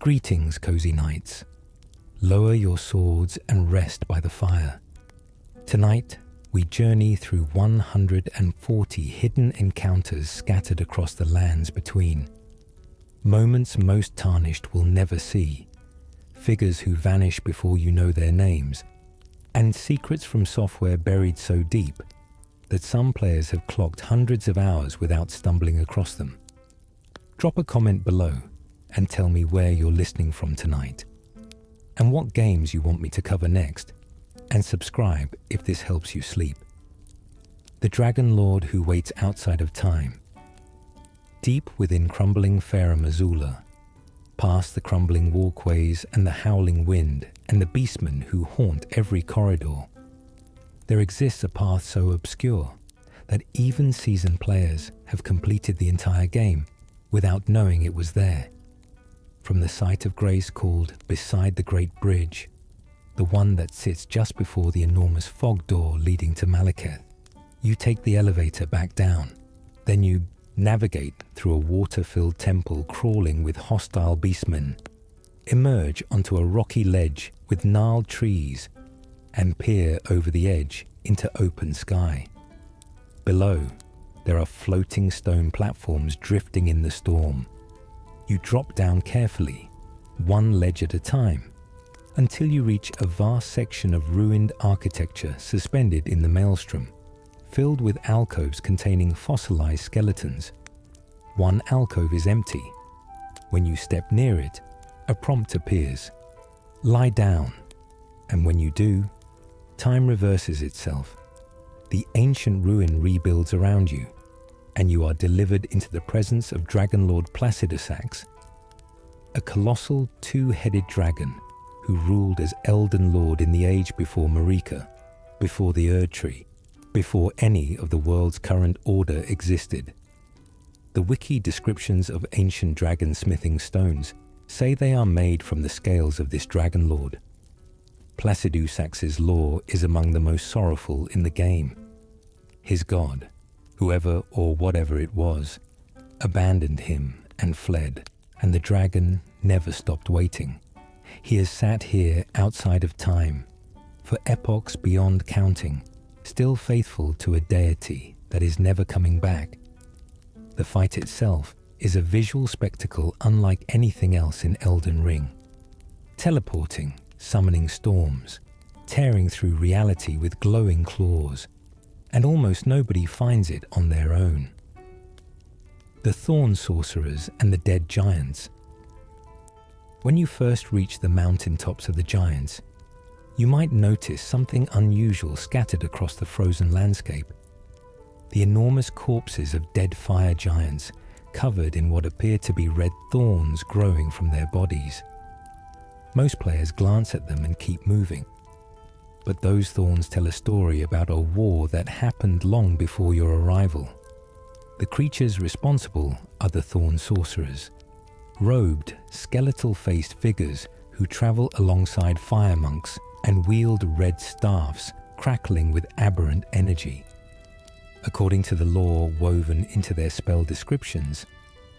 Greetings, cozy knights. Lower your swords and rest by the fire. Tonight, we journey through 140 hidden encounters scattered across the lands between. Moments most tarnished will never see, figures who vanish before you know their names, and secrets from software buried so deep that some players have clocked hundreds of hours without stumbling across them. Drop a comment below and tell me where you're listening from tonight, and what games you want me to cover next, and subscribe if this helps you sleep. The Dragon Lord who waits outside of time. Deep within crumbling Fair Missoula, past the crumbling walkways and the howling wind and the beastmen who haunt every corridor, there exists a path so obscure that even seasoned players have completed the entire game without knowing it was there. From the site of grace called Beside the Great Bridge, the one that sits just before the enormous fog door leading to Malekith, you take the elevator back down. Then you navigate through a water-filled temple crawling with hostile beastmen, emerge onto a rocky ledge with gnarled trees, and peer over the edge into open sky. Below, there are floating stone platforms drifting in the storm. You drop down carefully, one ledge at a time, until you reach a vast section of ruined architecture suspended in the maelstrom, filled with alcoves containing fossilized skeletons. One alcove is empty. When you step near it, a prompt appears. Lie down. And when you do, time reverses itself. The ancient ruin rebuilds around you, and you are delivered into the presence of Dragonlord Placidusax, a colossal two-headed dragon who ruled as Elden Lord in the age before Marika, before the Erd Tree, before any of the world's current order existed. The wiki descriptions of ancient dragon smithing stones say they are made from the scales of this Dragonlord. Placidusax's lore is among the most sorrowful in the game. His god, whoever or whatever it was, abandoned him and fled, and the dragon never stopped waiting. He has sat here outside of time, for epochs beyond counting, still faithful to a deity that is never coming back. The fight itself is a visual spectacle unlike anything else in Elden Ring. Teleporting, summoning storms, tearing through reality with glowing claws, and almost nobody finds it on their own. The Thorn Sorcerers and the Dead Giants. When you first reach the mountaintops of the giants, you might notice something unusual scattered across the frozen landscape. The enormous corpses of dead fire giants covered in what appear to be red thorns growing from their bodies. Most players glance at them and keep moving, but those thorns tell a story about a war that happened long before your arrival. The creatures responsible are the Thorn Sorcerers, robed, skeletal-faced figures who travel alongside fire monks and wield red staffs crackling with aberrant energy. According to the lore woven into their spell descriptions,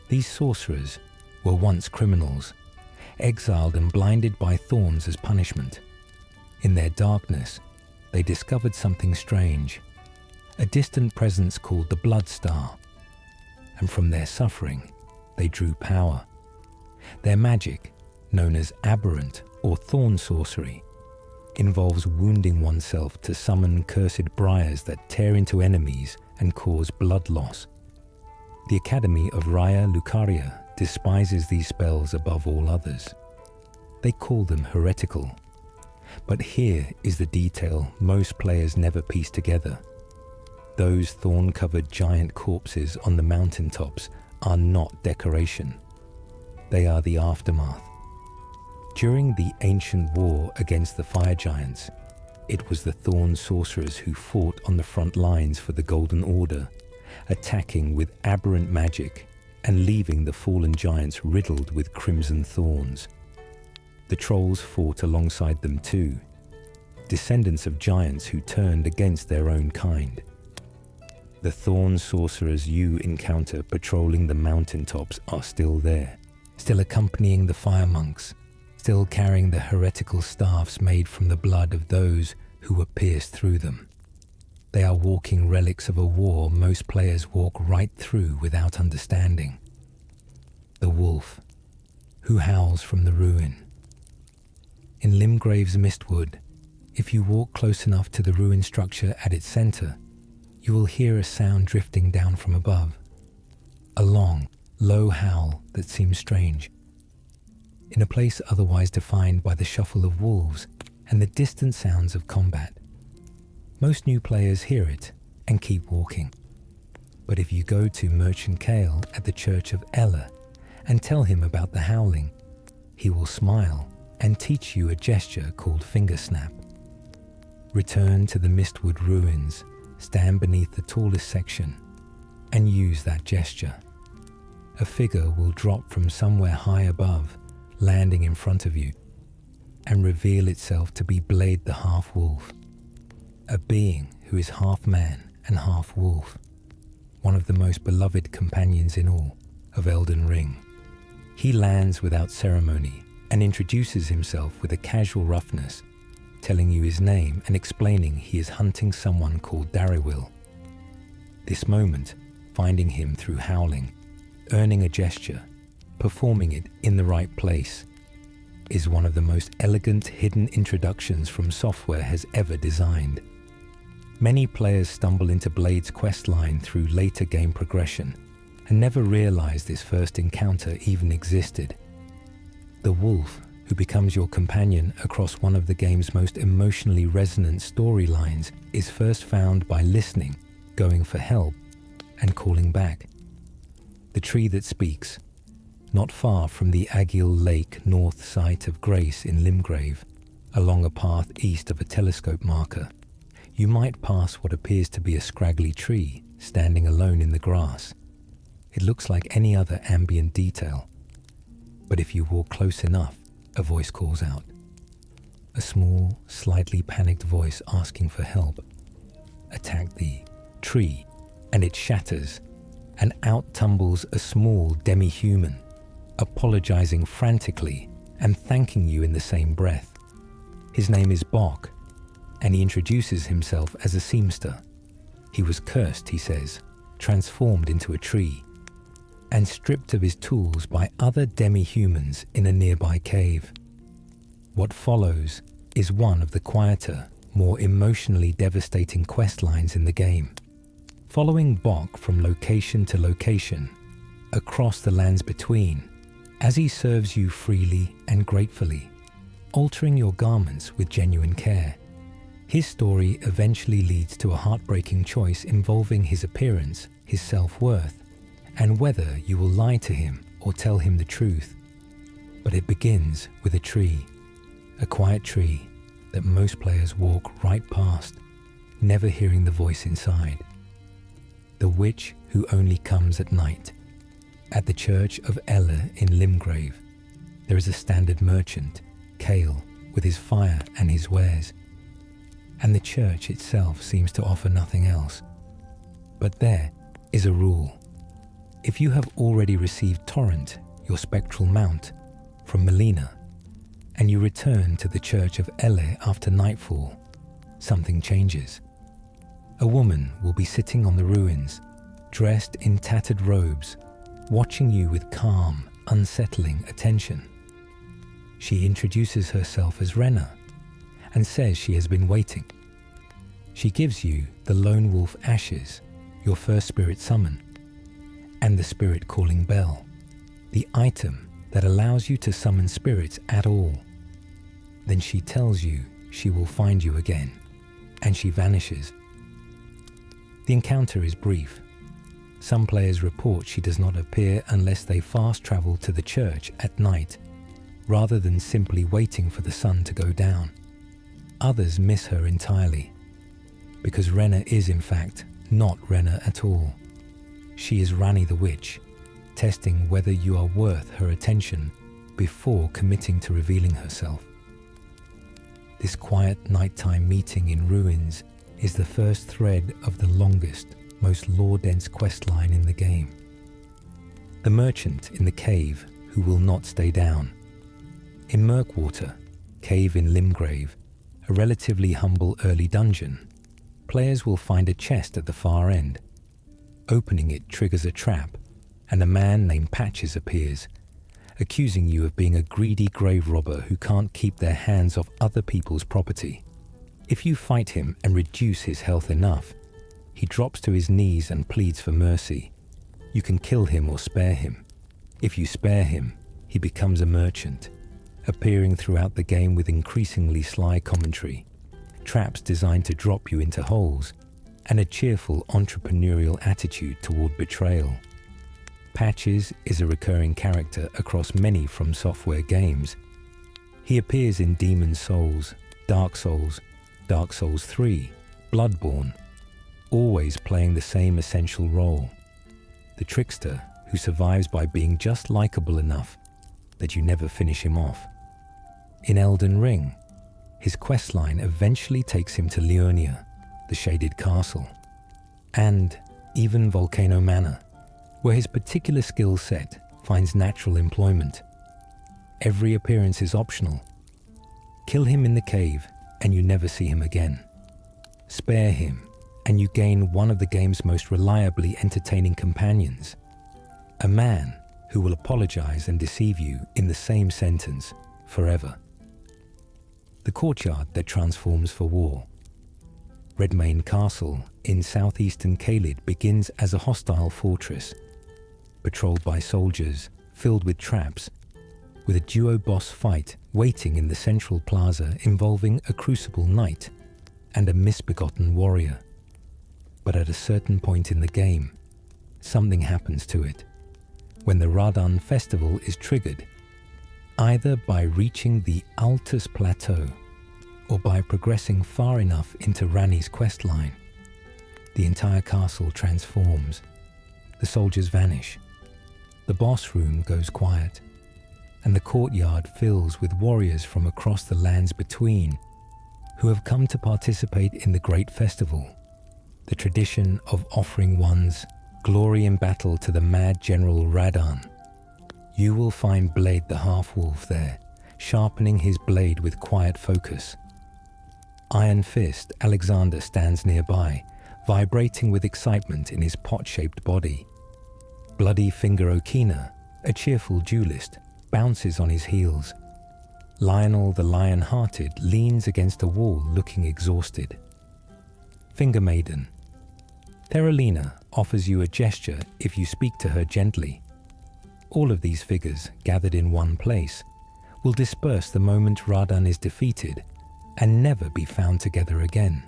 these sorcerers were once criminals, exiled and blinded by thorns as punishment. In their darkness, they discovered something strange, a distant presence called the Blood Star, and from their suffering, they drew power. Their magic, known as aberrant or thorn sorcery, involves wounding oneself to summon cursed briars that tear into enemies and cause blood loss. The Academy of Raya Lucaria despises these spells above all others. They call them heretical. But here is the detail most players never piece together. Those thorn-covered giant corpses on the mountaintops are not decoration. They are the aftermath. During the ancient war against the fire giants, it was the Thorn Sorcerers who fought on the front lines for the Golden Order, attacking with aberrant magic and leaving the fallen giants riddled with crimson thorns. The trolls fought alongside them too, descendants of giants who turned against their own kind. The Thorn Sorcerers you encounter patrolling the mountaintops are still there, still accompanying the fire monks, still carrying the heretical staffs made from the blood of those who were pierced through them. They are walking relics of a war most players walk right through without understanding. The wolf, who howls from the ruin. In Limgrave's Mistwood, if you walk close enough to the ruined structure at its center, you will hear a sound drifting down from above. A long, low howl that seems strange. In a place otherwise defined by the shuffle of wolves and the distant sounds of combat. Most new players hear it and keep walking. But if you go to Merchant Kale at the Church of Ella and tell him about the howling, he will smile and teach you a gesture called finger snap. Return to the Mistwood ruins, stand beneath the tallest section, and use that gesture. A figure will drop from somewhere high above, landing in front of you, and reveal itself to be Blade the half-wolf, a being who is half man and half wolf, one of the most beloved companions in all of Elden Ring. He lands without ceremony and introduces himself with a casual roughness, telling you his name and explaining he is hunting someone called Darrywil. This moment, finding him through howling, earning a gesture, performing it in the right place, is one of the most elegant hidden introductions From Software has ever designed. Many players stumble into Blade's questline through later game progression and never realize this first encounter even existed. The wolf, who becomes your companion across one of the game's most emotionally resonant storylines, is first found by listening, going for help, and calling back. The tree that speaks, not far from the Agil Lake north site of Grace in Limgrave, along a path east of a telescope marker, you might pass what appears to be a scraggly tree standing alone in the grass. It looks like any other ambient detail. But if you walk close enough, a voice calls out. A small, slightly panicked voice asking for help. Attack the tree, and it shatters, and out tumbles a small demi-human, apologizing frantically and thanking you in the same breath. His name is Bok, and he introduces himself as a seamster. He was cursed, he says, transformed into a tree, and stripped of his tools by other demi-humans in a nearby cave. What follows is one of the quieter, more emotionally devastating questlines in the game. Following Bok from location to location, across the lands between, as he serves you freely and gratefully, altering your garments with genuine care. His story eventually leads to a heartbreaking choice involving his appearance, his self-worth, and whether you will lie to him or tell him the truth. But it begins with a tree, a quiet tree that most players walk right past, never hearing the voice inside. The witch who only comes at night. At the Church of Ella in Limgrave, there is a standard merchant, Kale, with his fire and his wares. And the church itself seems to offer nothing else. But there is a rule. If you have already received Torrent, your spectral mount, from Melina, and you return to the Church of Ele after nightfall, something changes. A woman will be sitting on the ruins, dressed in tattered robes, watching you with calm, unsettling attention. She introduces herself as Renna and says she has been waiting. She gives you the Lone Wolf Ashes, your first spirit summon, and the Spirit Calling Bell, the item that allows you to summon spirits at all. Then she tells you she will find you again, and she vanishes. The encounter is brief. Some players report she does not appear unless they fast travel to the church at night, rather than simply waiting for the sun to go down. Others miss her entirely, because Renna is in fact not Renna at all. She is Rani the Witch, testing whether you are worth her attention before committing to revealing herself. This quiet nighttime meeting in ruins is the first thread of the longest, most lore-dense questline in the game. The merchant in the cave, who will not stay down. In Murkwater, cave in Limgrave, a relatively humble early dungeon, players will find a chest at the far end. Opening it triggers a trap, and a man named Patches appears, accusing you of being a greedy grave robber who can't keep their hands off other people's property. If you fight him and reduce his health enough, he drops to his knees and pleads for mercy. You can kill him or spare him. If you spare him, he becomes a merchant, appearing throughout the game with increasingly sly commentary, traps designed to drop you into holes, and a cheerful entrepreneurial attitude toward betrayal. Patches is a recurring character across many From Software games. He appears in Demon's Souls, Dark Souls 3, Bloodborne, always playing the same essential role, the trickster who survives by being just likable enough that you never finish him off. In Elden Ring, his questline eventually takes him to Liurnia, the Shaded Castle, and even Volcano Manor, where his particular skill set finds natural employment. Every appearance is optional. Kill him in the cave and you never see him again. Spare him and you gain one of the game's most reliably entertaining companions, a man who will apologize and deceive you in the same sentence forever. The courtyard that transforms for war. Redmane Castle in southeastern Caelid begins as a hostile fortress, patrolled by soldiers, filled with traps, with a duo boss fight waiting in the central plaza involving a crucible knight and a misbegotten warrior. But at a certain point in the game, something happens to it, when the Radahn festival is triggered, either by reaching the Altus Plateau or by progressing far enough into Ranni's questline. The entire castle transforms. The soldiers vanish. The boss room goes quiet, and the courtyard fills with warriors from across the lands between who have come to participate in the great festival, the tradition of offering one's glory in battle to the mad General Radahn. You will find Blade the Half-Wolf there, sharpening his blade with quiet focus. Iron Fist Alexander stands nearby, vibrating with excitement in his pot-shaped body. Bloody Finger Okina, a cheerful duelist, bounces on his heels. Lionel the Lion-Hearted leans against a wall looking exhausted. Finger Maiden. Theralina offers you a gesture if you speak to her gently. All of these figures, gathered in one place, will disperse the moment Radahn is defeated and never be found together again.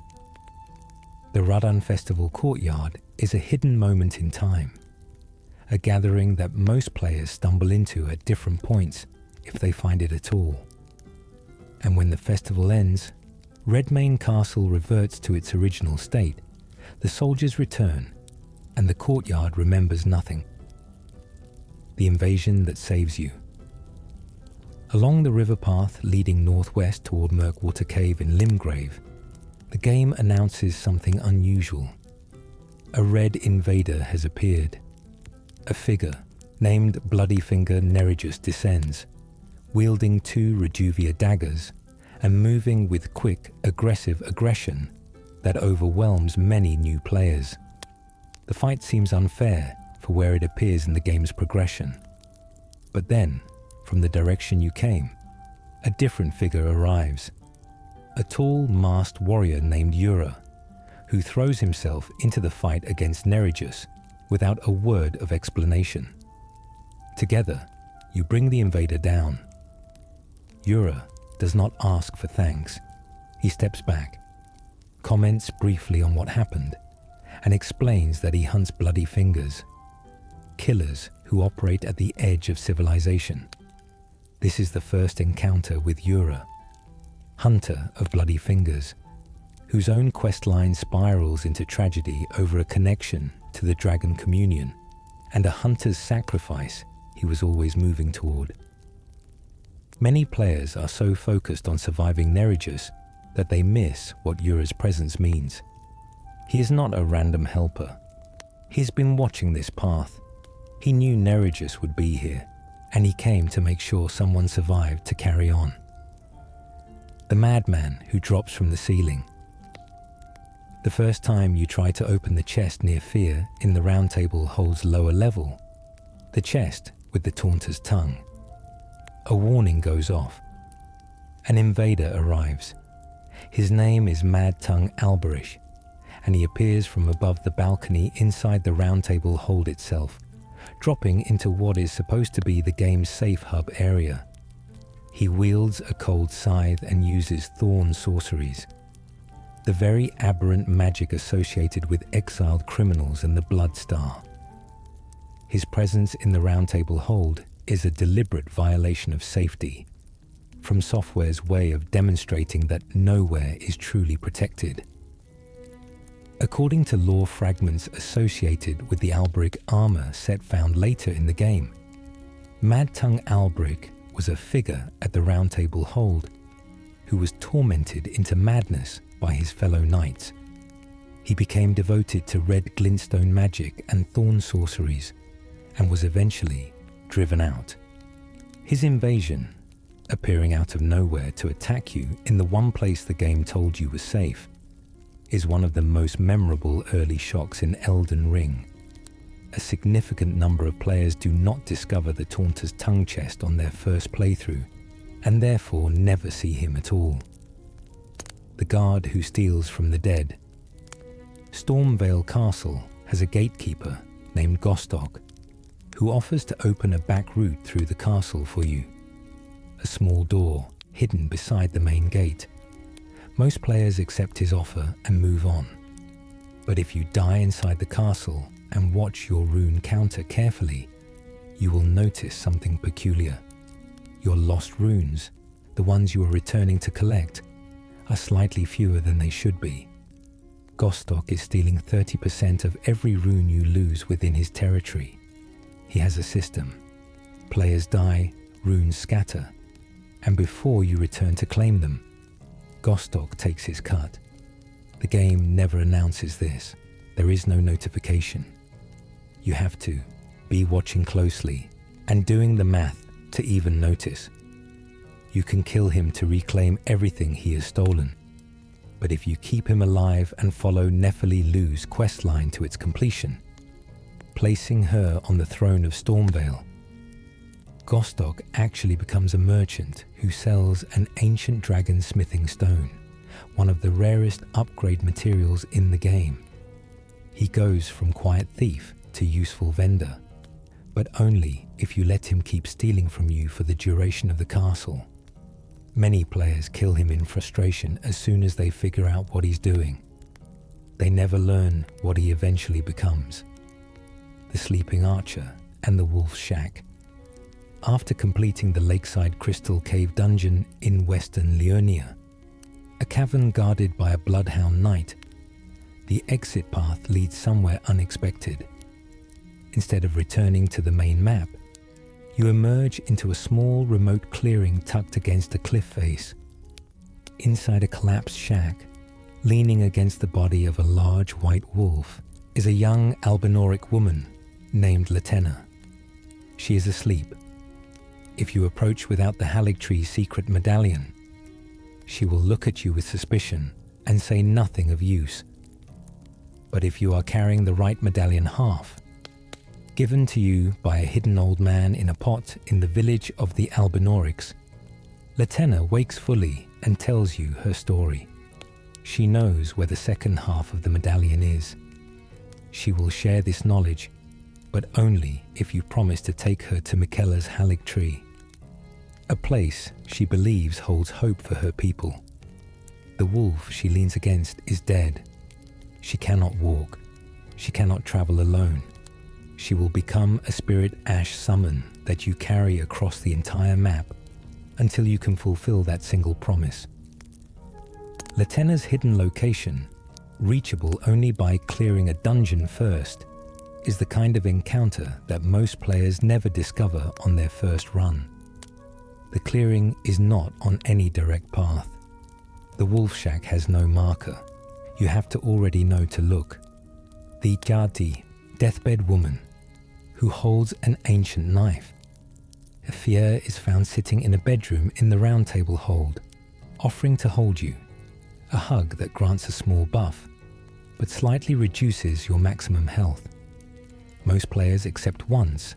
The Radahn Festival courtyard is a hidden moment in time, a gathering that most players stumble into at different points if they find it at all. And when the festival ends, Redmane Castle reverts to its original state, the soldiers return, and the courtyard remembers nothing. The invasion that saves you. Along the river path leading northwest toward Murkwater Cave in Limgrave, the game announces something unusual. A red invader has appeared. A figure, named Bloody Finger Nerigis, descends, wielding 2 Reduvia daggers and moving with quick, aggressive aggression that overwhelms many new players. The fight seems unfair for where it appears in the game's progression. But then, from the direction you came, a different figure arrives. A tall, masked warrior named Yura, who throws himself into the fight against Nerigis without a word of explanation. Together, you bring the invader down. Yura does not ask for thanks. He steps back, comments briefly on what happened, and explains that he hunts Bloody Fingers, killers who operate at the edge of civilization. This is the first encounter with Yura, hunter of Bloody Fingers, whose own questline spirals into tragedy over a connection to the Dragon Communion and a hunter's sacrifice he was always moving toward. Many players are so focused on surviving Nerigis that they miss what Yura's presence means. He is not a random helper. He's been watching this path. He knew Nerigis would be here, and he came to make sure someone survived to carry on. The madman who drops from the ceiling. The first time you try to open the chest near Fear in the Round Table holds lower level, the chest with the Taunter's tongue. A warning goes off. An invader arrives. His name is Mad Tongue Alberish, and he appears from above the balcony inside the Round Table hold itself, dropping into what is supposed to be the game's safe hub area. He wields a cold scythe and uses thorn sorceries, the very aberrant magic associated with exiled criminals and the Blood Star. His presence in the Round Table hold is a deliberate violation of safety, from software's way of demonstrating that nowhere is truly protected. According to lore fragments associated with the Alberic armor set found later in the game, Mad Tongue Alberic was a figure at the Round Table hold who was tormented into madness by his fellow knights. He became devoted to red glintstone magic and thorn sorceries and was eventually driven out. His invasion, appearing out of nowhere to attack you in the one place the game told you was safe, is one of the most memorable early shocks in Elden Ring. A significant number of players do not discover the Taunter's tongue chest on their first playthrough, and therefore never see him at all. The guard who steals from the dead. Stormvale Castle has a gatekeeper named Gostok, who offers to open a back route through the castle for you. A small door hidden beside the main gate. Most players accept his offer and move on. But if you die inside the castle and watch your rune counter carefully, you will notice something peculiar. Your lost runes, the ones you are returning to collect, are slightly fewer than they should be. Gostok is stealing 30% of every rune you lose within his territory. He has a system. Players die, runes scatter, and before you return to claim them, Gostok takes his cut. The game never announces this. There is no notification. You have to be watching closely and doing the math to even notice. You can kill him to reclaim everything he has stolen. But if you keep him alive and follow Nephili Lu's questline to its completion, placing her on the throne of Stormvale, Gostok actually becomes a merchant who sells an ancient dragon smithing stone, one of the rarest upgrade materials in the game. He goes from quiet thief to useful vendor, but only if you let him keep stealing from you for the duration of the castle. Many players kill him in frustration as soon as they figure out what he's doing. They never learn what he eventually becomes. The Sleeping Archer and the Wolf's Shack. After completing the Lakeside Crystal Cave dungeon in Western Leonia, a cavern guarded by a bloodhound knight, the exit path leads somewhere unexpected. Instead of returning to the main map, you emerge into a small remote clearing tucked against a cliff face. Inside a collapsed shack, leaning against the body of a large white wolf, is a young Albinoric woman named Latenna. She is asleep. If you approach without the Haligtree's secret medallion, she will look at you with suspicion and say nothing of use. But if you are carrying the right medallion half, given to you by a hidden old man in a pot in the village of the Albinorics, Latenna wakes fully and tells you her story. She knows where the second half of the medallion is. She will share this knowledge, but only if you promise to take her to Miquella's Haligtree, a place she believes holds hope for her people. The wolf she leans against is dead. She cannot walk. She cannot travel alone. She will become a spirit ash summon that you carry across the entire map until you can fulfill that single promise. Latenna's hidden location, reachable only by clearing a dungeon first, is the kind of encounter that most players never discover on their first run. The clearing is not on any direct path. The wolf shack has no marker. You have to already know to look. The Jadi, deathbed woman, who holds an ancient knife. Fear is found sitting in a bedroom in the Round Table hold, offering to hold you, a hug that grants a small buff, but slightly reduces your maximum health. Most players except once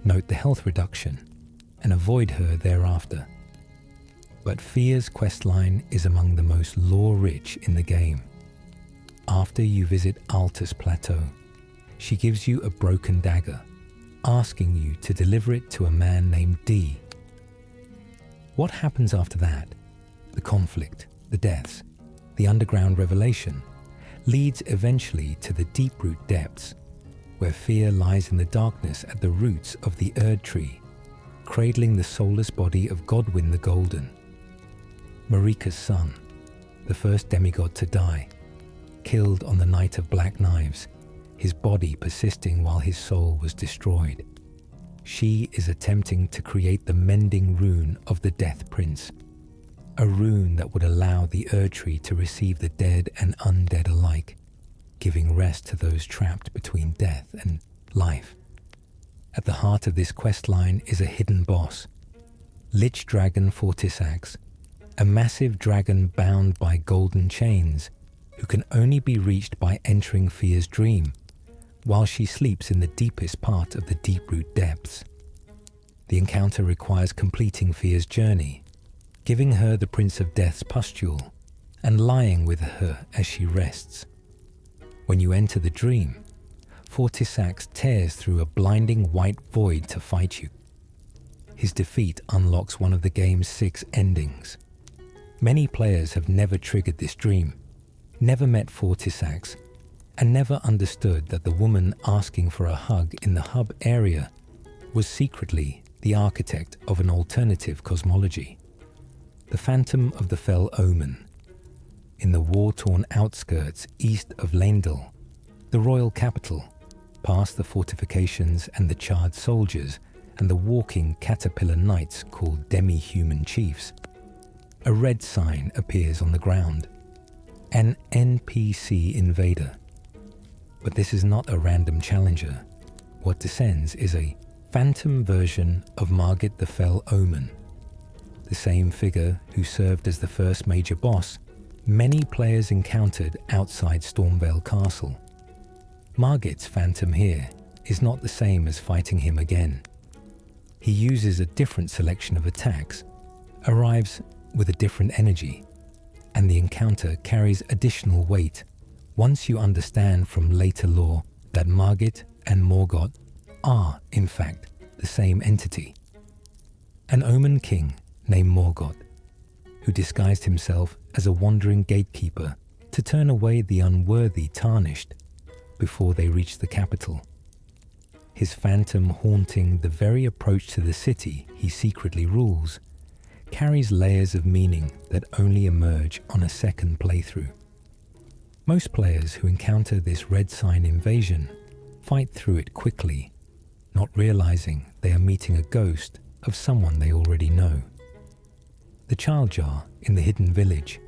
note the health reduction and avoid her thereafter. But Fear's questline is among the most lore-rich in the game. After you visit Altus Plateau, she gives you a broken dagger, asking you to deliver it to a man named D. What happens after that? The conflict, the deaths, the underground revelation, leads eventually to the deep-root depths, where Fear lies in the darkness at the roots of the Erd Tree, cradling the soulless body of Godwyn the Golden, Marika's son, the first demigod to die, killed on the Night of Black Knives, his body persisting while his soul was destroyed. She is attempting to create the mending rune of the Death Prince, a rune that would allow the Erd Tree to receive the dead and undead alike, giving rest to those trapped between death and life. At the heart of this questline is a hidden boss, Lich Dragon Fortisax, a massive dragon bound by golden chains, who can only be reached by entering Fear's dream, while she sleeps in the deepest part of the deep-root depths. The encounter requires completing Fear's journey, giving her the Prince of Death's pustule, and lying with her as she rests. When you enter the dream, Fortisax tears through a blinding white void to fight you. His defeat unlocks one of the game's 6 endings. Many players have never triggered this dream, never met Fortisax, and never understood that the woman asking for a hug in the hub area was secretly the architect of an alternative cosmology, the Phantom of the Fell Omen. In the war-torn outskirts east of Leyndell, the royal capital, past the fortifications and the charred soldiers and the walking caterpillar knights called demi-human chiefs, a red sign appears on the ground, an NPC invader. But this is not a random challenger. What descends is a phantom version of Margit the Fell Omen, the same figure who served as the first major boss many players encountered outside Stormvale Castle. Margit's phantom here is not the same as fighting him again. He uses a different selection of attacks, arrives with a different energy, and the encounter carries additional weight once you understand from later lore that Margit and Morgott are, in fact, the same entity. An Omen king named Morgott, who disguised himself as a wandering gatekeeper to turn away the unworthy tarnished before they reached the capital. His phantom haunting the very approach to the city he secretly rules carries layers of meaning that only emerge on a second playthrough. Most players who encounter this red sign invasion fight through it quickly, not realizing they are meeting a ghost of someone they already know. The Child Jar in the Hidden Village.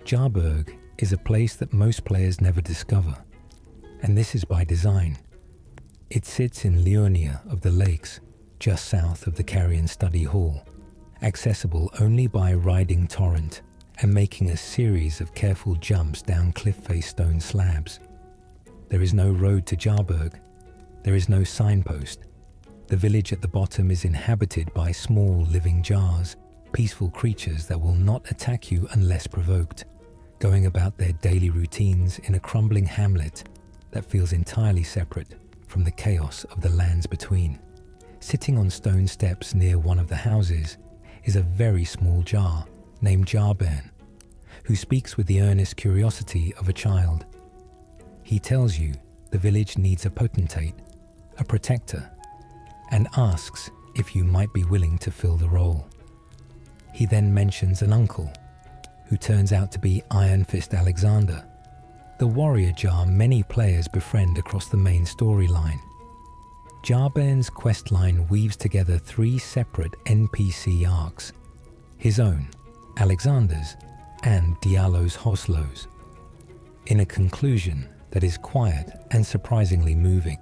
Jarburg is a place that most players never discover, and this is by design. It sits in Leonia of the Lakes, just south of the Carrion Study Hall, accessible only by riding torrent and making a series of careful jumps down cliff-face stone slabs. There is no road to Jarburg. There is no signpost. The village at the bottom is inhabited by small living jars, peaceful creatures that will not attack you unless provoked, going about their daily routines in a crumbling hamlet that feels entirely separate from the chaos of the lands between. Sitting on stone steps near one of the houses is a very small jar named Jarburn, who speaks with the earnest curiosity of a child. He tells you the village needs a potentate, a protector, and asks if you might be willing to fill the role. He then mentions an uncle, who turns out to be Iron Fist Alexander, the warrior jar many players befriend across the main storyline. Jarburn's questline weaves together 3 separate NPC arcs: his own, Alexander's, and Diallo's Hoslo's, in a conclusion that is quiet and surprisingly moving.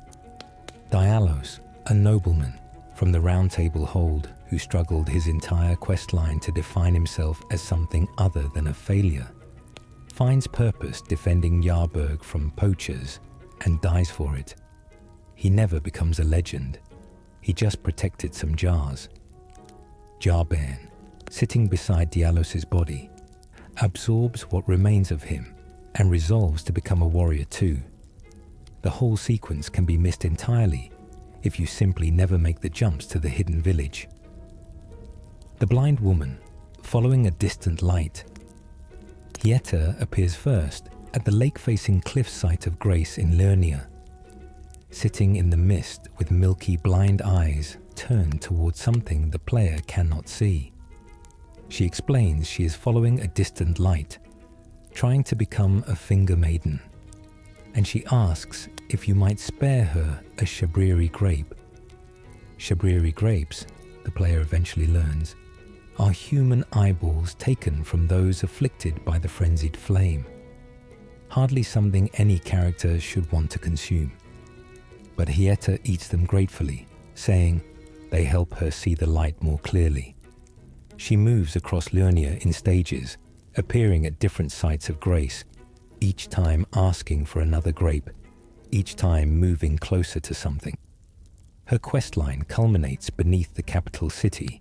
Diallos, a nobleman, from the Round Table Hold, who struggled his entire questline to define himself as something other than a failure, finds purpose defending Yarburg from poachers and dies for it. He never becomes a legend. He just protected some jars. Jarbairn, sitting beside Dialos's body, absorbs what remains of him and resolves to become a warrior too. The whole sequence can be missed entirely if you simply never make the jumps to the hidden village. The blind woman, following a distant light. Hieta appears first at the lake-facing cliff site of Grace in Lernia. Sitting in the mist with milky blind eyes turned towards something the player cannot see. She explains she is following a distant light, trying to become a finger maiden, and she asks if you might spare her a shabriri grape. Shabriri grapes, the player eventually learns, are human eyeballs taken from those afflicted by the frenzied flame. Hardly something any character should want to consume. But Hieta eats them gratefully, saying they help her see the light more clearly. She moves across Lernia in stages, appearing at different sites of Grace, each time asking for another grape, each time moving closer to something. Her questline culminates beneath the capital city,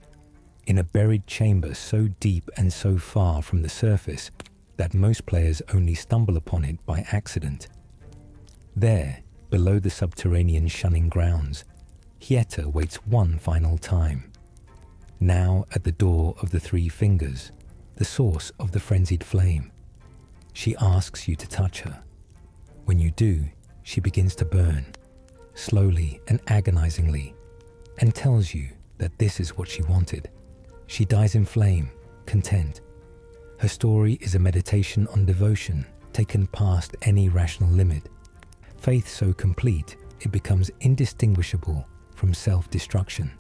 in a buried chamber so deep and so far from the surface that most players only stumble upon it by accident. There, below the subterranean shunning grounds, Hieta waits one final time. Now at the door of the Three Fingers, the source of the frenzied flame. She asks you to touch her. When you do, she begins to burn, slowly and agonizingly, and tells you that this is what she wanted. She dies in flame, content. Her story is a meditation on devotion taken past any rational limit. Faith so complete it becomes indistinguishable from self-destruction.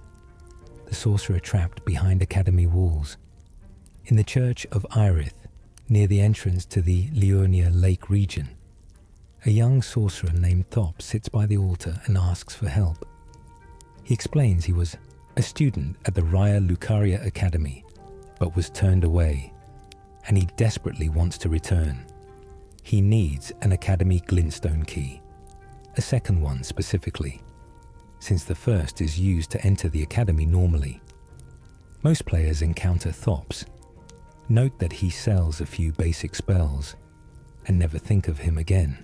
The sorcerer trapped behind academy walls. In the church of Irith, near the entrance to the Leonia Lake region, a young sorcerer named Thop sits by the altar and asks for help. He explains he was a student at the Raya Lucaria Academy, but was turned away, and he desperately wants to return. He needs an academy glintstone key, a second one specifically, since the first is used to enter the academy normally. Most players encounter Thops. Note that he sells a few basic spells, and never think of him again.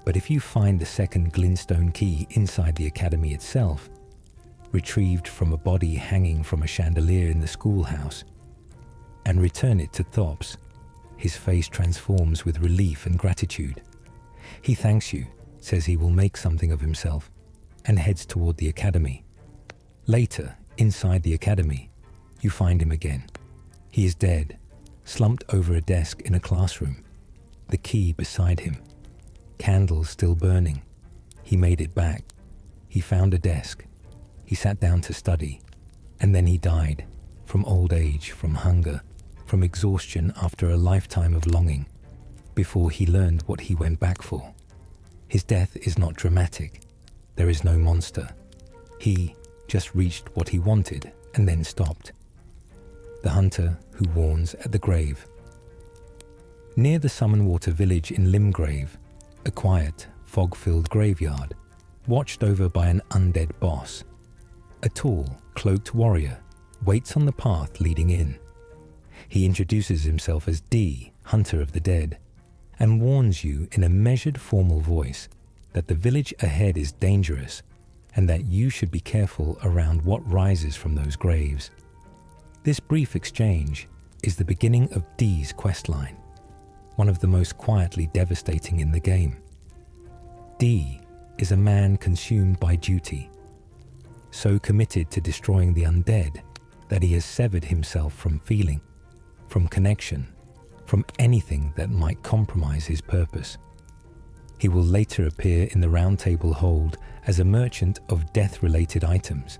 But if you find the second glintstone key inside the academy itself, retrieved from a body hanging from a chandelier in the schoolhouse, and return it to Thops, his face transforms with relief and gratitude. He thanks you, says he will make something of himself, and heads toward the academy. Later, inside the academy, you find him again. He is dead, slumped over a desk in a classroom, the key beside him, candles still burning. He made it back. He found a desk. He sat down to study, and then he died, from old age, from hunger, from exhaustion after a lifetime of longing, before he learned what he went back for. His death is not dramatic. There is no monster. He just reached what he wanted and then stopped. The hunter who warns at the grave. Near the Summonwater village in Limgrave, a quiet, fog-filled graveyard, watched over by an undead boss, a tall, cloaked warrior waits on the path leading in. He introduces himself as D, Hunter of the Dead, and warns you in a measured formal voice that the village ahead is dangerous and that you should be careful around what rises from those graves. This brief exchange is the beginning of D's questline, one of the most quietly devastating in the game. D is a man consumed by duty, so committed to destroying the undead that he has severed himself from feeling, from connection, from anything that might compromise his purpose. He will later appear in the Round Table Hold as a merchant of death-related items,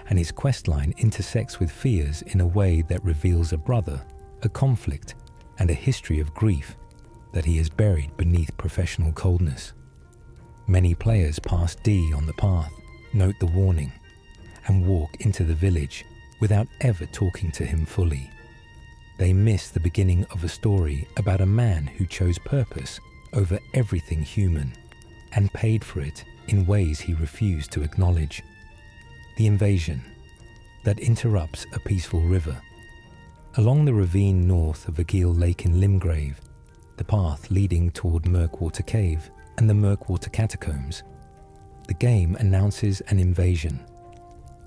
and his questline intersects with fears in a way that reveals a brother, a conflict, and a history of grief that he has buried beneath professional coldness. Many players pass D on the path, note the warning, and walk into the village without ever talking to him fully. They miss the beginning of a story about a man who chose purpose over everything human and paid for it in ways he refused to acknowledge. The invasion that interrupts a peaceful river. Along the ravine north of Agheel Lake in Limgrave, the path leading toward Murkwater Cave and the Murkwater Catacombs, the game announces an invasion.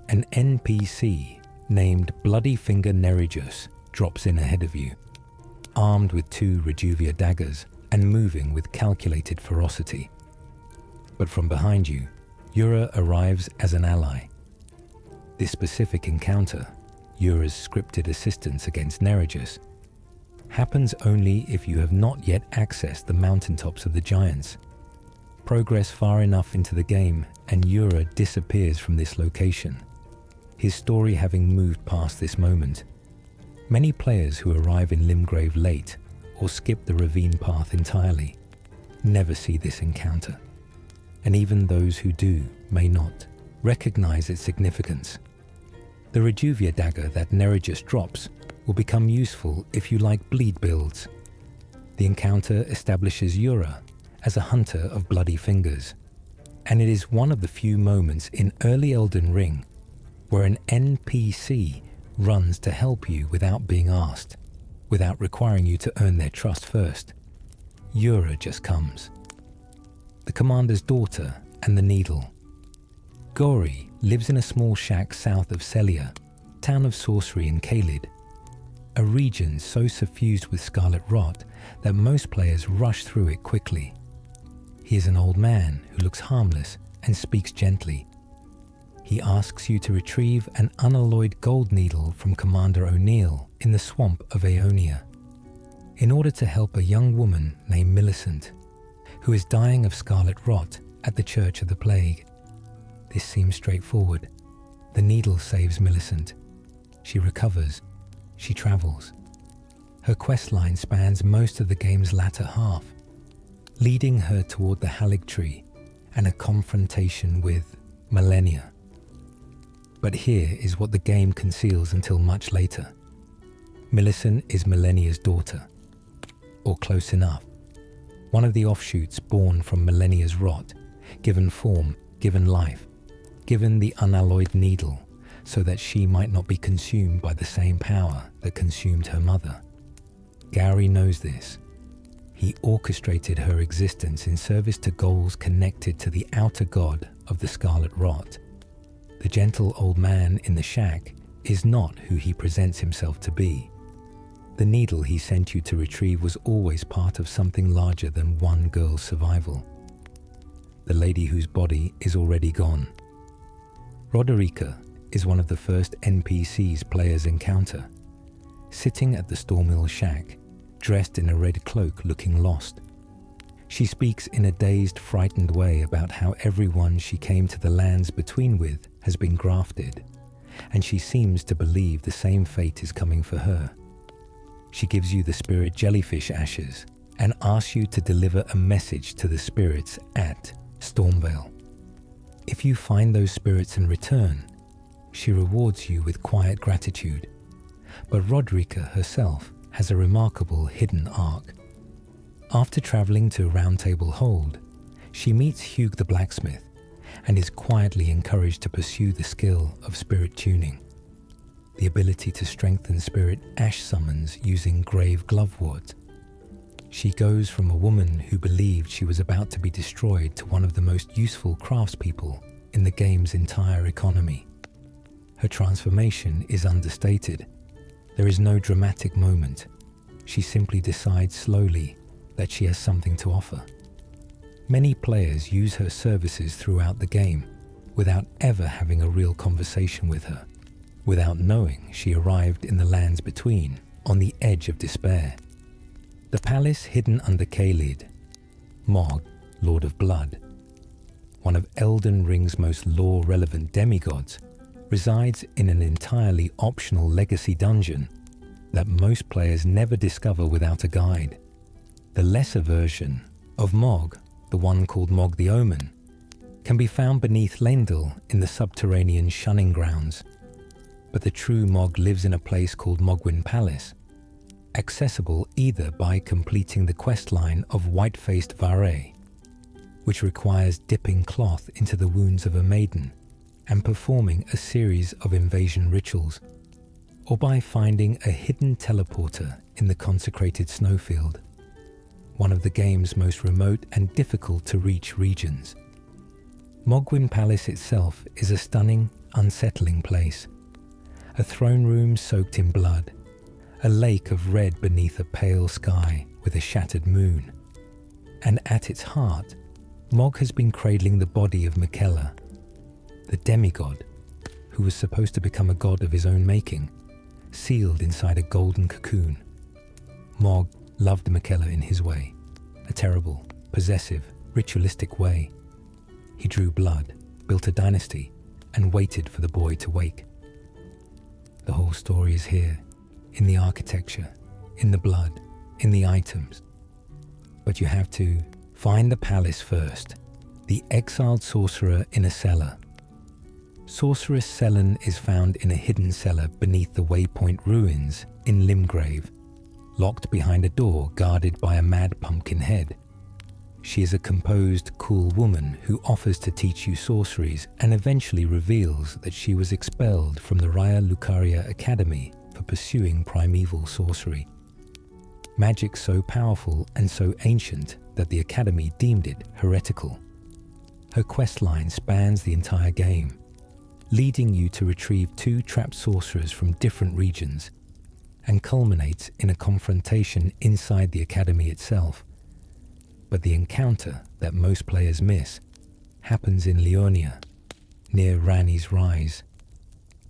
An NPC named Bloody Finger Nerijus drops in ahead of you, armed with 2 Rejuvia daggers and moving with calculated ferocity. But from behind you, Yura arrives as an ally. This specific encounter, Yura's scripted assistance against Nerijus, happens only if you have not yet accessed the mountaintops of the giants. Progress far enough into the game and Yura disappears from this location, his story having moved past this moment. Many players who arrive in Limgrave late or skip the ravine path entirely never see this encounter, and even those who do may not recognize its significance. The Rejuvia dagger that Nerijus drops will become useful if you like bleed builds. The encounter establishes Yura as a hunter of bloody fingers, and it is one of the few moments in early Elden Ring where an NPC runs to help you without being asked, without requiring you to earn their trust first. Yura just comes. The commander's daughter and the needle. Gori lives in a small shack south of Celia, town of sorcery in Caelid, a region so suffused with scarlet rot that most players rush through it quickly. He is an old man who looks harmless and speaks gently. He asks you to retrieve an unalloyed gold needle from Commander O'Neill in the swamp of Aeonia, in order to help a young woman named Millicent, who is dying of scarlet rot at the Church of the Plague. This seems straightforward. The needle saves Millicent. She recovers. She travels. Her questline spans most of the game's latter half, leading her toward the Halig Tree and a confrontation with Malenia. But here is what the game conceals until much later. Millicent is Malenia's daughter, or close enough. One of the offshoots born from Malenia's rot, given form, given life, given the unalloyed needle so that she might not be consumed by the same power that consumed her mother. Gowry knows this. He orchestrated her existence in service to goals connected to the outer god of the scarlet rot. The gentle old man in the shack is not who he presents himself to be. The needle he sent you to retrieve was always part of something larger than one girl's survival. The lady whose body is already gone. Roderica is one of the first NPCs players encounter, sitting at the Stormill shack, dressed in a red cloak looking lost. She speaks in a dazed, frightened way about how everyone she came to the lands between with has been grafted, and she seems to believe the same fate is coming for her. She gives you the spirit jellyfish ashes and asks you to deliver a message to the spirits at Stormvale. If you find those spirits in return, she rewards you with quiet gratitude. But Roderica herself has a remarkable hidden arc. After travelling to Round Table Hold, she meets Hugh the blacksmith and is quietly encouraged to pursue the skill of spirit tuning, the ability to strengthen spirit ash summons using grave glovewort. She goes from a woman who believed she was about to be destroyed to one of the most useful craftspeople in the game's entire economy. Her transformation is understated. There is no dramatic moment. She simply decides slowly that she has something to offer. Many players use her services throughout the game without ever having a real conversation with her, without knowing she arrived in the lands between on the edge of despair. The palace hidden under Caelid, Mog, Lord of Blood, one of Elden Ring's most lore-relevant demigods, resides in an entirely optional legacy dungeon that most players never discover without a guide. The lesser version of Mog, the one called Mog the Omen, can be found beneath Lendil in the subterranean shunning grounds, but the true Mog lives in a place called Mogwyn Palace, accessible either by completing the questline of White-Faced Vare, which requires dipping cloth into the wounds of a maiden and performing a series of invasion rituals, or by finding a hidden teleporter in the consecrated snowfield, one of the game's most remote and difficult to reach regions. Mogwyn Palace itself is a stunning, unsettling place. A throne room soaked in blood, a lake of red beneath a pale sky with a shattered moon. And at its heart, Mog has been cradling the body of Miquella, the demigod, who was supposed to become a god of his own making, sealed inside a golden cocoon. Mog loved Miquella in his way, a terrible, possessive, ritualistic way. He drew blood, built a dynasty, and waited for the boy to wake. The whole story is here, in the architecture, in the blood, in the items. But you have to find the palace first, the exiled sorcerer in a cellar. Sorceress Selen is found in a hidden cellar beneath the Waypoint ruins in Limgrave, locked behind a door guarded by a mad pumpkin head. She is a composed, cool woman who offers to teach you sorceries and eventually reveals that she was expelled from the Raya Lucaria Academy for pursuing primeval sorcery. Magic so powerful and so ancient that the Academy deemed it heretical. Her questline spans the entire game, leading you to retrieve 2 trapped sorcerers from different regions, and culminates in a confrontation inside the Academy itself. But the encounter that most players miss happens in Leonia, near Ranni's Rise.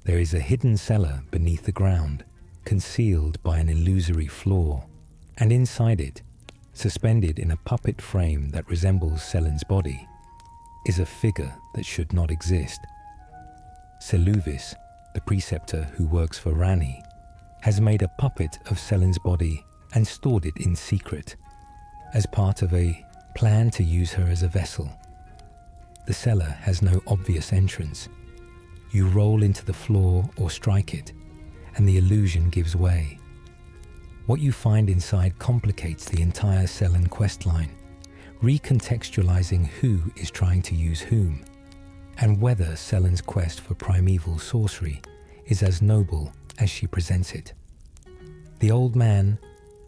There is a hidden cellar beneath the ground, concealed by an illusory floor, and inside it, suspended in a puppet frame that resembles Selen's body, is a figure that should not exist. Seluvis, the preceptor who works for Ranni, has made a puppet of Selen's body and stored it in secret, as part of a plan to use her as a vessel. The cellar has no obvious entrance. You roll into the floor or strike it, and the illusion gives way. What you find inside complicates the entire Selen questline, recontextualizing who is trying to use whom, and whether Selen's quest for primeval sorcery is as noble as she presents it. The old man,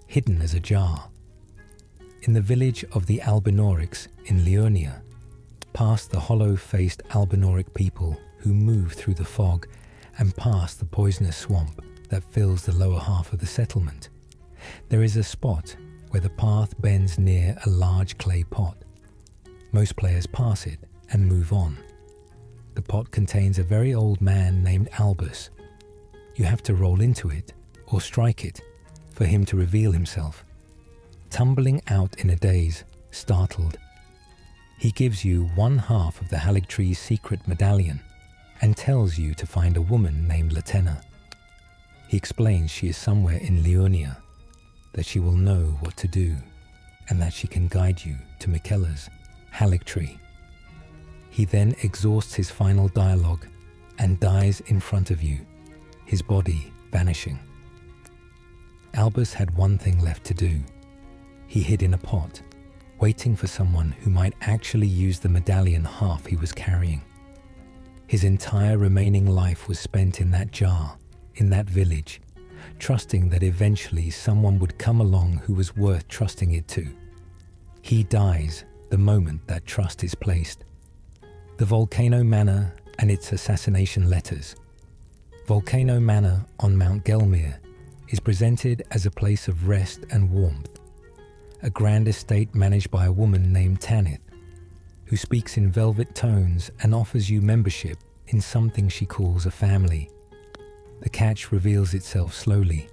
hidden as a jar. In the village of the Albinorics in Leonia, past the hollow-faced Albinoric people who move through the fog and past the poisonous swamp that fills the lower half of the settlement, there is a spot where the path bends near a large clay pot. Most players pass it and move on. The pot contains a very old man named Albus. You have to roll into it or strike it for him to reveal himself. Tumbling out in a daze, startled, he gives you 1/2 of the Haligtree's secret medallion and tells you to find a woman named Latenna. He explains she is somewhere in Leonia, that she will know what to do, and that she can guide you to Miquella's Haligtree. He then exhausts his final dialogue and dies in front of you, his body vanishing. Albus had one thing left to do. He hid in a pot, waiting for someone who might actually use the medallion half he was carrying. His entire remaining life was spent in that jar, in that village, trusting that eventually someone would come along who was worth trusting it to. He dies the moment that trust is placed. The Volcano Manor and its assassination letters. Volcano Manor on Mount Gelmir is presented as a place of rest and warmth, a grand estate managed by a woman named Tanith, who speaks in velvet tones and offers you membership in something she calls a family. The catch reveals itself slowly.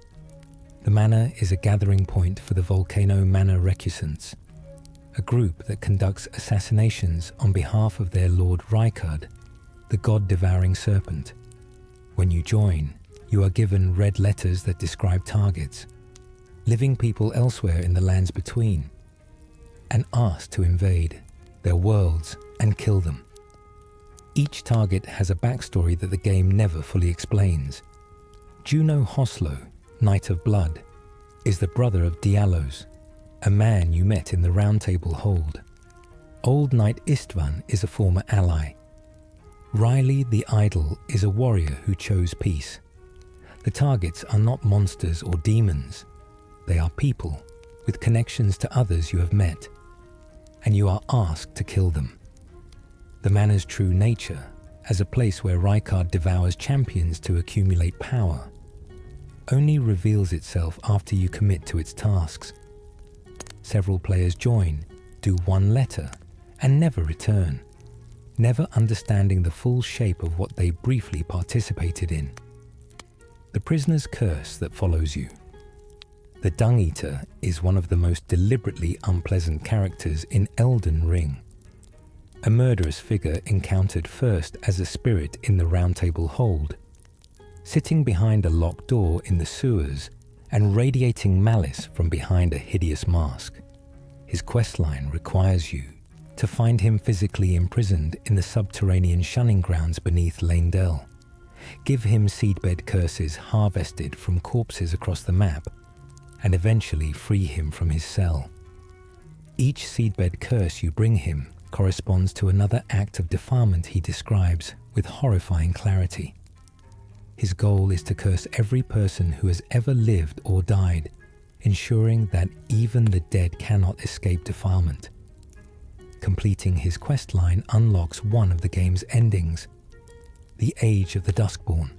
The manor is a gathering point for the Volcano Manor Recusants, a group that conducts assassinations on behalf of their lord Rykard, the god-devouring serpent. When you join, you are given red letters that describe targets, living people elsewhere in the lands between, and asked to invade their worlds and kill them. Each target has a backstory that the game never fully explains. Juno Hoslo, Knight of Blood, is the brother of Diallos, a man you met in the Round Table Hold. Old Knight Istvan is a former ally. Riley the Idol is a warrior who chose peace. The targets are not monsters or demons. They are people with connections to others you have met, and you are asked to kill them. The manor's true nature, as a place where Rykard devours champions to accumulate power, only reveals itself after you commit to its tasks. Several players join, do one letter, and never return, never understanding the full shape of what they briefly participated in. The prisoner's curse that follows you. The Dung Eater is one of the most deliberately unpleasant characters in Elden Ring. A murderous figure encountered first as a spirit in the Round Table Hold, sitting behind a locked door in the sewers and radiating malice from behind a hideous mask. His questline requires you to find him physically imprisoned in the subterranean shunning grounds beneath Leyndell. Give him seedbed curses harvested from corpses across the map, and eventually free him from his cell. Each seedbed curse you bring him corresponds to another act of defilement he describes with horrifying clarity. His goal is to curse every person who has ever lived or died, ensuring that even the dead cannot escape defilement. Completing his questline unlocks one of the game's endings, the Age of the Duskborn,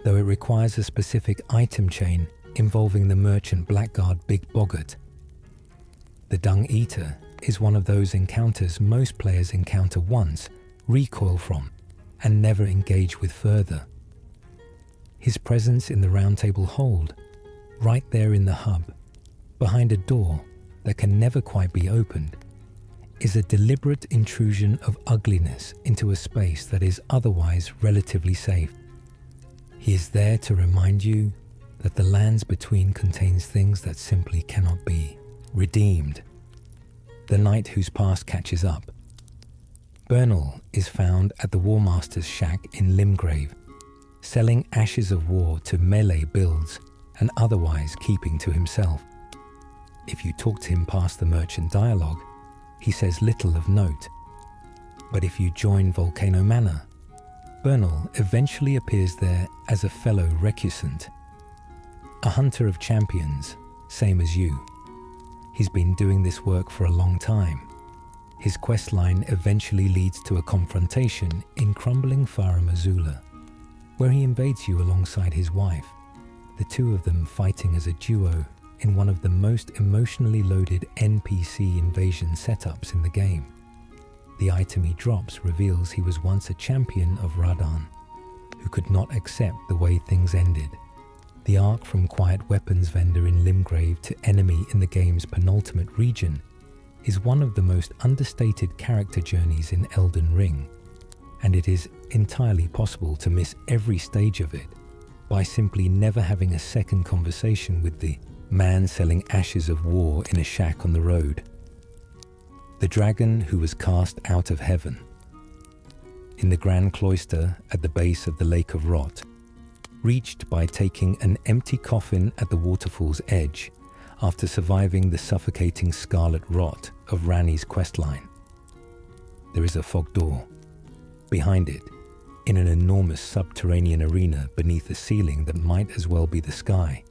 though it requires a specific item chain involving the merchant blackguard Big Boggart. The Dung Eater is one of those encounters most players encounter once, recoil from, and never engage with further. His presence in the Round Table Hold, right there in the hub, behind a door that can never quite be opened, is a deliberate intrusion of ugliness into a space that is otherwise relatively safe. He is there to remind you that the lands between contains things that simply cannot be redeemed. The knight whose past catches up. Bernal is found at the Warmaster's shack in Limgrave, selling ashes of war to melee builds and otherwise keeping to himself. If you talk to him past the merchant dialogue, he says little of note. But if you join Volcano Manor, Bernal eventually appears there as a fellow recusant, a hunter of champions, same as you. He's been doing this work for a long time. His questline eventually leads to a confrontation in crumbling Farum Azula, where he invades you alongside his wife, the two of them fighting as a duo in one of the most emotionally loaded NPC invasion setups in the game. The item he drops reveals he was once a champion of Radan, who could not accept the way things ended. The arc from quiet weapons vendor in Limgrave to enemy in the game's penultimate region is one of the most understated character journeys in Elden Ring, and it is entirely possible to miss every stage of it by simply never having a second conversation with the man selling ashes of war in a shack on the road. The dragon who was cast out of heaven. In the Grand Cloister at the base of the Lake of Rot, reached by taking an empty coffin at the waterfall's edge after surviving the suffocating scarlet rot of Ranni's questline. There is a fog door. Behind it, in an enormous subterranean arena beneath a ceiling that might as well be the sky,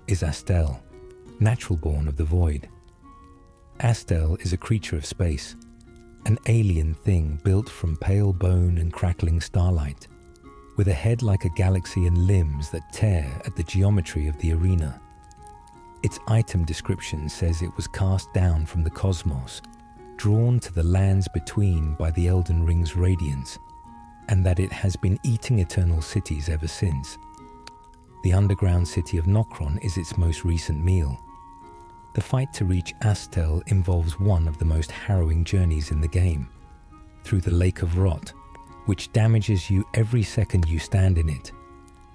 is Astel, natural born of the void. Astel is a creature of space, an alien thing built from pale bone and crackling starlight, with a head like a galaxy and limbs that tear at the geometry of the arena. Its item description says it was cast down from the cosmos, drawn to the lands between by the Elden Ring's radiance, and that it has been eating eternal cities ever since. The underground city of Nokron is its most recent meal. The fight to reach Astel involves one of the most harrowing journeys in the game, through the Lake of Rot, which damages you every second you stand in it,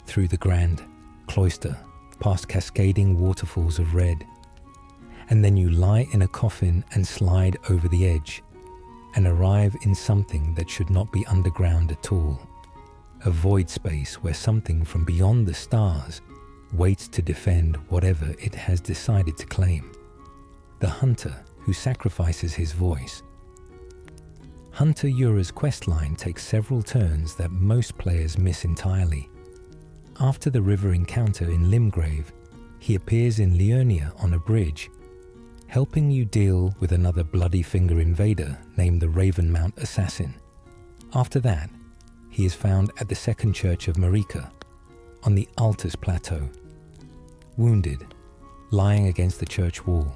through the Grand Cloister, past cascading waterfalls of red, and then you lie in a coffin and slide over the edge, and arrive in something that should not be underground at all. A void space where something from beyond the stars waits to defend whatever it has decided to claim. The hunter who sacrifices his voice. Hunter Yura's questline takes several turns that most players miss entirely. After the river encounter in Limgrave, he appears in Liurnia on a bridge, helping you deal with another Bloody Finger invader named the Ravenmount Assassin. After that, he is found at the second church of Marika, on the Altus Plateau. Wounded, lying against the church wall,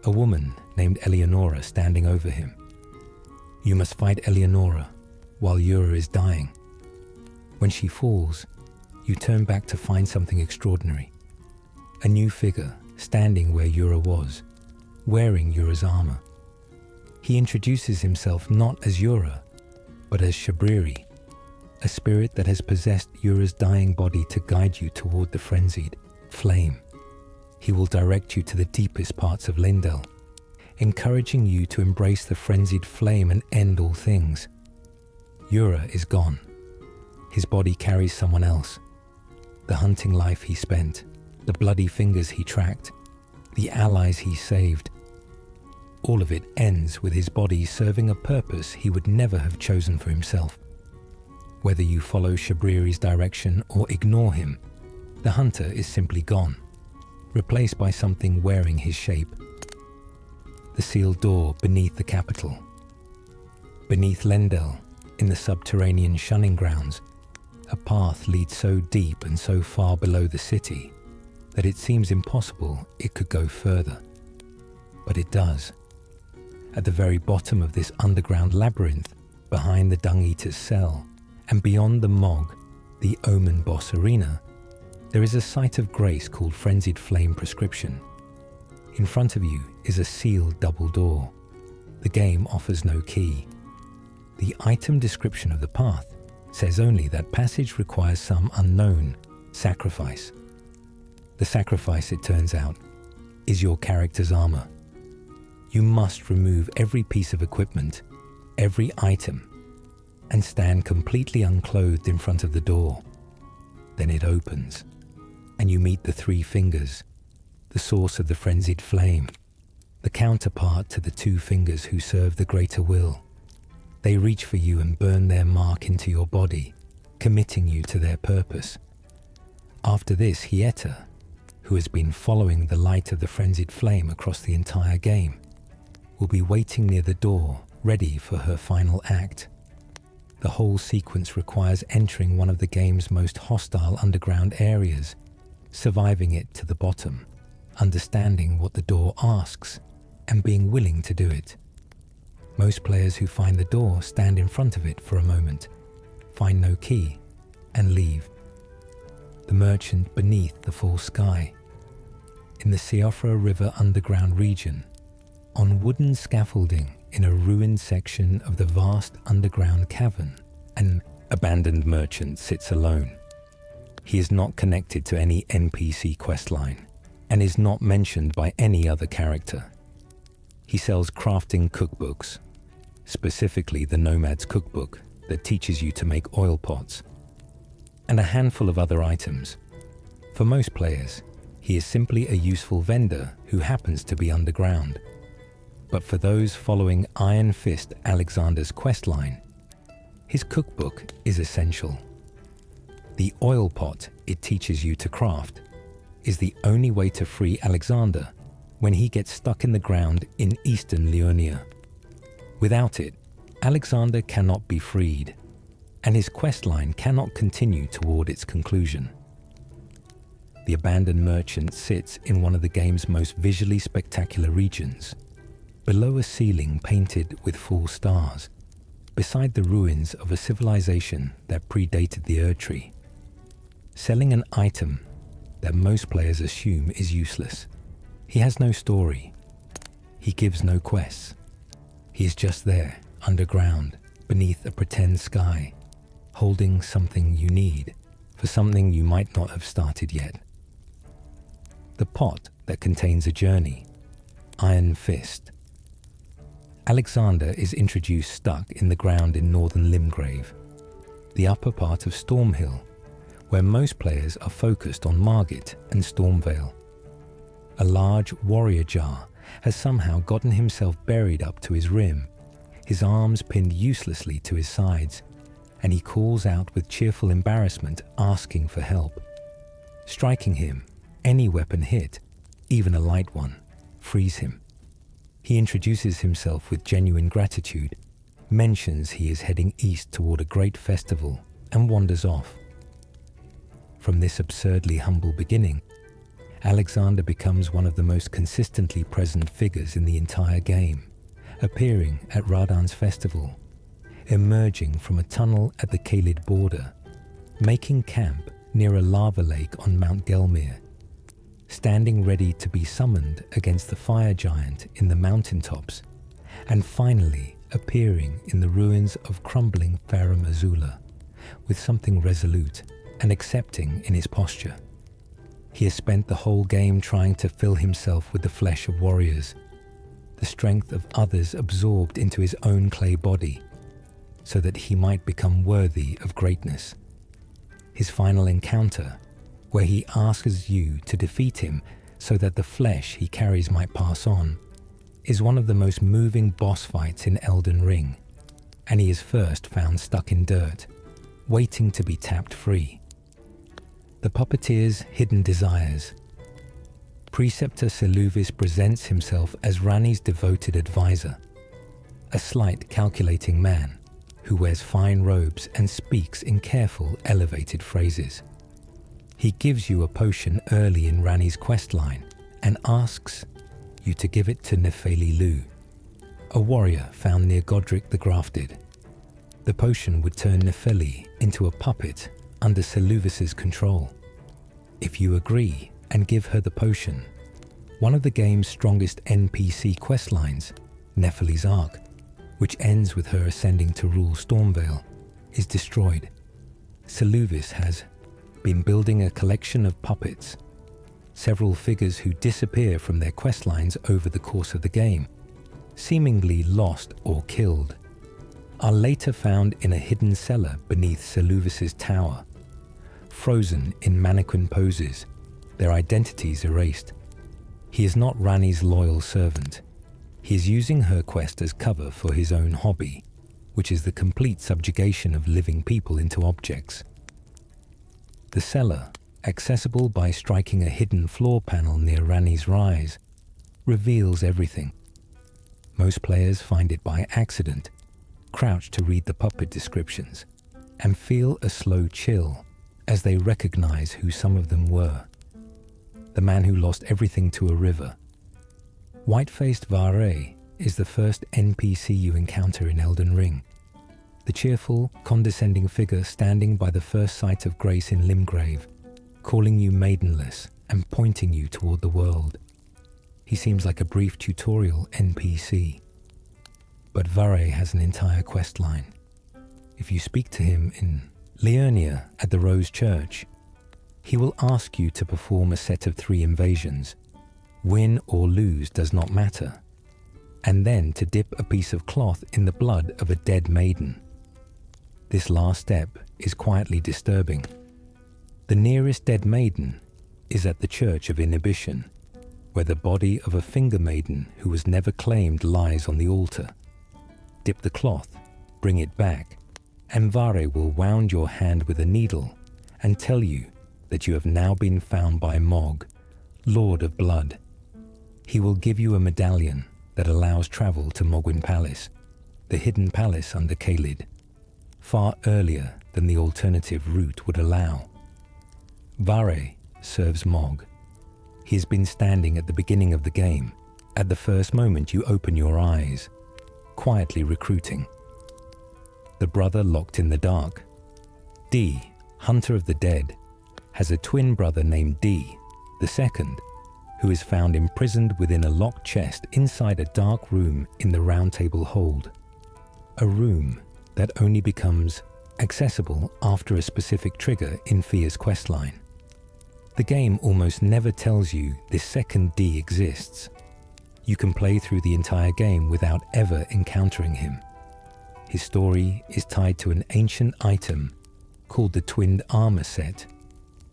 a woman named Eleonora standing over him. You must fight Eleonora while Yura is dying. When she falls, you turn back to find something extraordinary. A new figure standing where Yura was, wearing Yura's armor. He introduces himself not as Yura, but as Shabriri, a spirit that has possessed Yura's dying body to guide you toward the frenzied flame. He will direct you to the deepest parts of Lindell, encouraging you to embrace the frenzied flame and end all things. Yura is gone. His body carries someone else. The hunting life he spent, the bloody fingers he tracked, the allies he saved. All of it ends with his body serving a purpose he would never have chosen for himself. Whether you follow Shabriri's direction or ignore him, the hunter is simply gone, replaced by something wearing his shape. The sealed door beneath the capital. Beneath Lendell, in the subterranean shunning grounds, a path leads so deep and so far below the city that it seems impossible it could go further. But it does. At the very bottom of this underground labyrinth, behind the Dung Eater's cell, and beyond the Mog, the Omen Boss Arena, there is a site of grace called Frenzied Flame Prescription. In front of you is a sealed double door. The game offers no key. The item description of the path says only that passage requires some unknown sacrifice. The sacrifice, it turns out, is your character's armor. You must remove every piece of equipment, every item, and stand completely unclothed in front of the door. Then it opens, and you meet the three fingers, the source of the frenzied flame, the counterpart to the two fingers who serve the greater will. They reach for you and burn their mark into your body, committing you to their purpose. After this, Hieta, who has been following the light of the frenzied flame across the entire game, will be waiting near the door, ready for her final act. The whole sequence requires entering one of the game's most hostile underground areas, surviving it to the bottom, understanding what the door asks, and being willing to do it. Most players who find the door stand in front of it for a moment, find no key, and leave. The merchant beneath the full sky. In the Siofra River underground region, on wooden scaffolding in a ruined section of the vast underground cavern, an abandoned merchant sits alone. He is not connected to any NPC questline and is not mentioned by any other character. He sells crafting cookbooks, specifically the Nomad's Cookbook that teaches you to make oil pots, and a handful of other items. For most players, he is simply a useful vendor who happens to be underground. But for those following Iron Fist Alexander's questline, his cookbook is essential. The oil pot it teaches you to craft is the only way to free Alexander when he gets stuck in the ground in eastern Liurnia. Without it, Alexander cannot be freed, and his questline cannot continue toward its conclusion. The abandoned merchant sits in one of the game's most visually spectacular regions, below a ceiling painted with full stars, beside the ruins of a civilization that predated the Erdtree, selling an item that most players assume is useless. He has no story. He gives no quests. He is just there, underground, beneath a pretend sky, holding something you need for something you might not have started yet. The pot that contains a journey, Iron Fist. Alexander is introduced stuck in the ground in northern Limgrave, the upper part of Stormhill, where most players are focused on Margit and Stormvale. A large warrior jar has somehow gotten himself buried up to his rim, his arms pinned uselessly to his sides, and he calls out with cheerful embarrassment, asking for help. Striking him, any weapon hit, even a light one, frees him. He introduces himself with genuine gratitude, mentions he is heading east toward a great festival, and wanders off. From this absurdly humble beginning, Alexander becomes one of the most consistently present figures in the entire game, appearing at Radahn's festival, emerging from a tunnel at the Caelid border, making camp near a lava lake on Mount Gelmir, standing ready to be summoned against the fire giant in the mountaintops, and finally appearing in the ruins of crumbling Farum Azula, with something resolute and accepting in his posture. He has spent the whole game trying to fill himself with the flesh of warriors, the strength of others absorbed into his own clay body, so that he might become worthy of greatness. His final encounter, where he asks you to defeat him so that the flesh he carries might pass on, is one of the most moving boss fights in Elden Ring, and he is first found stuck in dirt, waiting to be tapped free. The puppeteer's hidden desires. Preceptor Seluvis presents himself as Ranni's devoted advisor, a slight, calculating man who wears fine robes and speaks in careful, elevated phrases. He gives you a potion early in Ranni's questline and asks you to give it to Nefeli Lu, a warrior found near Godric the Grafted. The potion would turn Nefeli into a puppet under Seluvis's control. If you agree and give her the potion, one of the game's strongest NPC questlines, Nefeli's Arc, which ends with her ascending to rule Stormvale, is destroyed. Seluvis has been building a collection of puppets, several figures who disappear from their questlines over the course of the game, seemingly lost or killed, are later found in a hidden cellar beneath Seluvis's tower, frozen in mannequin poses, their identities erased. He is not Ranni's loyal servant. He is using her quest as cover for his own hobby, which is the complete subjugation of living people into objects. The cellar, accessible by striking a hidden floor panel near Ranni's rise, reveals everything. Most players find it by accident, crouch to read the puppet descriptions, and feel a slow chill as they recognize who some of them were. The man who lost everything to a river. White-faced Vare is the first NPC you encounter in Elden Ring, the cheerful, condescending figure standing by the first sight of grace in Limgrave, calling you maidenless and pointing you toward the world. He seems like a brief tutorial NPC, but Vare has an entire quest line. If you speak to him in Liurnia at the Rose Church, he will ask you to perform a set of 3 invasions. Win or lose does not matter, and then to dip a piece of cloth in the blood of a dead maiden. This last step is quietly disturbing. The nearest dead maiden is at the Church of Inhibition, where the body of a finger maiden who was never claimed lies on the altar. Dip the cloth, bring it back, and Vare will wound your hand with a needle and tell you that you have now been found by Mog, Lord of Blood. He will give you a medallion that allows travel to Mogwyn Palace, the hidden palace under Caelid, far earlier than the alternative route would allow. Vare serves Mog. He has been standing at the beginning of the game, at the first moment you open your eyes, quietly recruiting. The brother locked in the dark. D, Hunter of the Dead, has a twin brother named D, the second, who is found imprisoned within a locked chest inside a dark room in the Round Table Hold. A room that only becomes accessible after a specific trigger in Fia's questline. The game almost never tells you this second D exists. You can play through the entire game without ever encountering him. His story is tied to an ancient item called the Twinned Armor Set,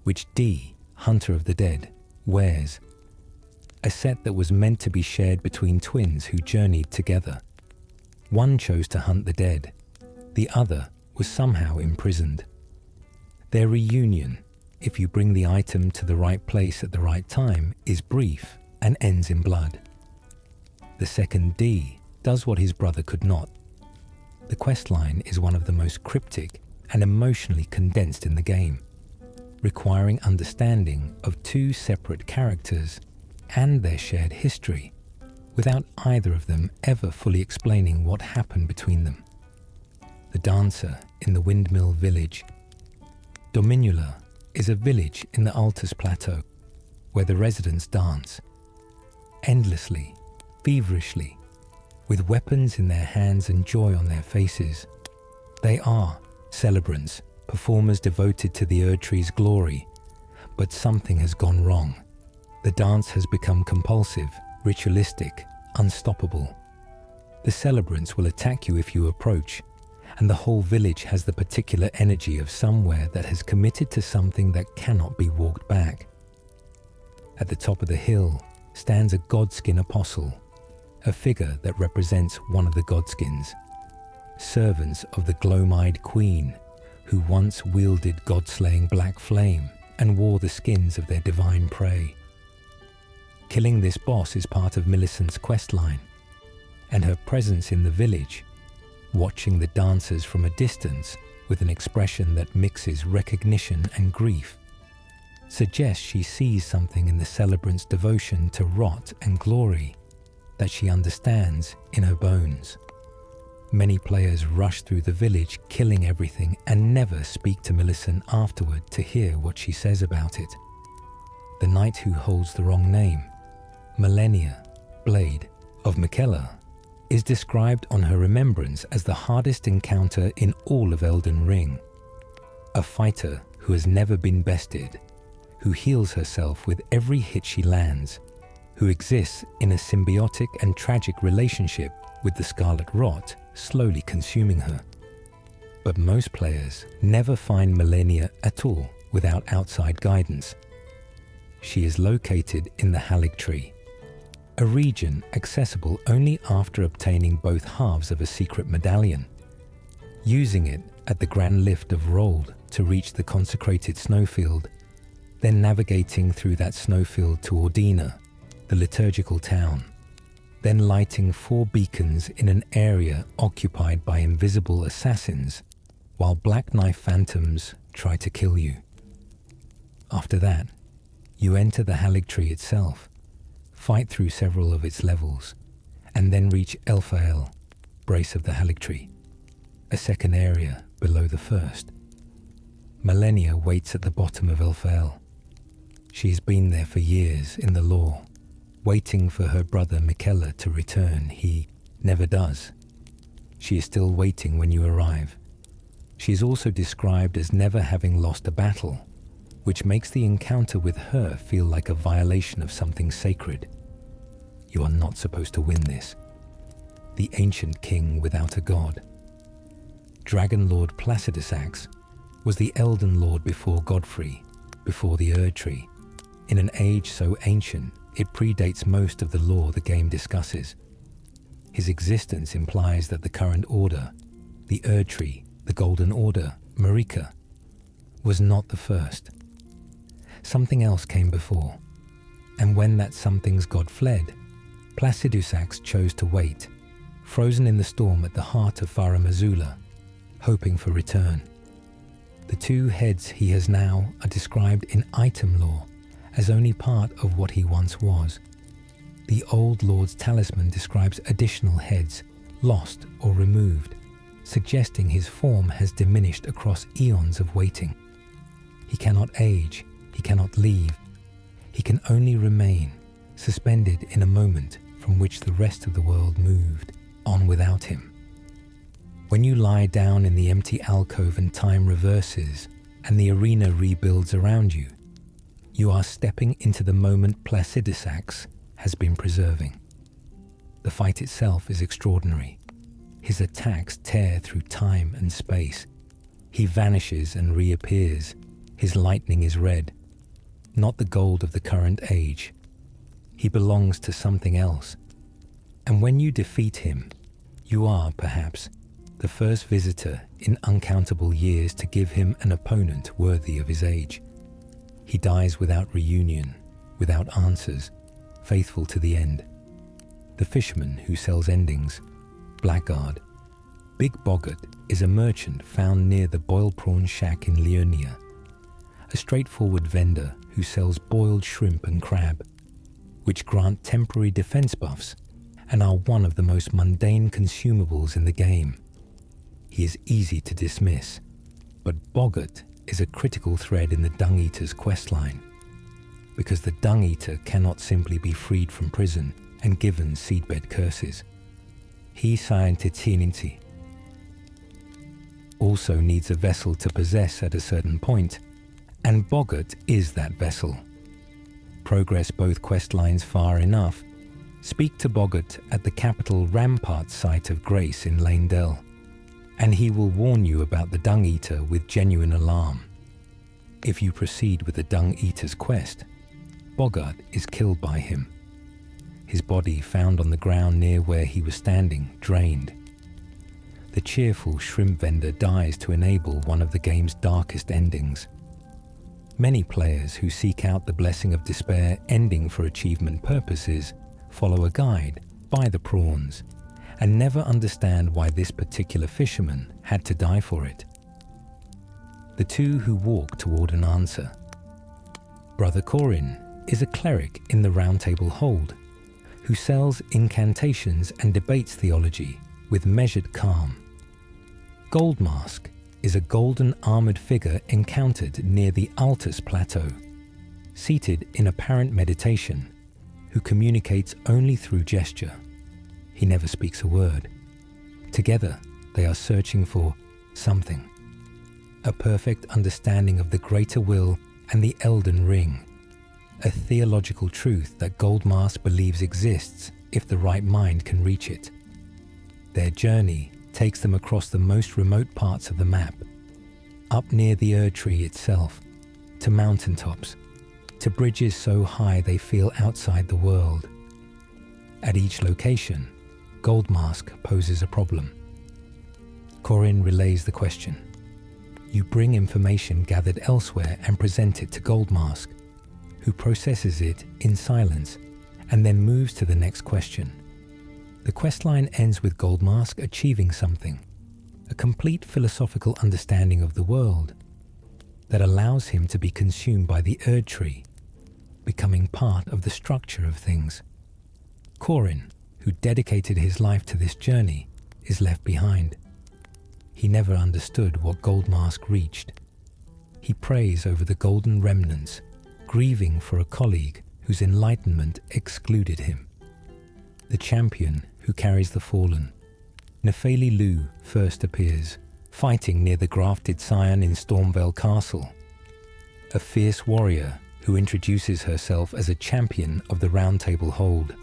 which D, Hunter of the Dead, wears. A set that was meant to be shared between twins who journeyed together. One chose to hunt the dead. The other was somehow imprisoned. Their reunion, if you bring the item to the right place at the right time, is brief and ends in blood. The second D does what his brother could not. The questline is one of the most cryptic and emotionally condensed in the game, requiring understanding of two separate characters and their shared history, without either of them ever fully explaining what happened between them. The dancer in the windmill village. Dominula is a village in the Altus Plateau where the residents dance, endlessly, feverishly, with weapons in their hands and joy on their faces. They are celebrants, performers devoted to the Erd Tree's glory, but something has gone wrong. The dance has become compulsive, ritualistic, unstoppable. The celebrants will attack you if you approach, and the whole village has the particular energy of somewhere that has committed to something that cannot be walked back. At the top of the hill stands a godskin apostle, a figure that represents one of the godskins, servants of the gloam-eyed queen, who once wielded god-slaying black flame and wore the skins of their divine prey. Killing this boss is part of Millicent's questline, and her presence in the village, watching the dancers from a distance with an expression that mixes recognition and grief, suggests she sees something in the celebrant's devotion to rot and glory that she understands in her bones. Many players rush through the village, killing everything, and never speak to Millicent afterward to hear what she says about it. The knight who holds the wrong name, Millennia, Blade of Miquella, is described on her remembrance as the hardest encounter in all of Elden Ring. A fighter who has never been bested, who heals herself with every hit she lands, who exists in a symbiotic and tragic relationship with the Scarlet Rot slowly consuming her. But most players never find Millennia at all without outside guidance. She is located in the Halig Tree, a region accessible only after obtaining both halves of a secret medallion, using it at the Grand Lift of Rold to reach the consecrated snowfield, then navigating through that snowfield to Ordina, the liturgical town, then lighting 4 beacons in an area occupied by invisible assassins while black knife phantoms try to kill you. After that, you enter the Halig Tree itself, fight through several of its levels, and then reach Elphael, Brace of the Halig Tree, a second area below the first. Millennia waits at the bottom of Elphael. She has been there for years in the lore, waiting for her brother Miquella to return. He never does. She is still waiting when you arrive. She is also described as never having lost a battle, which makes the encounter with her feel like a violation of something sacred. You are not supposed to win this. The ancient king without a god. Dragon Lord Placidusax was the Elden Lord before Godfrey, before the Erd Tree, in an age so ancient it predates most of the lore the game discusses. His existence implies that the current order, the Erd Tree, the Golden Order, Marika, was not the first. Something else came before, and when that something's god fled, Placidusax chose to wait, frozen in the storm at the heart of Faramazula, hoping for return. The 2 heads he has now are described in item lore as only part of what he once was. The Old Lord's talisman describes additional heads, lost or removed, suggesting his form has diminished across eons of waiting. He cannot age, he cannot leave. He can only remain, suspended in a moment from which the rest of the world moved on without him. When you lie down in the empty alcove and time reverses and the arena rebuilds around you, you are stepping into the moment Placidusax has been preserving. The fight itself is extraordinary. His attacks tear through time and space. He vanishes and reappears. His lightning is red, not the gold of the current age. He belongs to something else. And when you defeat him, you are, perhaps, the first visitor in uncountable years to give him an opponent worthy of his age. He dies without reunion, without answers, faithful to the end. The fisherman who sells endings, blackguard. Big Boggart is a merchant found near the boiled prawn shack in Leonia, a straightforward vendor who sells boiled shrimp and crab, which grant temporary defense buffs and are one of the most mundane consumables in the game. He is easy to dismiss, but Boggart is a critical thread in the Dung Eater's questline, because the Dung Eater cannot simply be freed from prison and given seedbed curses. He scientifici also needs a vessel to possess at a certain point, and Boggart is that vessel. Progress both questlines far enough. Speak to Boggart at the capital Rampart site of Grace in Lanedell, and he will warn you about the Dung Eater with genuine alarm. If you proceed with the Dung Eater's quest, Boggart is killed by him. His body found on the ground near where he was standing, drained. The cheerful shrimp vendor dies to enable one of the game's darkest endings. Many players who seek out the blessing of despair ending for achievement purposes follow a guide, buy the prawns, and never understand why this particular fisherman had to die for it. The two who walk toward an answer. Brother Corin is a cleric in the Round Table Hold, who sells incantations and debates theology with measured calm. Goldmask is a golden armored figure encountered near the Altus Plateau, seated in apparent meditation, who communicates only through gesture. He never speaks a word. Together, they are searching for something, a perfect understanding of the greater will and the Elden Ring, a theological truth that Goldmask believes exists if the right mind can reach it. Their journey takes them across the most remote parts of the map, up near the Erd Tree itself, to mountaintops, to bridges so high they feel outside the world. At each location, Goldmask poses a problem. Corin relays the question. You bring information gathered elsewhere and present it to Goldmask, who processes it in silence and then moves to the next question. The questline ends with Goldmask achieving something, a complete philosophical understanding of the world that allows him to be consumed by the Erd Tree, becoming part of the structure of things. Corin, who dedicated his life to this journey, is left behind. He never understood what Goldmask reached. He prays over the golden remnants, grieving for a colleague whose enlightenment excluded him. The champion who carries the fallen, Nefeli Lu, first appears, fighting near the grafted scion in Stormvale Castle. A fierce warrior who introduces herself as a champion of the Round Table Hold.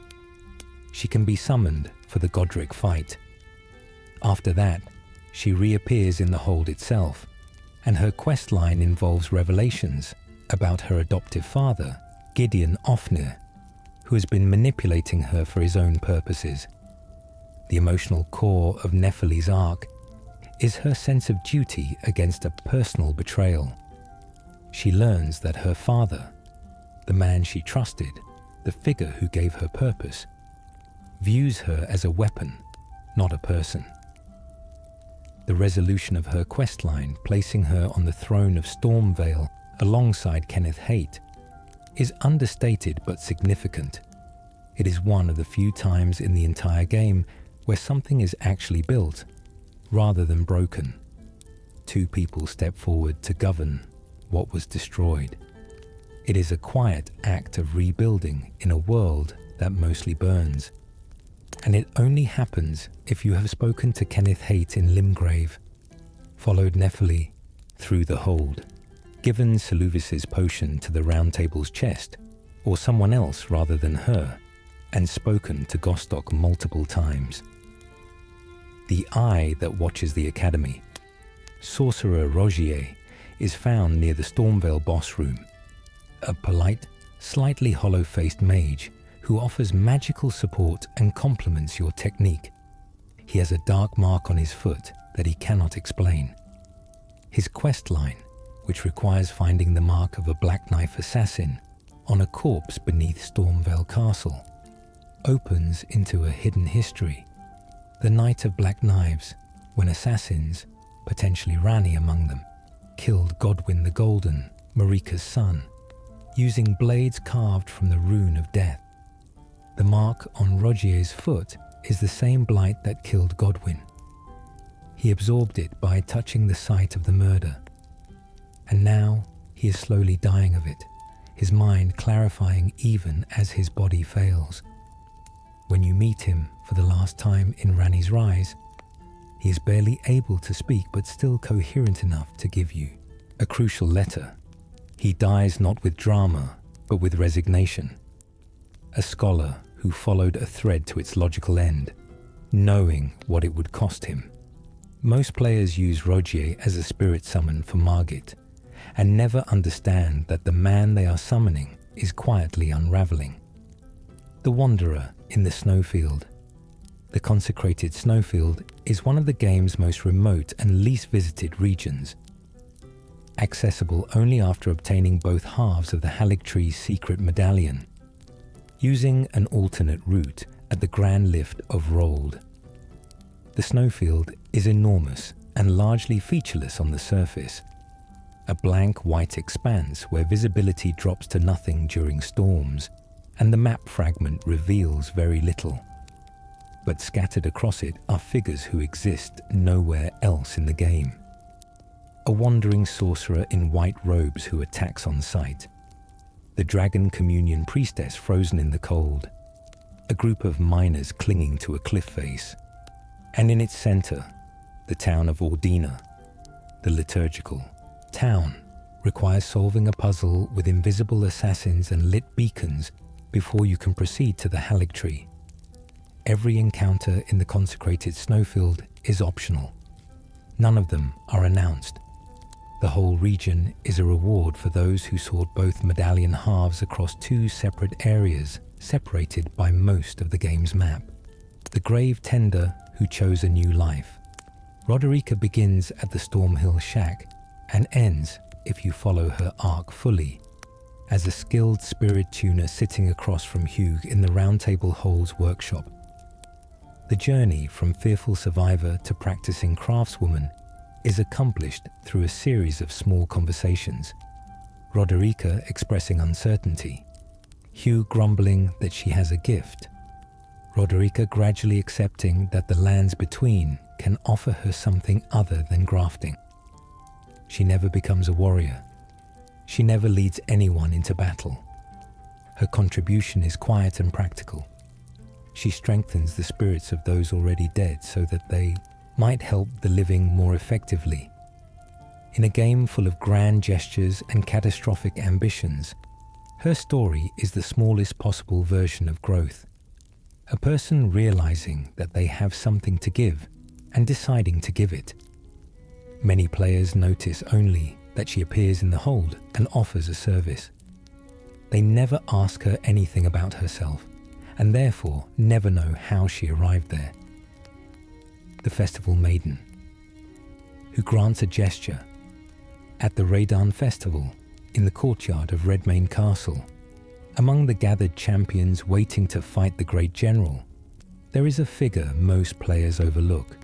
She can be summoned for the Godric fight. After that, she reappears in the hold itself, and her questline involves revelations about her adoptive father, Gideon Ofnir, who has been manipulating her for his own purposes. The emotional core of Nefeli's arc is her sense of duty against a personal betrayal. She learns that her father, the man she trusted, the figure who gave her purpose, views her as a weapon, not a person. The resolution of her questline, placing her on the throne of Stormvale alongside Kenneth Haight, is understated but significant. It is one of the few times in the entire game where something is actually built, rather than broken. Two people step forward to govern what was destroyed. It is a quiet act of rebuilding in a world that mostly burns. And it only happens if you have spoken to Kenneth Haight in Limgrave, followed Nefeli through the hold, given Seluvis's potion to the Round Table's chest, or someone else rather than her, and spoken to Gostok multiple times. The eye that watches the academy, Sorcerer Rogier, is found near the Stormveil boss room, a polite, slightly hollow-faced mage who offers magical support and complements your technique. He has a dark mark on his foot that he cannot explain. His quest line, which requires finding the mark of a Black Knife assassin on a corpse beneath Stormveil Castle, opens into a hidden history, the Night of Black Knives, when assassins, potentially Ranni among them, killed Godwyn the Golden, Marika's son, using blades carved from the Rune of Death. The mark on Rogier's foot is the same blight that killed Godwyn. He absorbed it by touching the site of the murder. And now he is slowly dying of it, his mind clarifying even as his body fails. When you meet him for the last time in Ranni's Rise, he is barely able to speak but still coherent enough to give you a crucial letter. He dies not with drama, but with resignation. A scholar who followed a thread to its logical end, knowing what it would cost him. Most players use Rogier as a spirit summon for Margit, and never understand that the man they are summoning is quietly unraveling. The Wanderer in the Snowfield. The consecrated Snowfield is one of the game's most remote and least visited regions. Accessible only after obtaining both halves of the Haligtree's secret medallion, using an alternate route at the Grand Lift of Rold. The Snowfield is enormous and largely featureless on the surface, a blank white expanse where visibility drops to nothing during storms, and the map fragment reveals very little. But scattered across it are figures who exist nowhere else in the game. A wandering sorcerer in white robes who attacks on sight. The Dragon Communion priestess frozen in the cold. A group of miners clinging to a cliff face. And in its center, the town of Ordina. The liturgical town requires solving a puzzle with invisible assassins and lit beacons before you can proceed to the Haligtree. Every encounter in the consecrated Snowfield is optional. None of them are announced. The whole region is a reward for those who sought both medallion halves across two separate areas separated by most of the game's map. The grave tender who chose a new life. Roderika begins at the Stormhill Shack and ends, if you follow her arc fully, as a skilled spirit tuner sitting across from Hugh in the Roundtable Hole's workshop. The journey from fearful survivor to practicing craftswoman is accomplished through a series of small conversations. Roderika expressing uncertainty, Hugh grumbling that she has a gift, Roderika gradually accepting that the lands between can offer her something other than grafting. She never becomes a warrior. She never leads anyone into battle. Her contribution is quiet and practical. She strengthens the spirits of those already dead so that they might help the living more effectively. In a game full of grand gestures and catastrophic ambitions, her story is the smallest possible version of growth. A person realizing that they have something to give and deciding to give it. Many players notice only that she appears in the hold and offers a service. They never ask her anything about herself, and therefore never know how she arrived there. The Festival Maiden, who grants a gesture. At the Raidan Festival, in the courtyard of Redmane Castle, among the gathered champions waiting to fight the great general, there is a figure most players overlook.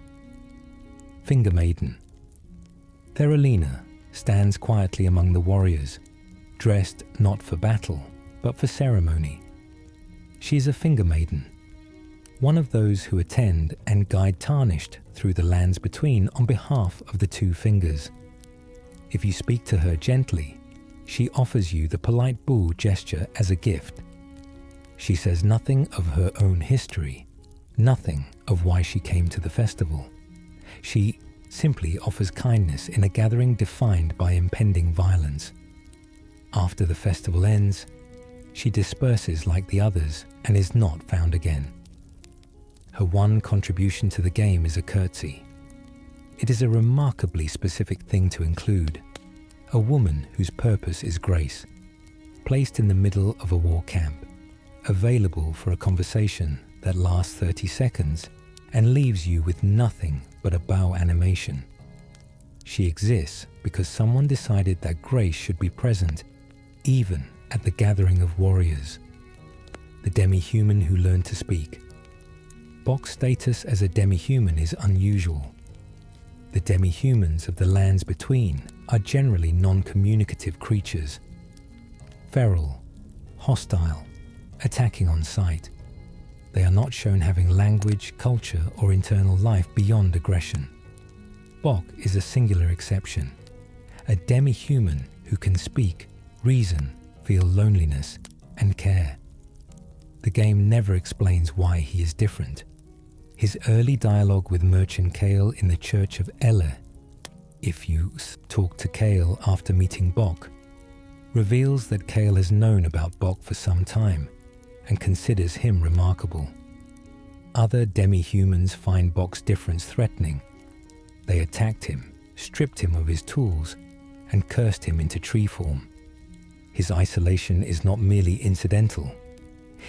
Finger Maiden. Theralina stands quietly among the warriors, dressed not for battle, but for ceremony. She is a Finger Maiden, one of those who attend and guide Tarnished through the lands between on behalf of the Two Fingers. If you speak to her gently, she offers you the polite bull gesture as a gift. She says nothing of her own history, nothing of why she came to the festival. She simply offers kindness in a gathering defined by impending violence. After the festival ends, She disperses like the others and is not found again. Her one contribution to the game is a curtsy. It is a remarkably specific thing to include. A woman whose purpose is grace, placed in the middle of a war camp, available for a conversation that lasts 30 seconds and leaves you with nothing but a bow animation. She exists because someone decided that grace should be present even at the gathering of warriors. The demi-human who learned to speak. Bok's status as a demi-human is unusual. The demi-humans of the lands between are generally non-communicative creatures. Feral, hostile, attacking on sight. They are not shown having language, culture, or internal life beyond aggression. Bok is a singular exception. A demi-human who can speak, reason, feel loneliness, and care. The game never explains why he is different. His early dialogue with Merchant Kale in the Church of Ele, if you talk to Kale after meeting Bok, reveals that Kale has known about Bok for some time and considers him remarkable. Other demi-humans find Bok's difference threatening. They attacked him, stripped him of his tools, and cursed him into tree form. His isolation is not merely incidental.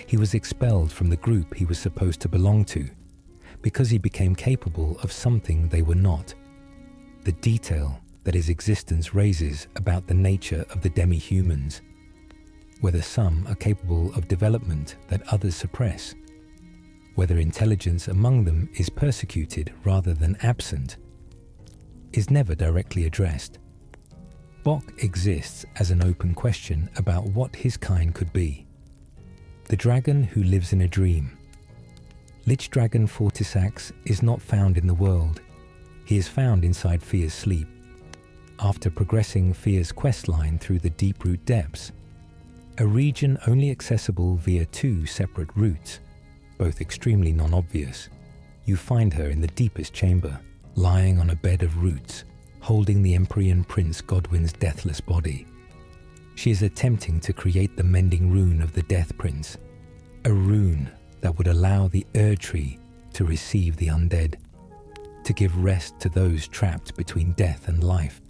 He was expelled from the group he was supposed to belong to because he became capable of something they were not. The detail that his existence raises about the nature of the demi-humans, whether some are capable of development that others suppress, whether intelligence among them is persecuted rather than absent, is never directly addressed. Bok exists as an open question about what his kind could be. The dragon who lives in a dream. Lich Dragon Fortisax is not found in the world. He is found inside Fear's sleep. After progressing Fear's questline through the Deeproot Depths, a region only accessible via 2 separate routes, both extremely non-obvious, you find her in the deepest chamber, lying on a bed of roots, holding the Empyrean Prince Godwyn's deathless body. She is attempting to create the mending rune of the Death Prince, a rune that would allow the Erd-Tree to receive the undead, to give rest to those trapped between death and life.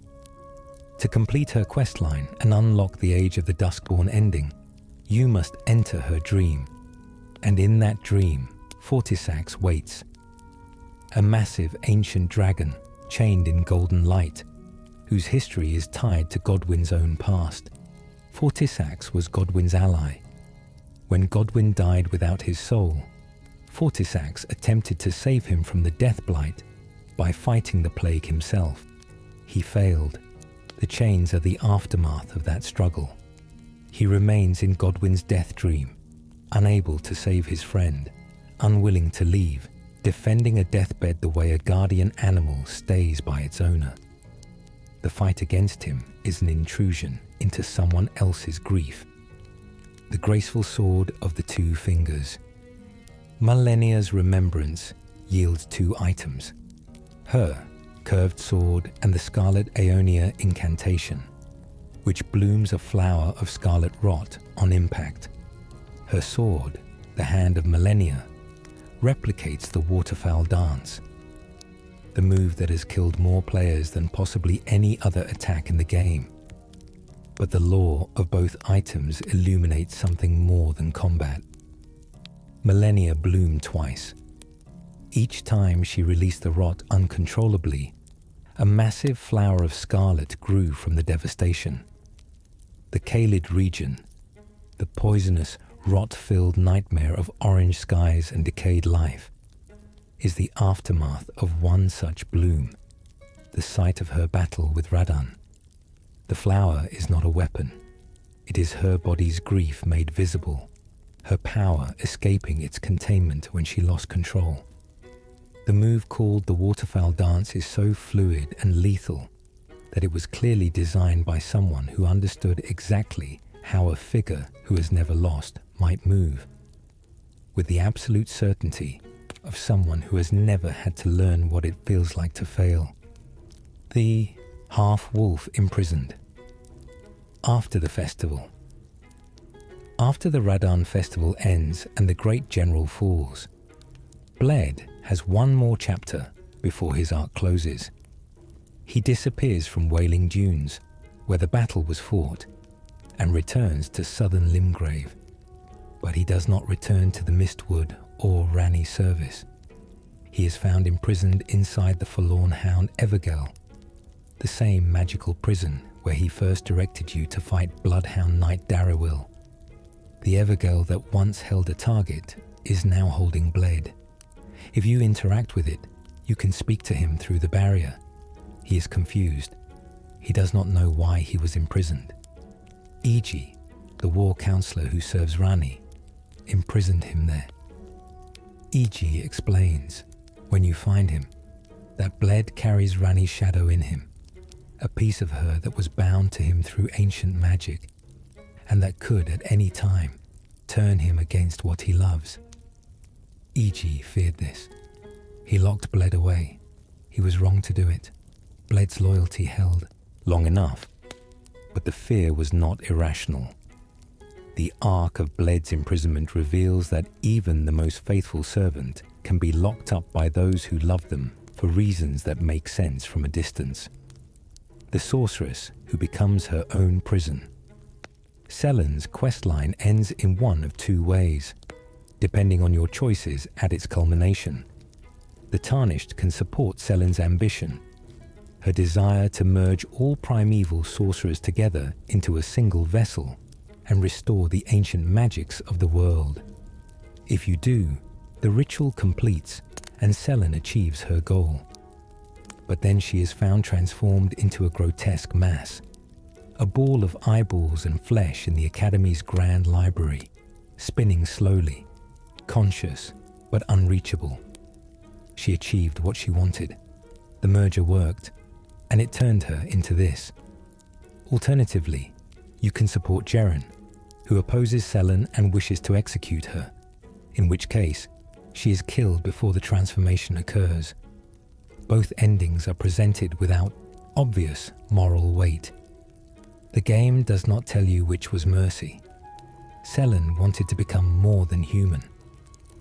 To complete her questline and unlock the Age of the Duskborn ending, you must enter her dream, and in that dream, Fortisax waits. A massive ancient dragon, chained in golden light, whose history is tied to Godwyn's own past. Fortisax was Godwyn's ally. When Godwyn died without his soul, Fortisax attempted to save him from the death blight by fighting the plague himself. He failed. The chains are the aftermath of that struggle. He remains in Godwyn's death dream, unable to save his friend, unwilling to leave, defending a deathbed the way a guardian animal stays by its owner. The fight against him is an intrusion into someone else's grief. The graceful sword of the 2 fingers. Malenia's remembrance yields 2 items. Her curved sword and the Scarlet Aeonia incantation, which blooms a flower of scarlet rot on impact. Her sword, the hand of Malenia, replicates the waterfowl dance, the move that has killed more players than possibly any other attack in the game. But the lore of both items illuminates something more than combat. Malenia bloomed twice. Each time she released the rot uncontrollably, a massive flower of scarlet grew from the devastation. The Kaled region, the poisonous, rot-filled nightmare of orange skies and decayed life, is the aftermath of one such bloom, the site of her battle with Radahn. The flower is not a weapon. It is her body's grief made visible, her power escaping its containment when she lost control. The move called the waterfowl dance is so fluid and lethal that it was clearly designed by someone who understood exactly how a figure who has never lost might move, with the absolute certainty of someone who has never had to learn what it feels like to fail. The half-wolf imprisoned. After the festival. After the Radan festival ends and the great general falls, Bled has one more chapter before his arc closes. He disappears from Wailing Dunes, where the battle was fought, and returns to southern Limgrave. But he does not return to the Mistwood or Ranni's service. He is found imprisoned inside the Forlorn Hound Evergel, the same magical prison where he first directed you to fight Bloodhound Knight Darrowil. The Evergel that once held a target is now holding Bled. If you interact with it, you can speak to him through the barrier. He is confused. He does not know why he was imprisoned. Iji, the war counselor who serves Ranni, imprisoned him there. Iji explains, when you find him, that Bled carries Ranni's shadow in him, a piece of her that was bound to him through ancient magic, and that could at any time turn him against what he loves. Iji feared this. He locked Bled away. He was wrong to do it. Bled's loyalty held long enough, but the fear was not irrational. The arc of Bled's imprisonment reveals that even the most faithful servant can be locked up by those who love them for reasons that make sense from a distance. The sorceress who becomes her own prison. Selen's questline ends in one of two ways, depending on your choices at its culmination. The Tarnished can support Selen's ambition, her desire to merge all primeval sorcerers together into a single vessel and restore the ancient magics of the world. If you do, the ritual completes and Selen achieves her goal. But then she is found transformed into a grotesque mass, a ball of eyeballs and flesh in the Academy's grand library, spinning slowly, conscious but unreachable. She achieved what she wanted. The merger worked, and it turned her into this. Alternatively, you can support Jeren, who opposes Selen and wishes to execute her, in which case she is killed before the transformation occurs. Both endings are presented without obvious moral weight. The game does not tell you which was mercy. Selen wanted to become more than human,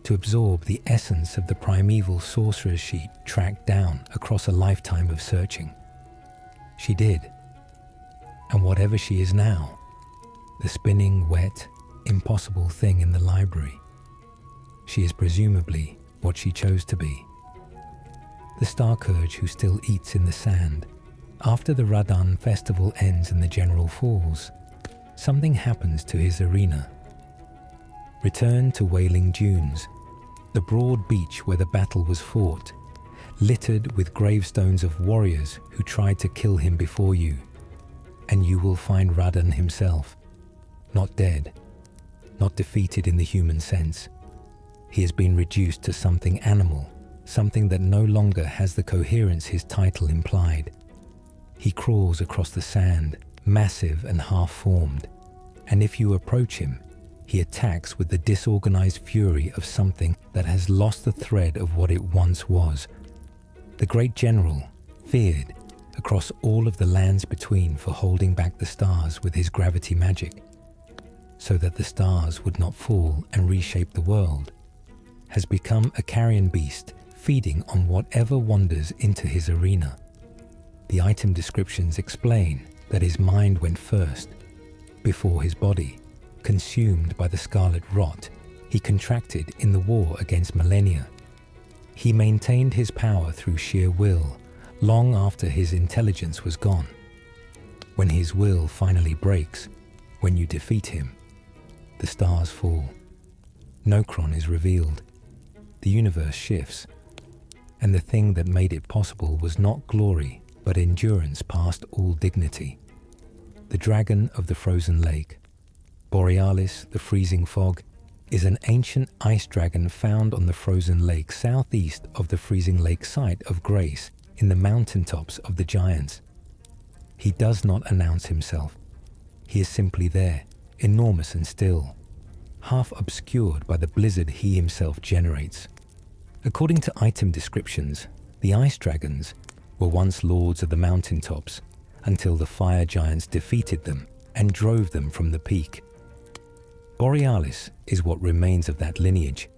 to absorb the essence of the primeval sorcerer's she tracked down across a lifetime of searching. She did. And whatever she is now, the spinning, wet, impossible thing in the library, she is presumably what she chose to be. The Starcourge who still eats in the sand. After the Radan festival ends and the general falls, something happens to his arena. Return to Wailing Dunes, the broad beach where the battle was fought, littered with gravestones of warriors who tried to kill him before you, and you will find Radan himself, not dead, not defeated in the human sense. He has been reduced to something animal, something that no longer has the coherence his title implied. He crawls across the sand, massive and half-formed, and if you approach him, he attacks with the disorganized fury of something that has lost the thread of what it once was. The great general, feared across all of the lands between for holding back the stars with his gravity magic, so that the stars would not fall and reshape the world, has become a carrion beast feeding on whatever wanders into his arena. The item descriptions explain that his mind went first, before his body. Consumed by the scarlet rot he contracted in the war against Millennia. He maintained his power through sheer will, long after his intelligence was gone. When his will finally breaks, when you defeat him, the stars fall. Nokron is revealed. The universe shifts, and the thing that made it possible was not glory, but endurance past all dignity. The dragon of the frozen lake, Borealis, the freezing fog, is an ancient ice dragon found on the frozen lake southeast of the freezing lake site of Grace in the mountaintops of the Giants. He does not announce himself. He is simply there, enormous and still, half obscured by the blizzard he himself generates. According to item descriptions, the ice dragons were once lords of the mountaintops until the fire giants defeated them and drove them from the peak. Borealis is what remains of that lineage,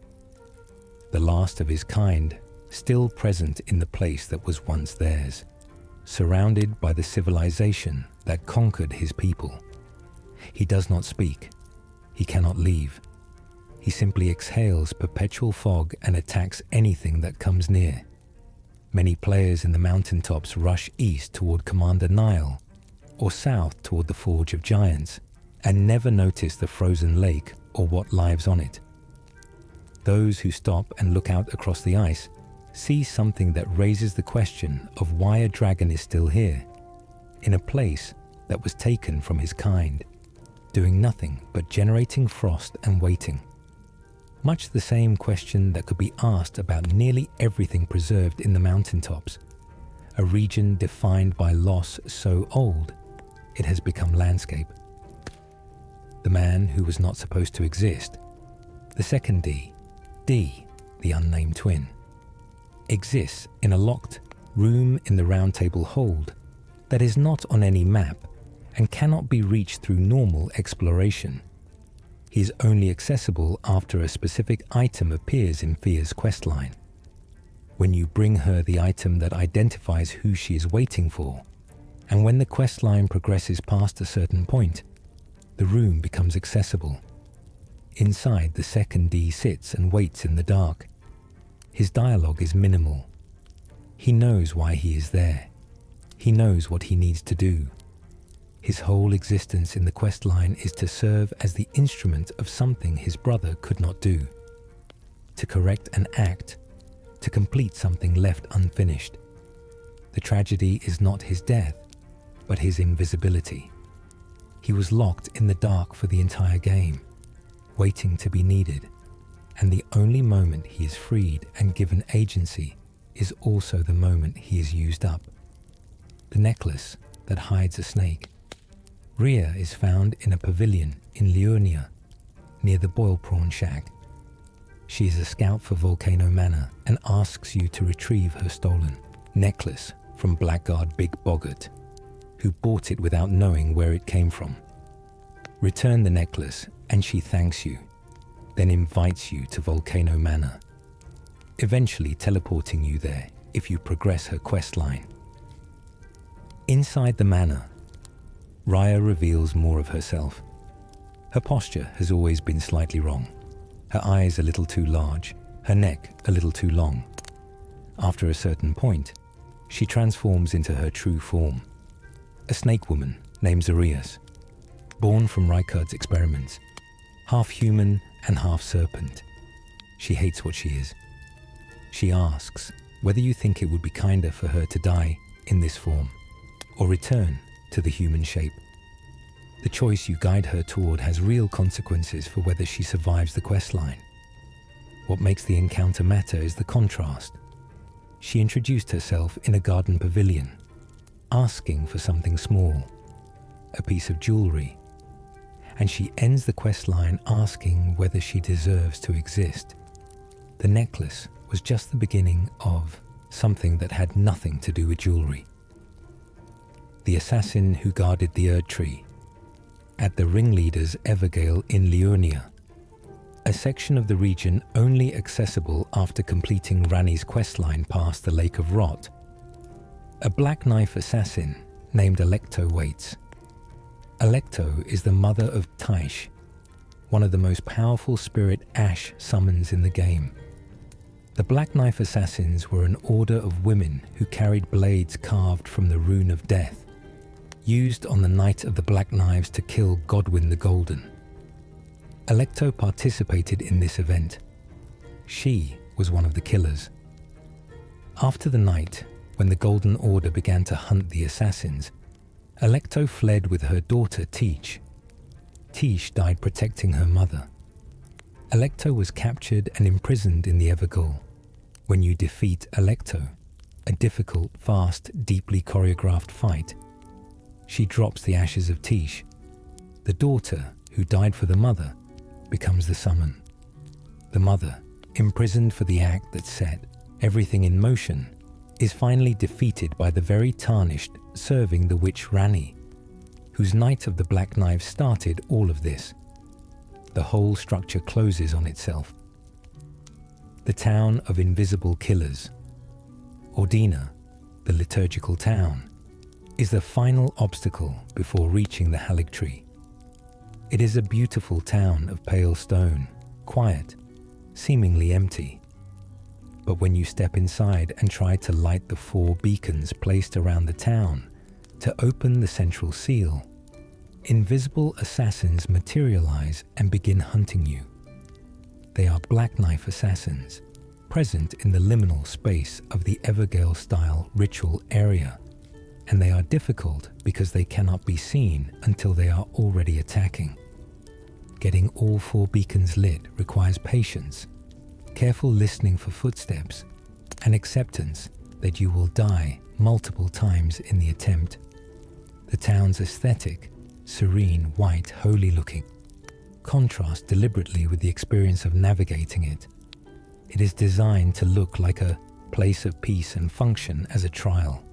the last of his kind, still present in the place that was once theirs, surrounded by the civilization that conquered his people. He does not speak. He cannot leave. He simply exhales perpetual fog and attacks anything that comes near. Many players in the mountaintops rush east toward Commander Nile, or south toward the Forge of Giants, and never notice the frozen lake or what lives on it. Those who stop and look out across the ice see something that raises the question of why a dragon is still here, in a place that was taken from his kind, doing nothing but generating frost and waiting. Much the same question that could be asked about nearly everything preserved in the mountaintops, a region defined by loss so old it has become landscape. The man who was not supposed to exist, the second D, the unnamed twin, exists in a locked room in the Round Table Hold that is not on any map and cannot be reached through normal exploration. He is only accessible after a specific item appears in Fia's questline. When you bring her the item that identifies who she is waiting for, and when the questline progresses past a certain point, the room becomes accessible. Inside, the second D sits and waits in the dark. His dialogue is minimal. He knows why he is there. He knows what he needs to do. His whole existence in the questline is to serve as the instrument of something his brother could not do. To correct an act, to complete something left unfinished. The tragedy is not his death, but his invisibility. He was locked in the dark for the entire game, waiting to be needed, and the only moment he is freed and given agency is also the moment he is used up. The necklace that hides a snake. Rhea is found in a pavilion in Liurnia, near the boil prawn shack. She is a scout for Volcano Manor and asks you to retrieve her stolen necklace from Blackguard Big Boggart, who bought it without knowing where it came from. Return the necklace and she thanks you, then invites you to Volcano Manor, eventually teleporting you there if you progress her questline. Inside the manor, Rhea reveals more of herself. Her posture has always been slightly wrong. Her eyes a little too large, her neck a little too long. After a certain point, she transforms into her true form, a snake woman named Zarias, born from Rykard's experiments, half human and half serpent. She hates what she is. She asks whether you think it would be kinder for her to die in this form, or return to the human shape. The choice you guide her toward has real consequences for whether she survives the questline. What makes the encounter matter is the contrast. She introduced herself in a garden pavilion, asking for something small, a piece of jewelry, and she ends the questline asking whether she deserves to exist. The necklace was just the beginning of something that had nothing to do with jewelry. The assassin who guarded the Erd Tree, at the ringleader's Evergale in Liurnia, a section of the region only accessible after completing Ranni's questline past the Lake of Rot. A Black Knife assassin named Alecto waits. Alecto is the mother of Taish, one of the most powerful spirit Ash summons in the game. The Black Knife assassins were an order of women who carried blades carved from the Rune of Death, used on the night of the Black Knives to kill Godwyn the Golden. Alecto participated in this event. She was one of the killers. After the night, when the Golden Order began to hunt the assassins, Alecto fled with her daughter Teach. Teach died protecting her mother. Alecto was captured and imprisoned in the Evergale. When you defeat Alecto, a difficult, fast, deeply choreographed fight, she drops the ashes of Teach. The daughter, who died for the mother, becomes the summon. The mother, imprisoned for the act that set everything in motion, is finally defeated by the very tarnished serving the witch Ranni, whose Night of the Black Knives started all of this. the whole structure closes on itself. The town of invisible killers, Ordina, the liturgical town, is the final obstacle before reaching the Haligtree. It is a beautiful town of pale stone, quiet, seemingly empty. But when you step inside and try to light the 4 beacons placed around the town to open the central seal, invisible assassins materialize and begin hunting you. They are black knife assassins, present in the liminal space of the Evergale-style ritual area, and they are difficult because they cannot be seen until they are already attacking. Getting all 4 beacons lit requires patience, careful listening for footsteps, and acceptance that you will die multiple times in the attempt. The town's aesthetic, serene, white, holy-looking, contrasts deliberately with the experience of navigating it. It is designed to look like a place of peace and function as a trial.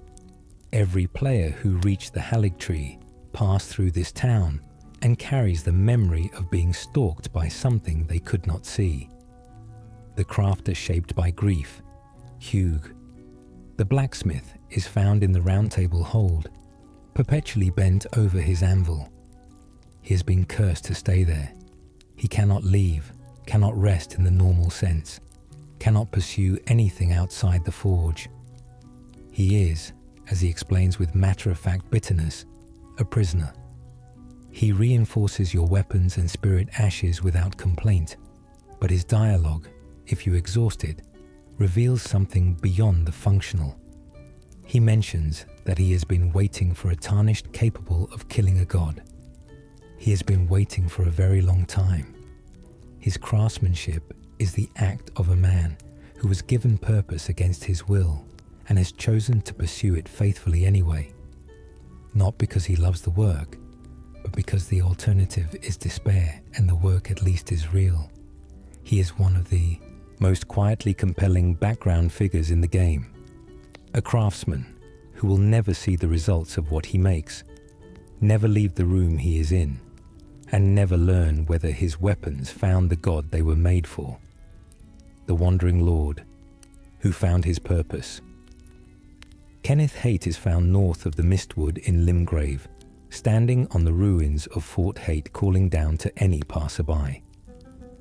Every player who reached the Haligtree passed through this town and carries the memory of being stalked by something they could not see. The crafter shaped by grief, Hugh. The blacksmith is found in the Round Table hold, perpetually bent over his anvil. He has been cursed to stay there. He cannot leave, cannot rest in the normal sense, cannot pursue anything outside the forge. He is, as he explains with matter-of-fact bitterness, a prisoner. He reinforces your weapons and spirit ashes without complaint, but his dialogue, if you exhaust it, reveals something beyond the functional. He mentions that he has been waiting for a tarnished capable of killing a god. He has been waiting for a very long time. His craftsmanship is the act of a man who was given purpose against his will and has chosen to pursue it faithfully anyway, not because he loves the work, but because the alternative is despair and the work at least is real. He is one of the most quietly compelling background figures in the game, a craftsman who will never see the results of what he makes, never leave the room he is in, and never learn whether his weapons found the god they were made for. The wandering lord, who found his purpose. Kenneth Haight is found north of the Mistwood in Limgrave, standing on the ruins of Fort Haight calling down to any passerby.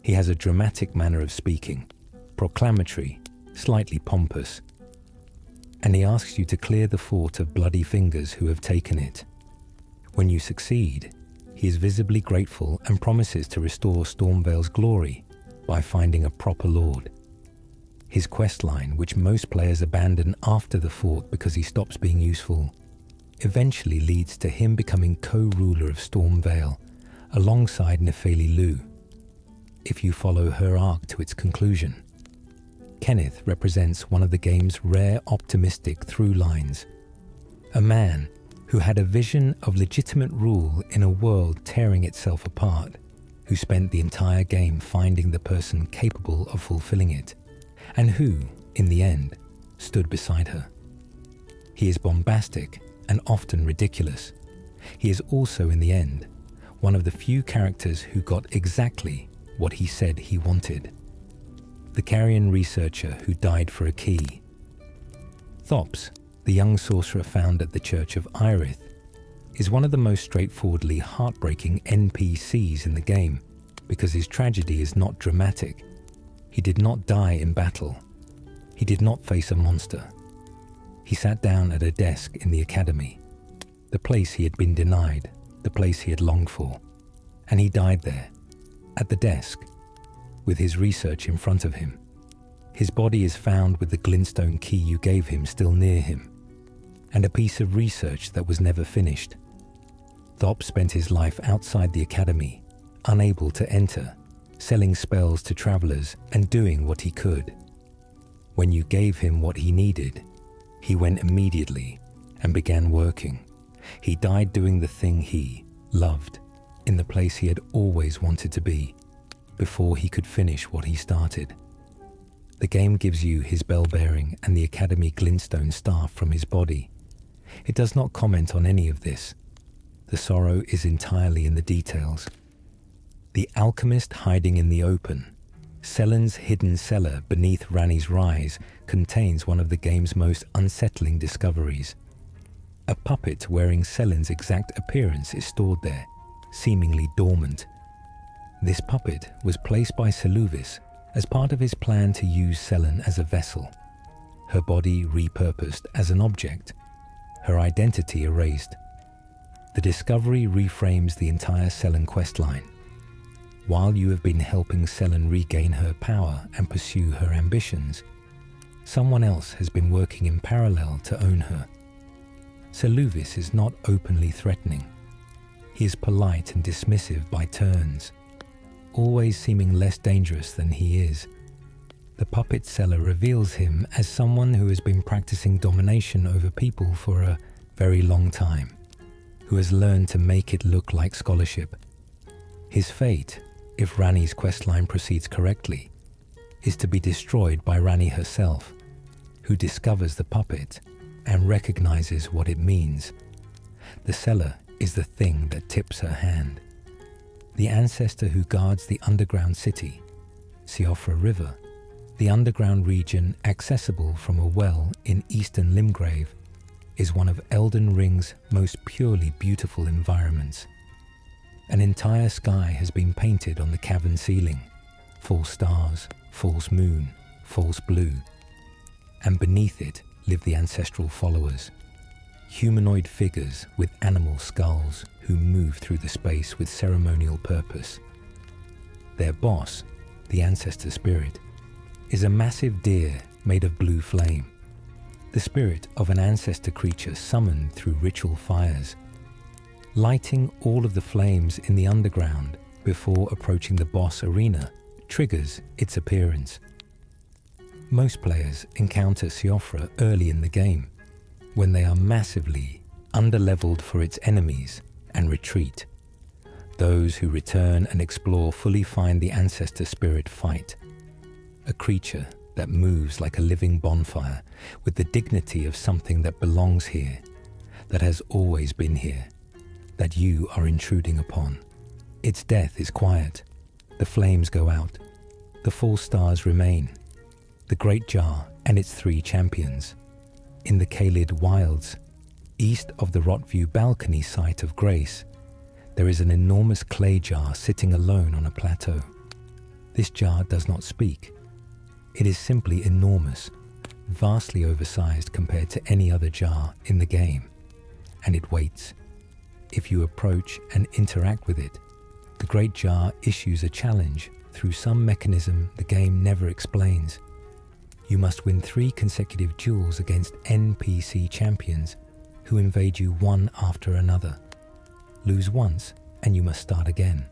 He has a dramatic manner of speaking, proclamatory, slightly pompous, and he asks you to clear the fort of bloody fingers who have taken it. When you succeed, he is visibly grateful and promises to restore Stormvale's glory by finding a proper lord. His questline, which most players abandon after the fort because he stops being useful, eventually leads to him becoming co-ruler of Stormvale alongside Nefeli Lu, if you follow her arc to its conclusion. Kenneth represents one of the game's rare optimistic through lines, a man who had a vision of legitimate rule in a world tearing itself apart, who spent the entire game finding the person capable of fulfilling it, and who, in the end, stood beside her. He is bombastic and often ridiculous. He is also, in the end, one of the few characters who got exactly what he said he wanted. The Carian researcher who died for a key. Thops, the young sorcerer found at the Church of Irith, is one of the most straightforwardly heartbreaking NPCs in the game because his tragedy is not dramatic. He did not die in battle. He did not face a monster. He sat down at a desk in the academy, the place he had been denied, the place he had longed for, and he died there, at the desk, with his research in front of him. His body is found with the glintstone key you gave him still near him, and a piece of research that was never finished. Thop spent his life outside the academy, unable to enter, selling spells to travelers and doing what he could. When you gave him what he needed, he went immediately and began working. He died doing the thing he loved, in the place he had always wanted to be, before he could finish what he started. The game gives you his bell bearing and the Academy glintstone staff from his body. It does not comment on any of this. The sorrow is entirely in the details. The alchemist hiding in the open. Selen's hidden cellar beneath Ranni's Rise contains one of the game's most unsettling discoveries. A puppet wearing Selen's exact appearance is stored there, seemingly dormant. This puppet was placed by Seluvis as part of his plan to use Selen as a vessel. Her body repurposed as an object, her identity erased. The discovery reframes the entire Selen questline. While you have been helping Selen regain her power and pursue her ambitions, someone else has been working in parallel to own her. Seluvis is not openly threatening. He is polite and dismissive by turns, always seeming less dangerous than he is. The puppet seller reveals him as someone who has been practicing domination over people for a very long time, who has learned to make it look like scholarship. His fate, if Ranni's questline proceeds correctly, is to be destroyed by Ranni herself, who discovers the puppet and recognizes what it means. The seller is the thing that tips her hand. The ancestor who guards the underground city, Siofra River, the underground region accessible from a well in eastern Limgrave, is one of Elden Ring's most purely beautiful environments. An entire sky has been painted on the cavern ceiling, false stars, false moon, false blue, and beneath it live the ancestral followers, humanoid figures with animal skulls who move through the space with ceremonial purpose. Their boss, the ancestor spirit, is a massive deer made of blue flame, the spirit of an ancestor creature summoned through ritual fires. Lighting all of the flames in the underground before approaching the boss arena triggers its appearance. Most players encounter Siofra early in the game, when they are massively underleveled for its enemies and retreat. Those who return and explore fully find the ancestor spirit fight, a creature that moves like a living bonfire with the dignity of something that belongs here, that has always been here, that you are intruding upon. Its death is quiet. The flames go out. The false stars remain. The Great Jar and its 3 champions. In the Caelid Wilds, east of the Rotview balcony site of Grace, there is an enormous clay jar sitting alone on a plateau. This jar does not speak. It is simply enormous, vastly oversized compared to any other jar in the game, and it waits. If you approach and interact with it, the Great Jar issues a challenge through some mechanism the game never explains. You must win 3 consecutive duels against NPC champions who invade you one after another. Lose once and you must start again.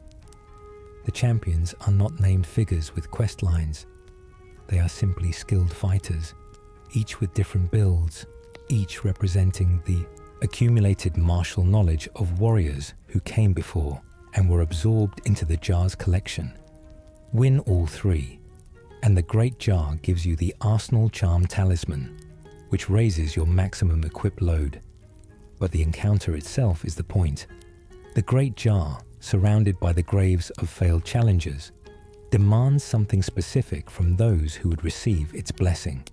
The champions are not named figures with quest lines. They are simply skilled fighters, each with different builds, each representing the accumulated martial knowledge of warriors who came before and were absorbed into the jar's collection. Win all 3, and the Great Jar gives you the Arsenal Charm Talisman, which raises your maximum equip load. But the encounter itself is the point. The Great Jar, surrounded by the graves of failed challengers, demands something specific from those who would receive its blessing.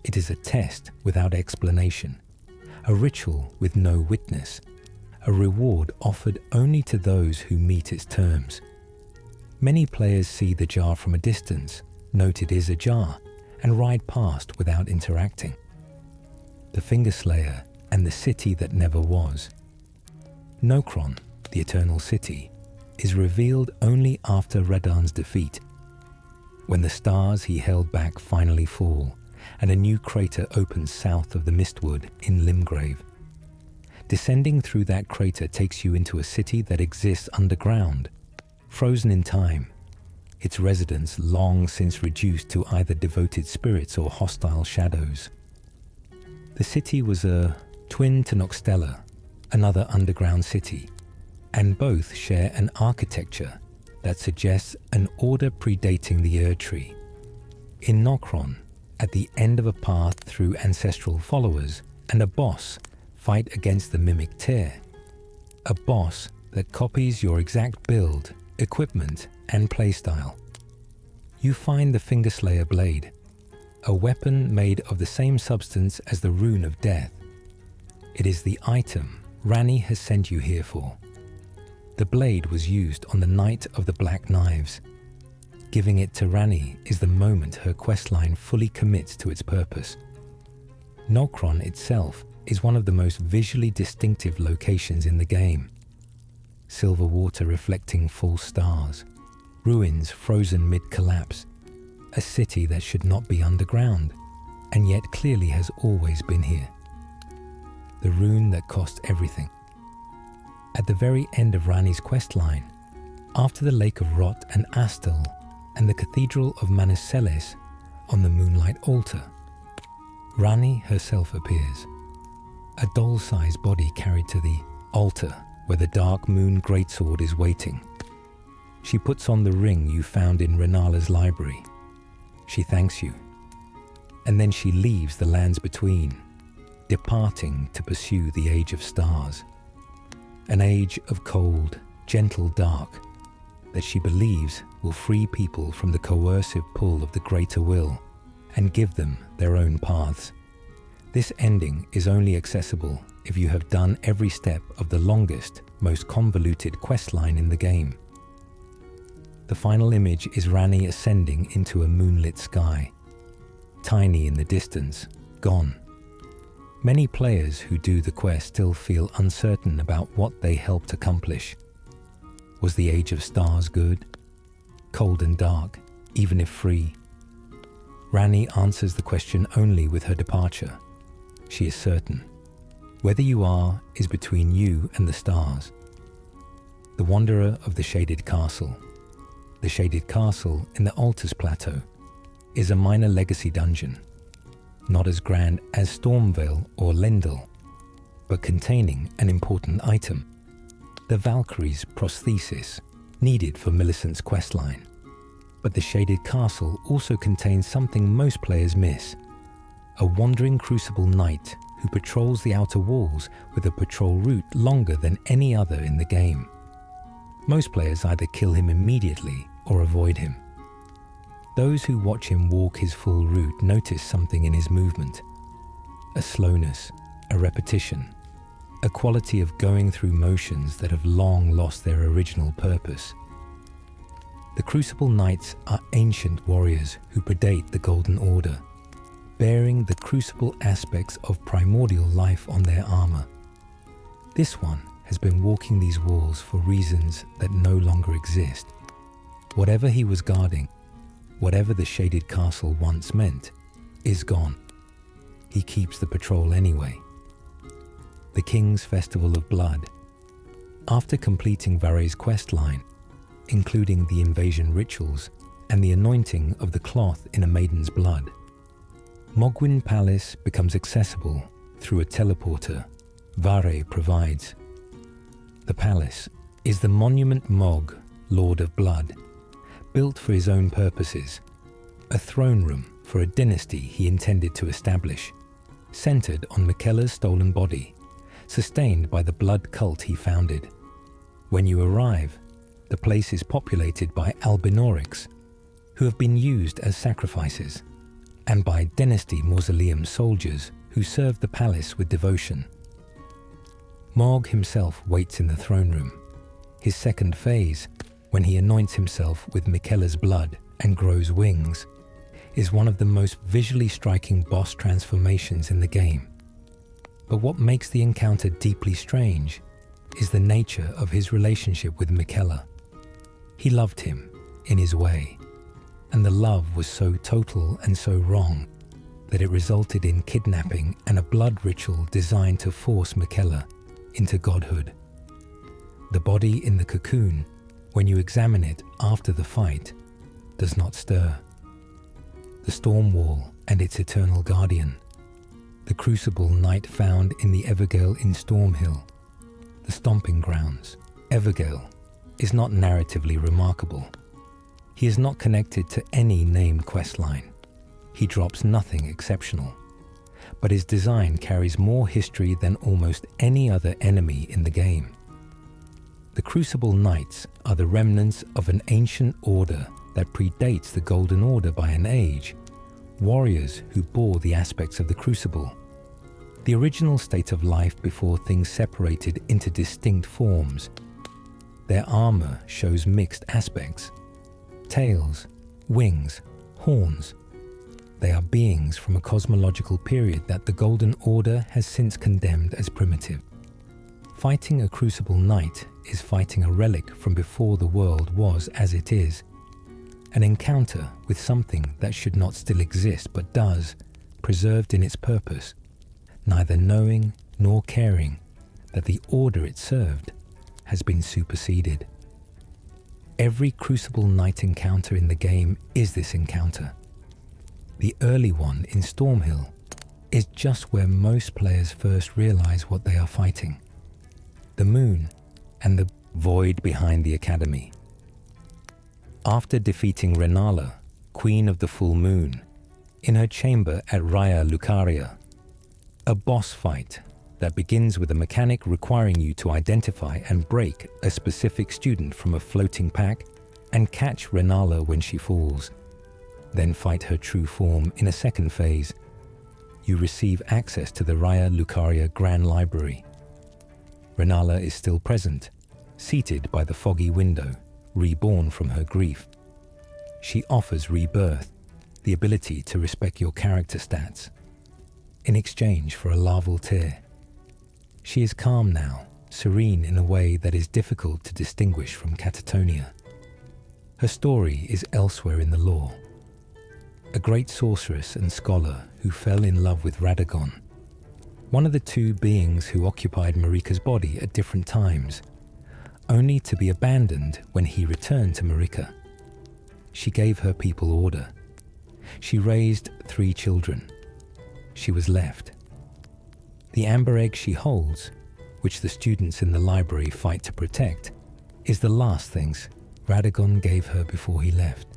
It is a test without explanation, a ritual with no witness, a reward offered only to those who meet its terms. Many players see the jar from a distance, note it is a jar, and ride past without interacting. The Fingerslayer and the city that never was. Nokron, the Eternal City, is revealed only after Radahn's defeat, when the stars he held back finally fall, and a new crater opens south of the Mistwood in Limgrave. Descending through that crater takes you into a city that exists underground, frozen in time, its residents long since reduced to either devoted spirits or hostile shadows. The city was a twin to Noxtella, another underground city, and both share an architecture that suggests an order predating the Erdtree. In Nokron, at the end of a path through ancestral followers and a boss fight against the Mimic Tear, a boss that copies your exact build equipment, and playstyle. You find the Fingerslayer blade, a weapon made of the same substance as the Rune of Death. It is the item Ranni has sent you here for. The blade was used on the night of the Black Knives. Giving it to Ranni is the moment her questline fully commits to its purpose. Nokron itself is one of the most visually distinctive locations in the game. Silver water reflecting false stars, ruins frozen mid-collapse, a city that should not be underground, and yet clearly has always been here. The rune that cost everything. At the very end of Ranni's questline, after the Lake of Rot and Astel and the Cathedral of Maniceles on the Moonlight Altar, Ranni herself appears, a doll-sized body carried to the altar where the Dark Moon Greatsword is waiting. She puts on the ring you found in Renala's library. She thanks you, and then she leaves the lands between, departing to pursue the Age of Stars, an age of cold, gentle dark that she believes will free people from the coercive pull of the greater will and give them their own paths. This ending is only accessible if you have done every step of the longest, most convoluted questline in the game. The final image is Ranni ascending into a moonlit sky, tiny in the distance, gone. Many players who do the quest still feel uncertain about what they helped accomplish. Was the Age of Stars good? Cold and dark, even if free? Ranni answers the question only with her departure. She is certain. Whether you are is between you and the stars. The Wanderer of the Shaded Castle. The Shaded Castle in the Altars Plateau is a minor legacy dungeon, not as grand as Stormvale or Lendil, but containing an important item, the Valkyrie's prosthesis, needed for Millicent's questline. But the Shaded Castle also contains something most players miss, a wandering Crucible knight who patrols the outer walls with a patrol route longer than any other in the game. Most players either kill him immediately or avoid him. Those who watch him walk his full route notice something in his movement, a slowness, a repetition, a quality of going through motions that have long lost their original purpose. The Crucible Knights are ancient warriors who predate the Golden Order, bearing the crucible aspects of primordial life on their armor. This one has been walking these walls for reasons that no longer exist. Whatever he was guarding, whatever the Shaded Castle once meant, is gone. He keeps the patrol anyway. The King's Festival of Blood. After completing Varre's questline, including the invasion rituals and the anointing of the cloth in a maiden's blood, Mogwyn Palace becomes accessible through a teleporter Varre provides. The palace is the Monument Mog, Lord of Blood, built for his own purposes, a throne room for a dynasty he intended to establish, centered on Miquella's stolen body, sustained by the blood cult he founded. When you arrive, the place is populated by Albinorics, who have been used as sacrifices, and by Dynasty Mausoleum soldiers who serve the palace with devotion. Mog himself waits in the throne room. His second phase, when he anoints himself with Miquella's blood and grows wings, is one of the most visually striking boss transformations in the game. But what makes the encounter deeply strange is the nature of his relationship with Miquella. He loved him, in his way, and the love was so total and so wrong that it resulted in kidnapping and a blood ritual designed to force Miquella into godhood. The body in the cocoon, when you examine it after the fight, does not stir. The storm wall and its eternal guardian, the crucible Knight found in the Evergale in Stormhill, the stomping grounds, Evergale, is not narratively remarkable. He is not connected to any named questline. He drops nothing exceptional, but his design carries more history than almost any other enemy in the game. The Crucible Knights are the remnants of an ancient order that predates the Golden Order by an age, warriors who bore the aspects of the Crucible, the original state of life before things separated into distinct forms. Their armor shows mixed aspects: tails, wings, horns. They are beings from a cosmological period that the Golden Order has since condemned as primitive. Fighting a Crucible Knight is fighting a relic from before the world was as it is, an encounter with something that should not still exist but does, preserved in its purpose, neither knowing nor caring that the order it served has been superseded. Every Crucible Knight encounter in the game is this encounter. The early one in Stormhill is just where most players first realize what they are fighting: the moon and the void behind the academy. After defeating Renala, Queen of the Full Moon, in her chamber at Raya Lucaria, a boss fight that begins with a mechanic requiring you to identify and break a specific student from a floating pack and catch Renala when she falls, then fight her true form in a second phase. You receive access to the Raya Lucaria Grand Library. Renala is still present, seated by the foggy window, reborn from her grief. She offers rebirth, the ability to respect your character stats, in exchange for a larval tear. She is calm now, serene in a way that is difficult to distinguish from Catatonia. Her story is elsewhere in the lore. A great sorceress and scholar who fell in love with Radagon, one of the two beings who occupied Marika's body at different times, only to be abandoned when he returned to Marika. She gave her people order. She raised 3 children. She was left. The amber egg she holds, which the students in the library fight to protect, is the last things Radagon gave her before he left.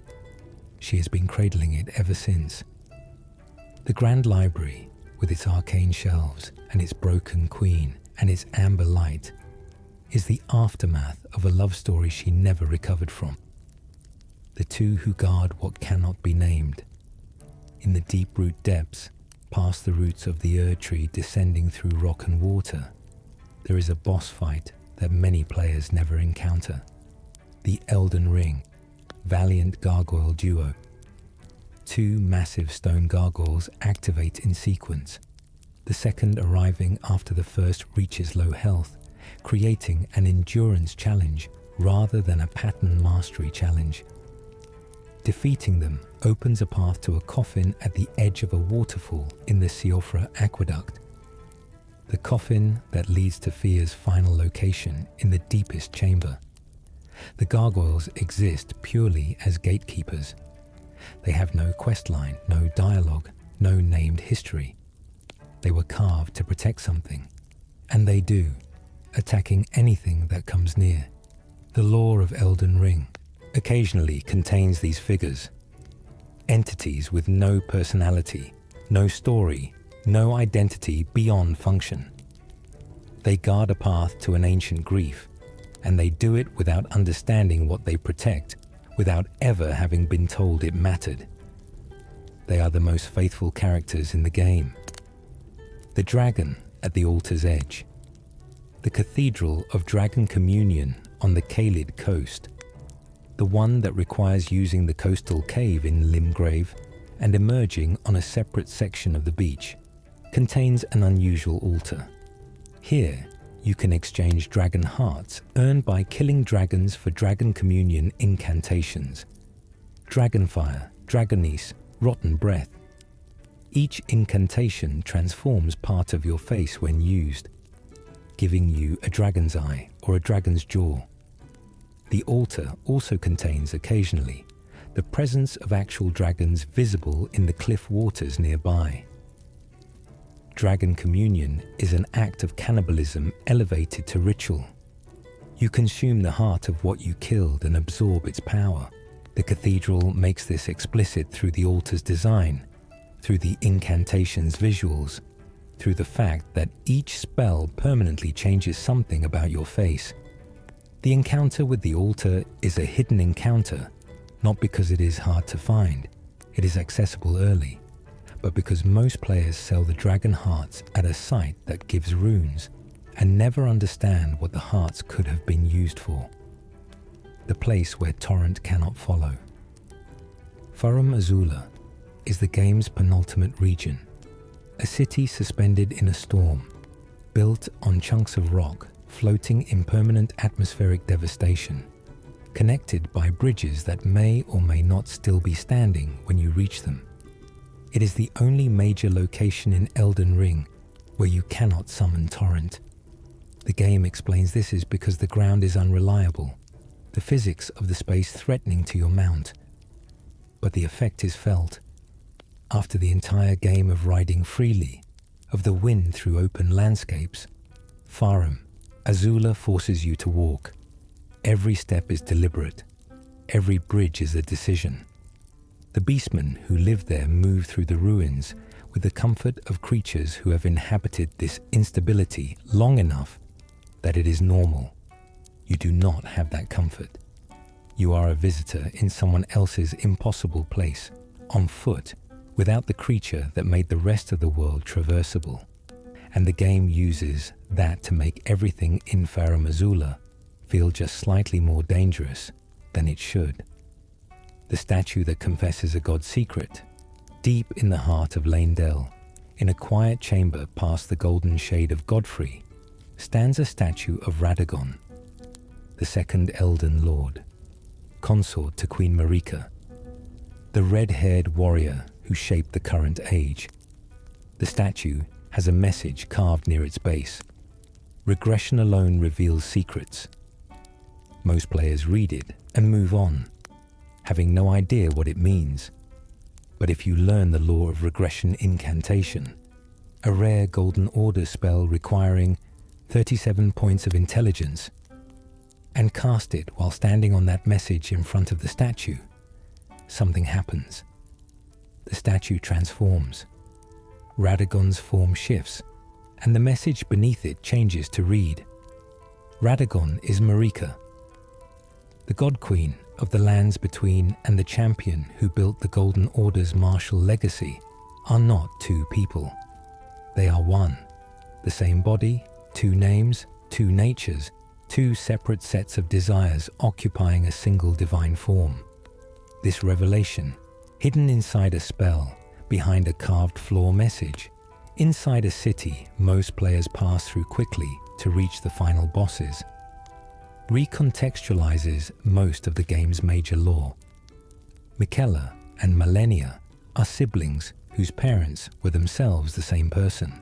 She has been cradling it ever since. The Grand Library, with its arcane shelves and its broken queen and its amber light, is the aftermath of a love story she never recovered from. The two who guard what cannot be named. In the deep root depths, past the roots of the Erd tree descending through rock and water, there is a boss fight that many players never encounter. The Elden Ring, valiant gargoyle duo. 2 massive stone gargoyles activate in sequence, the second arriving after the first reaches low health, creating an endurance challenge rather than a pattern mastery challenge. Defeating them opens a path to a coffin at the edge of a waterfall in the Siofra Aqueduct. The coffin that leads to Fia's final location in the deepest chamber. The gargoyles exist purely as gatekeepers. They have no questline, no dialogue, no named history. They were carved to protect something, and they do, attacking anything that comes near. The lore of Elden Ring occasionally contains these figures, entities with no personality, no story, no identity beyond function. They guard a path to an ancient grief, and they do it without understanding what they protect, without ever having been told it mattered. They are the most faithful characters in the game. The dragon at the altar's edge. The Cathedral of Dragon Communion on the Kalid coast. The one that requires using the coastal cave in Limgrave and emerging on a separate section of the beach, contains an unusual altar. Here, you can exchange dragon hearts earned by killing dragons for Dragon Communion incantations. Dragonfire, Dragonese, Rotten Breath. Each incantation transforms part of your face when used, giving you a dragon's eye or a dragon's jaw. The altar also contains occasionally the presence of actual dragons visible in the cliff waters nearby. Dragon Communion is an act of cannibalism elevated to ritual. You consume the heart of what you killed and absorb its power. The cathedral makes this explicit through the altar's design, through the incantation's visuals, through the fact that each spell permanently changes something about your face. The encounter with the altar is a hidden encounter, not because it is hard to find, it is accessible early, but because most players sell the dragon hearts at a site that gives runes and never understand what the hearts could have been used for. The place where Torrent cannot follow. Farum Azula is the game's penultimate region, a city suspended in a storm, built on chunks of rock floating in permanent atmospheric devastation, connected by bridges that may or may not still be standing when you reach them. It is the only major location in Elden Ring where you cannot summon Torrent. The game explains this is because the ground is unreliable, the physics of the space threatening to your mount. But the effect is felt. After the entire game of riding freely, of the wind through open landscapes, Farum Azula forces you to walk. Every step is deliberate. Every bridge is a decision. The beastmen who live there move through the ruins with the comfort of creatures who have inhabited this instability long enough that it is normal. You do not have that comfort. You are a visitor in someone else's impossible place, on foot, without the creature that made the rest of the world traversable. And the game uses that to make everything in Farum Azula feel just slightly more dangerous than it should. The statue that confesses a god's secret, deep in the heart of Leyndell, in a quiet chamber past the golden shade of Godfrey, stands a statue of Radagon, the second Elden Lord, consort to Queen Marika, the red-haired warrior who shaped the current age. The statue has a message carved near its base. Regression alone reveals secrets. Most players read it and move on, having no idea what it means. But if you learn the law of regression incantation, a rare Golden Order spell requiring 37 points of intelligence, and cast it while standing on that message in front of the statue, something happens. The statue transforms. Radagon's form shifts, and the message beneath it changes to read, Radagon is Marika, the God Queen of the lands between and the champion who built the Golden Order's martial legacy are not two people. They are one, the same body, two names, two natures, two separate sets of desires occupying a single divine form. This revelation, hidden inside a spell, behind a carved floor message, inside a city most players pass through quickly to reach the final bosses, recontextualizes most of the game's major lore. Miquella and Malenia are siblings whose parents were themselves the same person.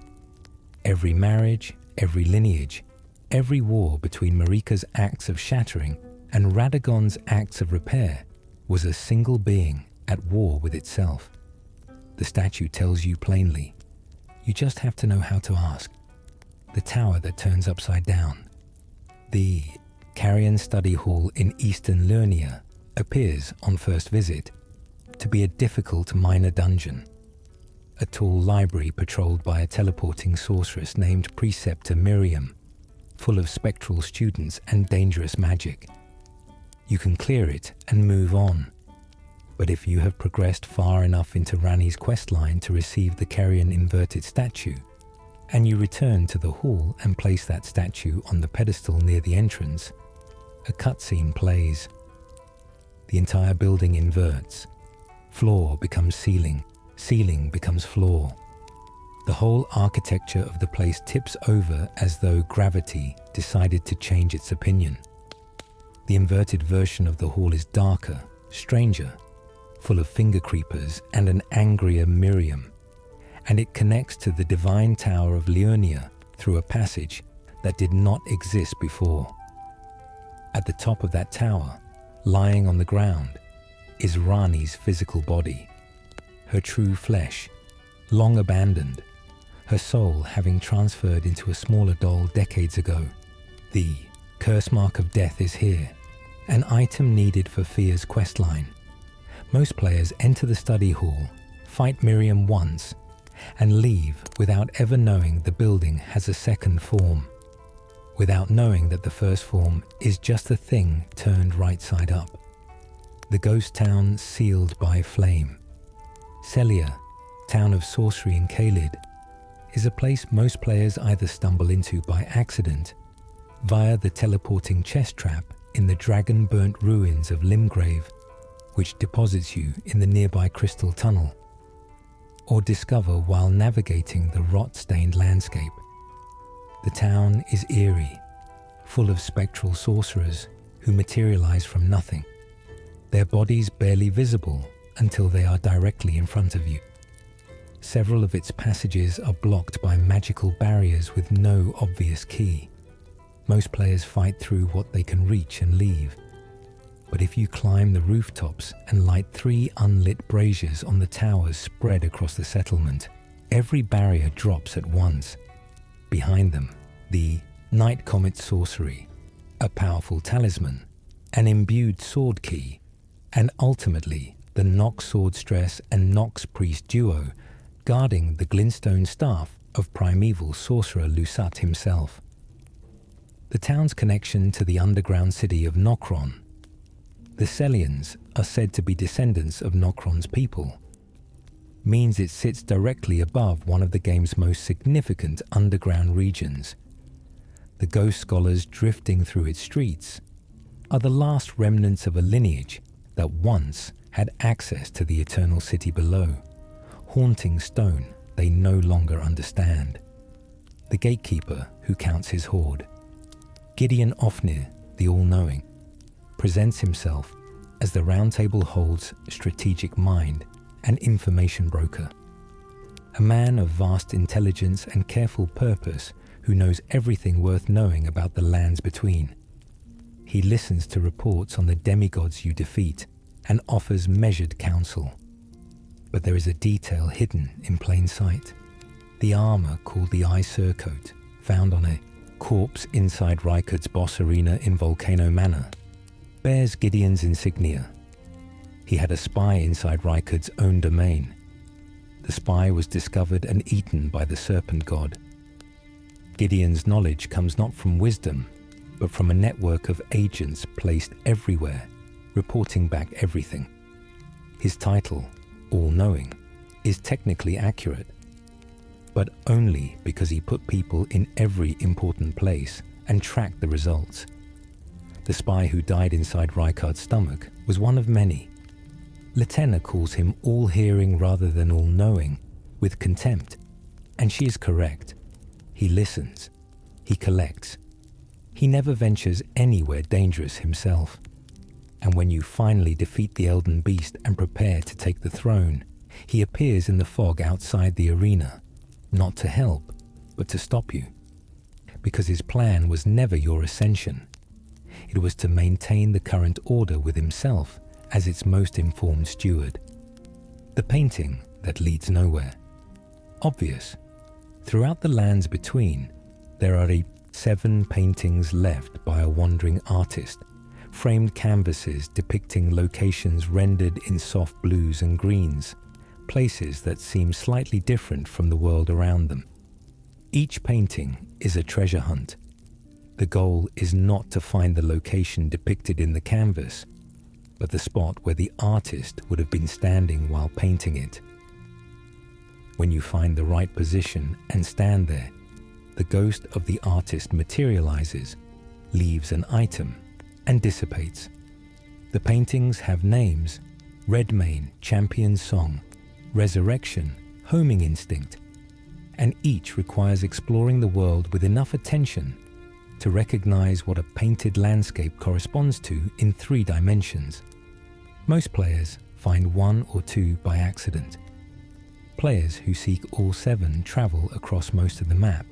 Every marriage, every lineage, every war between Marika's acts of shattering and Radagon's acts of repair was a single being at war with itself. The statue tells you plainly. You just have to know how to ask. The tower that turns upside down. The Carrion Study Hall in Eastern Lernia appears on first visit to be a difficult minor dungeon. A tall library patrolled by a teleporting sorceress named Preceptor Miriam, full of spectral students and dangerous magic. You can clear it and move on. But if you have progressed far enough into Ranni's questline to receive the Carrion inverted statue, and you return to the hall and place that statue on the pedestal near the entrance, a cutscene plays. The entire building inverts. Floor becomes ceiling, ceiling becomes floor. The whole architecture of the place tips over as though gravity decided to change its opinion. The inverted version of the hall is darker, stranger, full of finger creepers and an angrier Miriam, and it connects to the divine tower of Liurnia through a passage that did not exist before. At the top of that tower, lying on the ground, is Ranni's physical body, her true flesh, long abandoned, her soul having transferred into a smaller doll decades ago. The curse mark of death is here, an item needed for Fia's questline. Most players enter the study hall, fight Miriam once, and leave without ever knowing the building has a second form. without knowing that the first form is just a thing turned right side up. The ghost town sealed by flame. Celia, town of sorcery in Caelid, is a place most players either stumble into by accident, via the teleporting chest trap in the dragon-burnt ruins of Limgrave, which deposits you in the nearby crystal tunnel, or discover while navigating the rot-stained landscape. The town is eerie, full of spectral sorcerers who materialize from nothing, their bodies barely visible until they are directly in front of you. Several of its passages are blocked by magical barriers with no obvious key. Most players fight through what they can reach and leave. But if you climb the rooftops and light 3 unlit braziers on the towers spread across the settlement, every barrier drops at once. Behind them, the Night Comet Sorcery, a powerful talisman, an imbued sword key, and ultimately the Nox Swordstress and Nox Priest duo guarding the glintstone staff of primeval sorcerer Lusat himself. The town's connection to the underground city of Nokron. The Celians are said to be descendants of Nokron's people, means it sits directly above one of the game's most significant underground regions. The ghost scholars drifting through its streets are the last remnants of a lineage that once had access to the eternal city below, haunting stone they no longer understand. The gatekeeper who counts his hoard, Gideon Ofnir, the all-knowing, presents himself as the Round Table Hold's strategic mind and information broker. A man of vast intelligence and careful purpose who knows everything worth knowing about the lands between. He listens to reports on the demigods you defeat and offers measured counsel. But there is a detail hidden in plain sight. The armor called the Eye Surcoat, found on a corpse inside Rykard's boss arena in Volcano Manor, bears Gideon's insignia. He had a spy inside Rykard's own domain. The spy was discovered and eaten by the serpent god. Gideon's knowledge comes not from wisdom, but from a network of agents placed everywhere, reporting back everything. His title, All-Knowing, is technically accurate, but only because he put people in every important place and tracked the results. The spy who died inside Rykard's stomach was one of many. Latenna calls him all-hearing rather than all-knowing, with contempt, and she is correct. He listens. He collects. He never ventures anywhere dangerous himself. And when you finally defeat the Elden Beast and prepare to take the throne, he appears in the fog outside the arena, not to help, but to stop you. Because his plan was never your ascension. It was to maintain the current order with himself as its most informed steward. The painting that leads nowhere. Obvious. Throughout the lands between, there are 7 paintings left by a wandering artist, framed canvases depicting locations rendered in soft blues and greens, places that seem slightly different from the world around them. Each painting is a treasure hunt. The goal is not to find the location depicted in the canvas, but the spot where the artist would have been standing while painting it. When you find the right position and stand there, the ghost of the artist materializes, leaves an item, and dissipates. The paintings have names: Redmane, Champion Song, Resurrection, Homing Instinct, and each requires exploring the world with enough attention to recognize what a painted landscape corresponds to in 3 dimensions. Most players find 1 or 2 by accident. Players who seek all 7 travel across most of the map,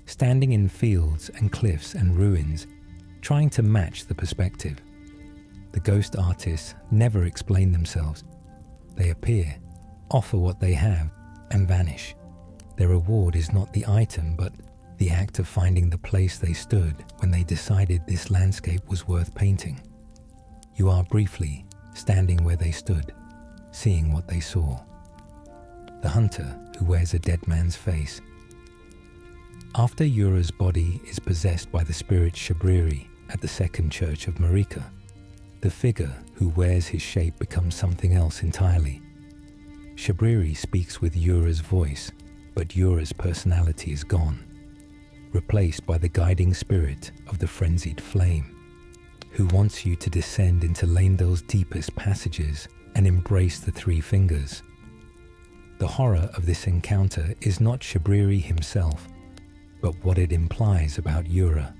standing in fields and cliffs and ruins, trying to match the perspective. The ghost artists never explain themselves. They appear, offer what they have, and vanish. Their reward is not the item, but the act of finding the place they stood when they decided this landscape was worth painting. You are briefly standing where they stood, seeing what they saw. The hunter who wears a dead man's face. After Yura's body is possessed by the spirit Shabriri at the second church of Marika, the figure who wears his shape becomes something else entirely. Shabriri speaks with Yura's voice, but Yura's personality is gone, replaced by the guiding spirit of the frenzied flame, who wants you to descend into Leyndell's deepest passages and embrace the three fingers. The horror of this encounter is not Shabriri himself, but what it implies about Yura.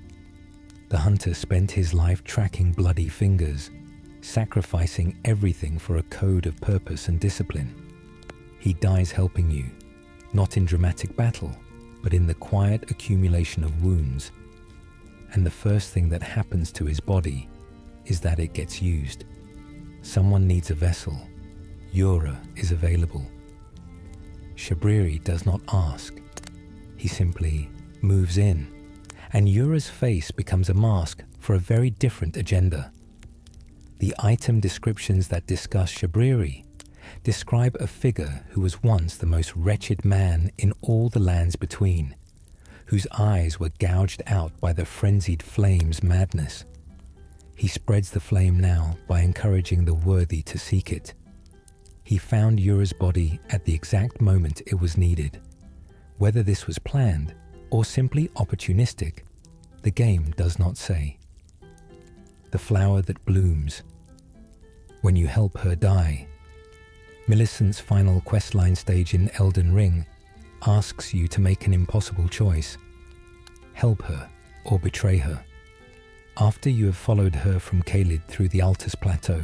The hunter spent his life tracking bloody fingers, sacrificing everything for a code of purpose and discipline. He dies helping you, not in dramatic battle, but in the quiet accumulation of wounds. And the first thing that happens to his body is that it gets used. Someone needs a vessel. Yura is available. Shabriri does not ask. He simply moves in, and Yura's face becomes a mask for a very different agenda. The item descriptions that discuss Shabriri describe a figure who was once the most wretched man in all the lands between, whose eyes were gouged out by the frenzied flame's madness. He spreads the flame now by encouraging the worthy to seek it. He found Yura's body at the exact moment it was needed. Whether this was planned or simply opportunistic, the game does not say. The flower that blooms. When you help her die. Millicent's final questline stage in Elden Ring asks you to make an impossible choice. Help her or betray her. After you have followed her from Caelid through the Altus Plateau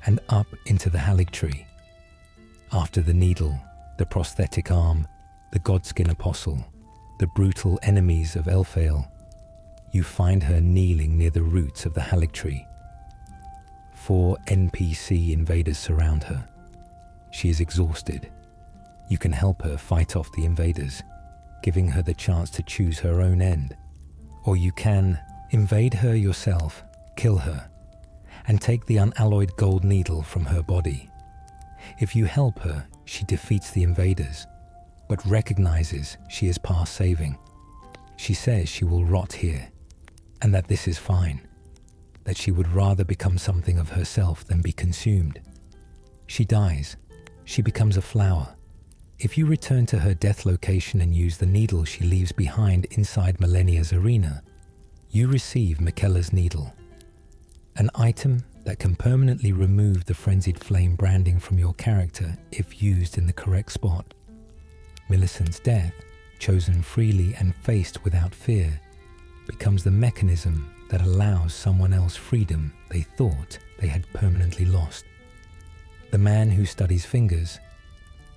and up into the Haligtree. After the needle, the prosthetic arm, the Godskin Apostle, the brutal enemies of Elphael, you find her kneeling near the roots of the Haligtree. 4 NPC invaders surround her. She is exhausted. You can help her fight off the invaders, giving her the chance to choose her own end. Or you can invade her yourself, kill her, and take the unalloyed gold needle from her body. If you help her, she defeats the invaders, but recognizes she is past saving. She says she will rot here, and that this is fine, that she would rather become something of herself than be consumed. She dies. She becomes a flower. If you return to her death location and use the needle she leaves behind inside Millennia's arena, you receive Miquella's needle, an item that can permanently remove the frenzied flame branding from your character if used in the correct spot. Millicent's death, chosen freely and faced without fear, becomes the mechanism that allows someone else freedom they thought they had permanently lost. The man who studies fingers,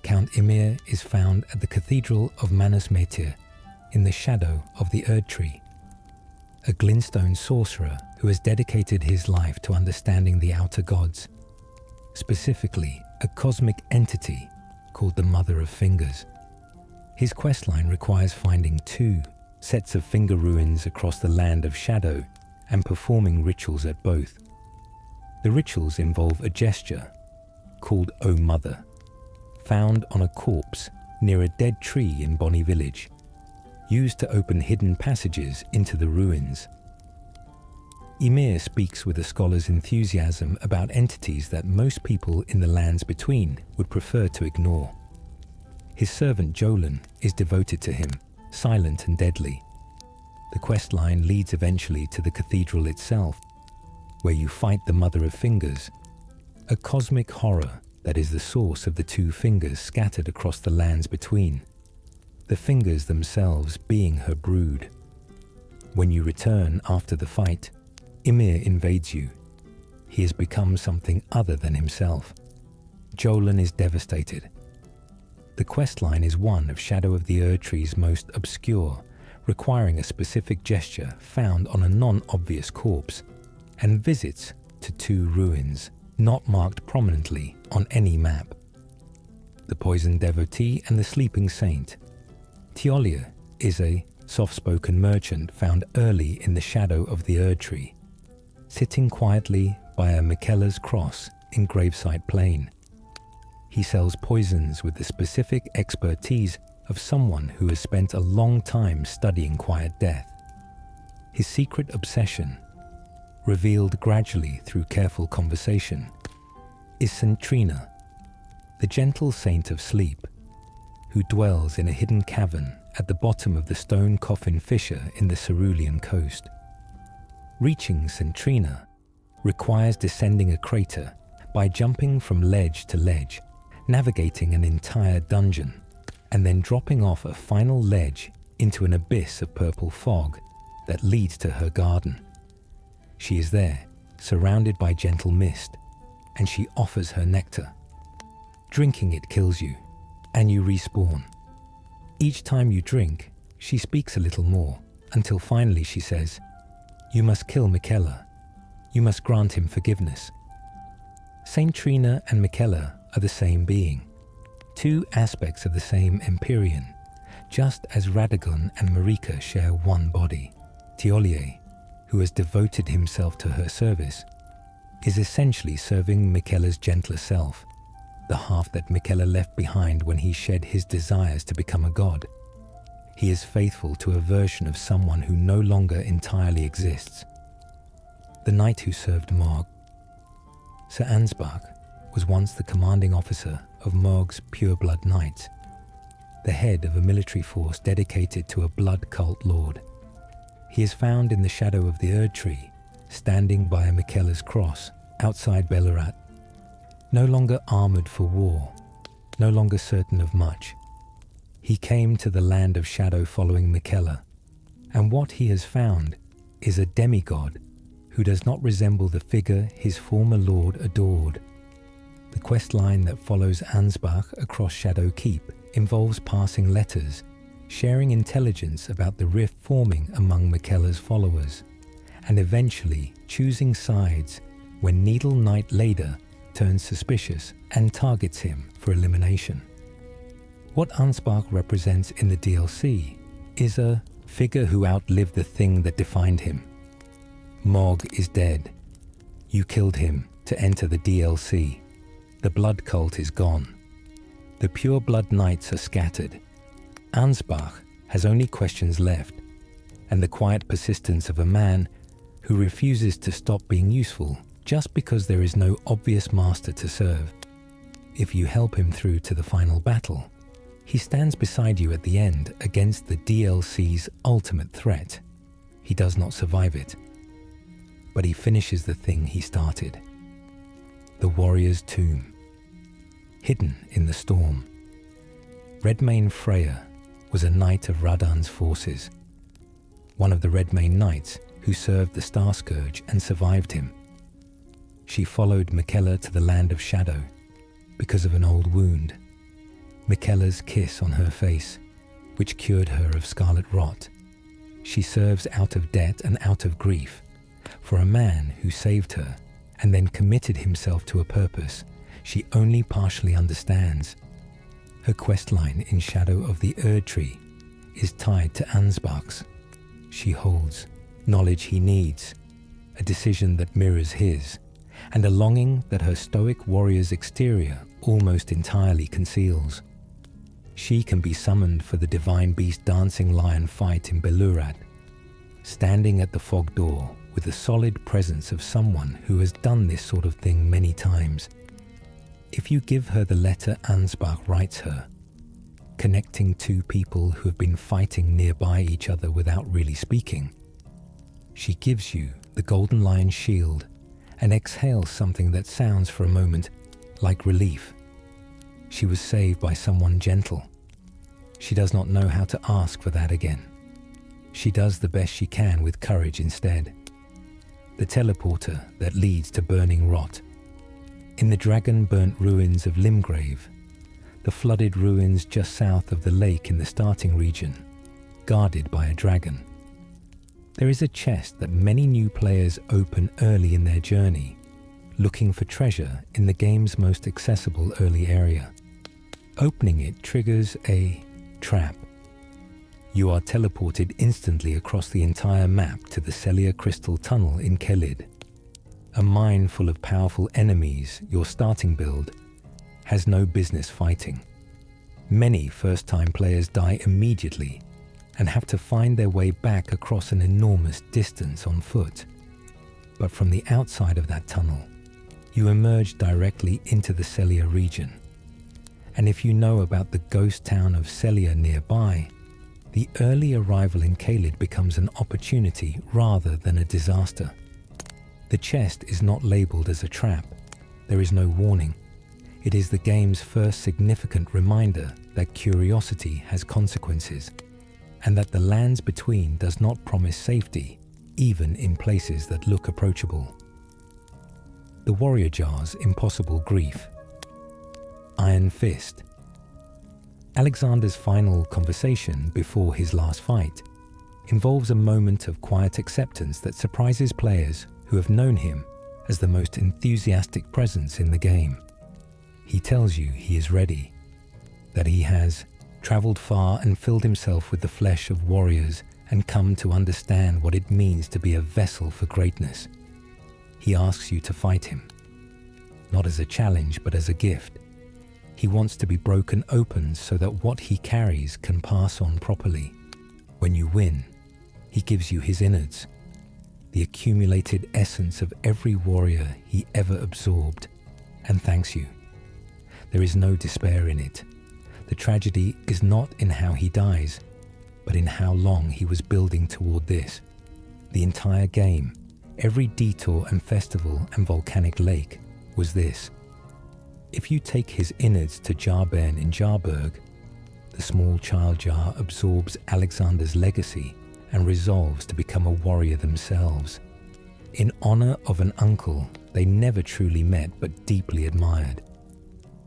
Count Ymir, is found at the Cathedral of Manus Metyr in the shadow of the Erd Tree, a glintstone sorcerer who has dedicated his life to understanding the outer gods, specifically a cosmic entity called the Mother of Fingers. His questline requires finding 2 sets of finger ruins across the land of shadow and performing rituals at both. The rituals involve a gesture called O Mother, found on a corpse near a dead tree in Bonny Village, used to open hidden passages into the ruins. Ymir speaks with a scholar's enthusiasm about entities that most people in the lands between would prefer to ignore. His servant Jolan is devoted to him, silent and deadly. The questline leads eventually to the cathedral itself, where you fight the Mother of Fingers, a cosmic horror that is the source of the 2 fingers scattered across the lands between, the fingers themselves being her brood. When you return after the fight, Ymir invades you. He has become something other than himself. Jolan is devastated. The questline is one of Shadow of the Erd Tree's most obscure, requiring a specific gesture found on a non-obvious corpse, and visits to 2 ruins, not marked prominently on any map. The Poisoned Devotee and the Sleeping Saint. Teolia is a soft-spoken merchant found early in the shadow of the Erd Tree, sitting quietly by a Miquella's cross in Graveside Plain. He sells poisons with the specific expertise of someone who has spent a long time studying quiet death. His secret obsession, revealed gradually through careful conversation, is Centrina, the gentle saint of sleep, who dwells in a hidden cavern at the bottom of the stone coffin fissure in the Cerulean coast. Reaching Centrina requires descending a crater by jumping from ledge to ledge, navigating an entire dungeon, and then dropping off a final ledge into an abyss of purple fog that leads to her garden. She is there, surrounded by gentle mist, and she offers her nectar. Drinking it kills you, and you respawn. Each time you drink, she speaks a little more, until finally she says, "You must kill Miquella. You must grant him forgiveness." Saint Trina and Miquella are the same being, two aspects of the same Empyrean, just as Radagon and Marika share one body. Tiolier, who has devoted himself to her service, is essentially serving Miquella's gentler self, the half that Miquella left behind when he shed his desires to become a god. He is faithful to a version of someone who no longer entirely exists. The knight who served Morg. Sir Ansbach was once the commanding officer of Morg's pureblood knights, the head of a military force dedicated to a blood cult lord. He is found in the shadow of the Erd Tree, standing by a Miquella's cross outside Belurat, no longer armoured for war, no longer certain of much. He came to the land of shadow following Miquella, and what he has found is a demigod who does not resemble the figure his former lord adored. The quest line that follows Ansbach across Shadow Keep involves passing letters, sharing intelligence about the rift forming among Miquella's followers, and eventually choosing sides when Needle Knight Leda turns suspicious and targets him for elimination. What Ansbach represents in the DLC is a figure who outlived the thing that defined him. Morg is dead. You killed him to enter the DLC. The blood cult is gone. The pure blood knights are scattered. Ansbach has only questions left, and the quiet persistence of a man who refuses to stop being useful just because there is no obvious master to serve. If you help him through to the final battle, he stands beside you at the end against the DLC's ultimate threat. He does not survive it, but he finishes the thing he started. The warrior's tomb. Hidden in the storm. Redmane Freya was a knight of Radan's forces, one of the Redmane knights who served the Star Scourge and survived him. She followed Miquella to the land of shadow because of an old wound, Miquella's kiss on her face, which cured her of scarlet rot. She serves out of debt and out of grief for a man who saved her and then committed himself to a purpose she only partially understands. Her questline in Shadow of the Erd Tree is tied to Ansbach's. She holds knowledge he needs, a decision that mirrors his, and a longing that her stoic warrior's exterior almost entirely conceals. She can be summoned for the divine beast dancing lion fight in Belurat, standing at the fog door with the solid presence of someone who has done this sort of thing many times. If you give her the letter Ansbach writes her, connecting two people who have been fighting nearby each other without really speaking, she gives you the golden lion shield and exhales something that sounds for a moment like relief. She was saved by someone gentle. She does not know how to ask for that again. She does the best she can with courage instead. The teleporter that leads to burning rot. In the dragon-burnt ruins of Limgrave, the flooded ruins just south of the lake in the starting region, guarded by a dragon, there is a chest that many new players open early in their journey, looking for treasure in the game's most accessible early area. Opening it triggers a trap. You are teleported instantly across the entire map to the Celia Crystal Tunnel in Kelid, a mine full of powerful enemies your starting build has no business fighting. Many first-time players die immediately and have to find their way back across an enormous distance on foot. But from the outside of that tunnel, you emerge directly into the Celia region. And if you know about the ghost town of Celia nearby, the early arrival in Caelid becomes an opportunity rather than a disaster. The chest is not labelled as a trap. There is no warning. It is the game's first significant reminder that curiosity has consequences, and that the lands between does not promise safety, even in places that look approachable. The Warrior Jar's Impossible Grief. Iron Fist. Alexander's final conversation before his last fight involves a moment of quiet acceptance that surprises players who have known him as the most enthusiastic presence in the game. He tells you he is ready, that he has travelled far and filled himself with the flesh of warriors and come to understand what it means to be a vessel for greatness. He asks you to fight him, not as a challenge but as a gift. He wants to be broken open so that what he carries can pass on properly. When you win, he gives you his innards, the accumulated essence of every warrior he ever absorbed, and thanks you. There is no despair in it. The tragedy is not in how he dies, but in how long he was building toward this. The entire game, every detour and festival and volcanic lake, was this. If you take his innards to Jarben in Jarberg, the small child jar absorbs Alexander's legacy and resolves to become a warrior themselves. In honor of an uncle they never truly met but deeply admired.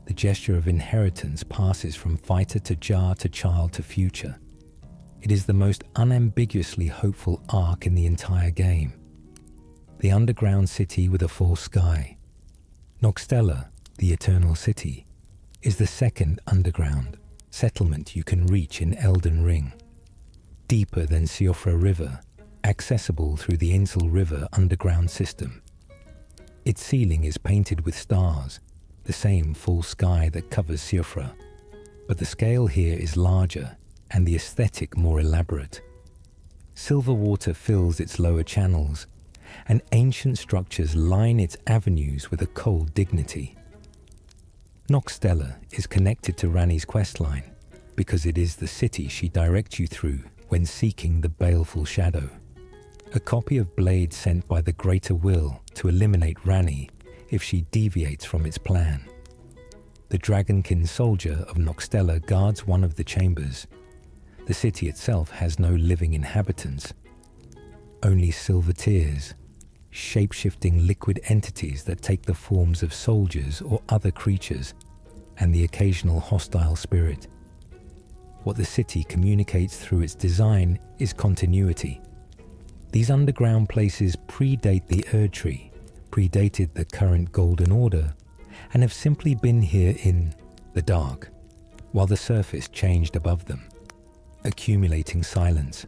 The gesture of inheritance passes from fighter to jar to child to future. It is the most unambiguously hopeful arc in the entire game. The underground city with a full sky. Nokstella, the Eternal City, is the second underground settlement you can reach in Elden Ring. Deeper than Siofra River, accessible through the Insel River underground system. Its ceiling is painted with stars, the same full sky that covers Siofra, but the scale here is larger and the aesthetic more elaborate. Silver water fills its lower channels, and ancient structures line its avenues with a cold dignity. Nokstella is connected to Ranni's questline because it is the city she directs you through when seeking the baleful shadow. A copy of blade sent by the Greater Will to eliminate Ranni if she deviates from its plan. The Dragonkin soldier of Nokstella guards one of the chambers. The city itself has no living inhabitants, only silver tears, shape-shifting liquid entities that take the forms of soldiers or other creatures, and the occasional hostile spirit. What the city communicates through its design is continuity. These underground places predate the Erdtree, predated the current Golden Order, and have simply been here in the dark, while the surface changed above them, accumulating silence.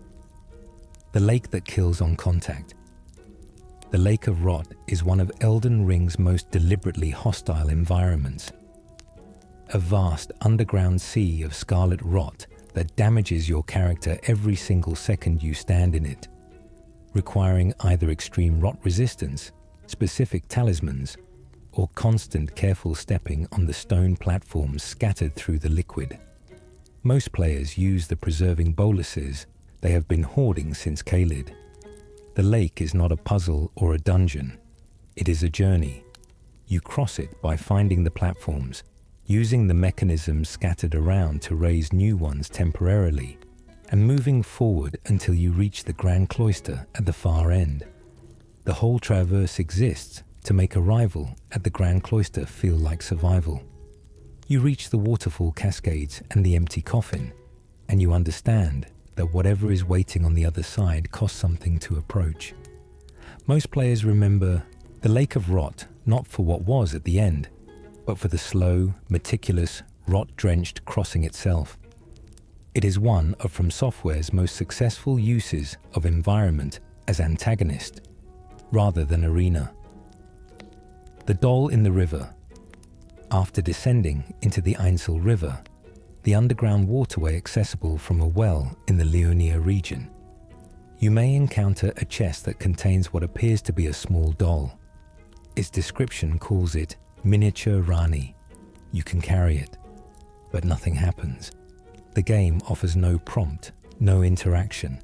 The lake that kills on contact. The Lake of Rot is one of Elden Ring's most deliberately hostile environments. A vast underground sea of scarlet rot that damages your character every single second you stand in it, requiring either extreme rot resistance, specific talismans, or constant careful stepping on the stone platforms scattered through the liquid. Most players use the preserving boluses they have been hoarding since Caelid. The lake is not a puzzle or a dungeon. It is a journey. You cross it by finding the platforms, using the mechanisms scattered around to raise new ones temporarily, and moving forward until you reach the Grand Cloister at the far end. The whole traverse exists to make arrival at the Grand Cloister feel like survival. You reach the waterfall cascades and the empty coffin, and you understand that whatever is waiting on the other side costs something to approach. Most players remember the Lake of Rot not for what was at the end, but for the slow, meticulous, rot-drenched crossing itself. It is one of From Software's most successful uses of environment as antagonist, rather than arena. The Doll in the River. After descending into the Ainsel River, the underground waterway accessible from a well in the Leonia region. You may encounter a chest that contains what appears to be a small doll. Its description calls it miniature Rani. You can carry it, but nothing happens. The game offers no prompt, no interaction,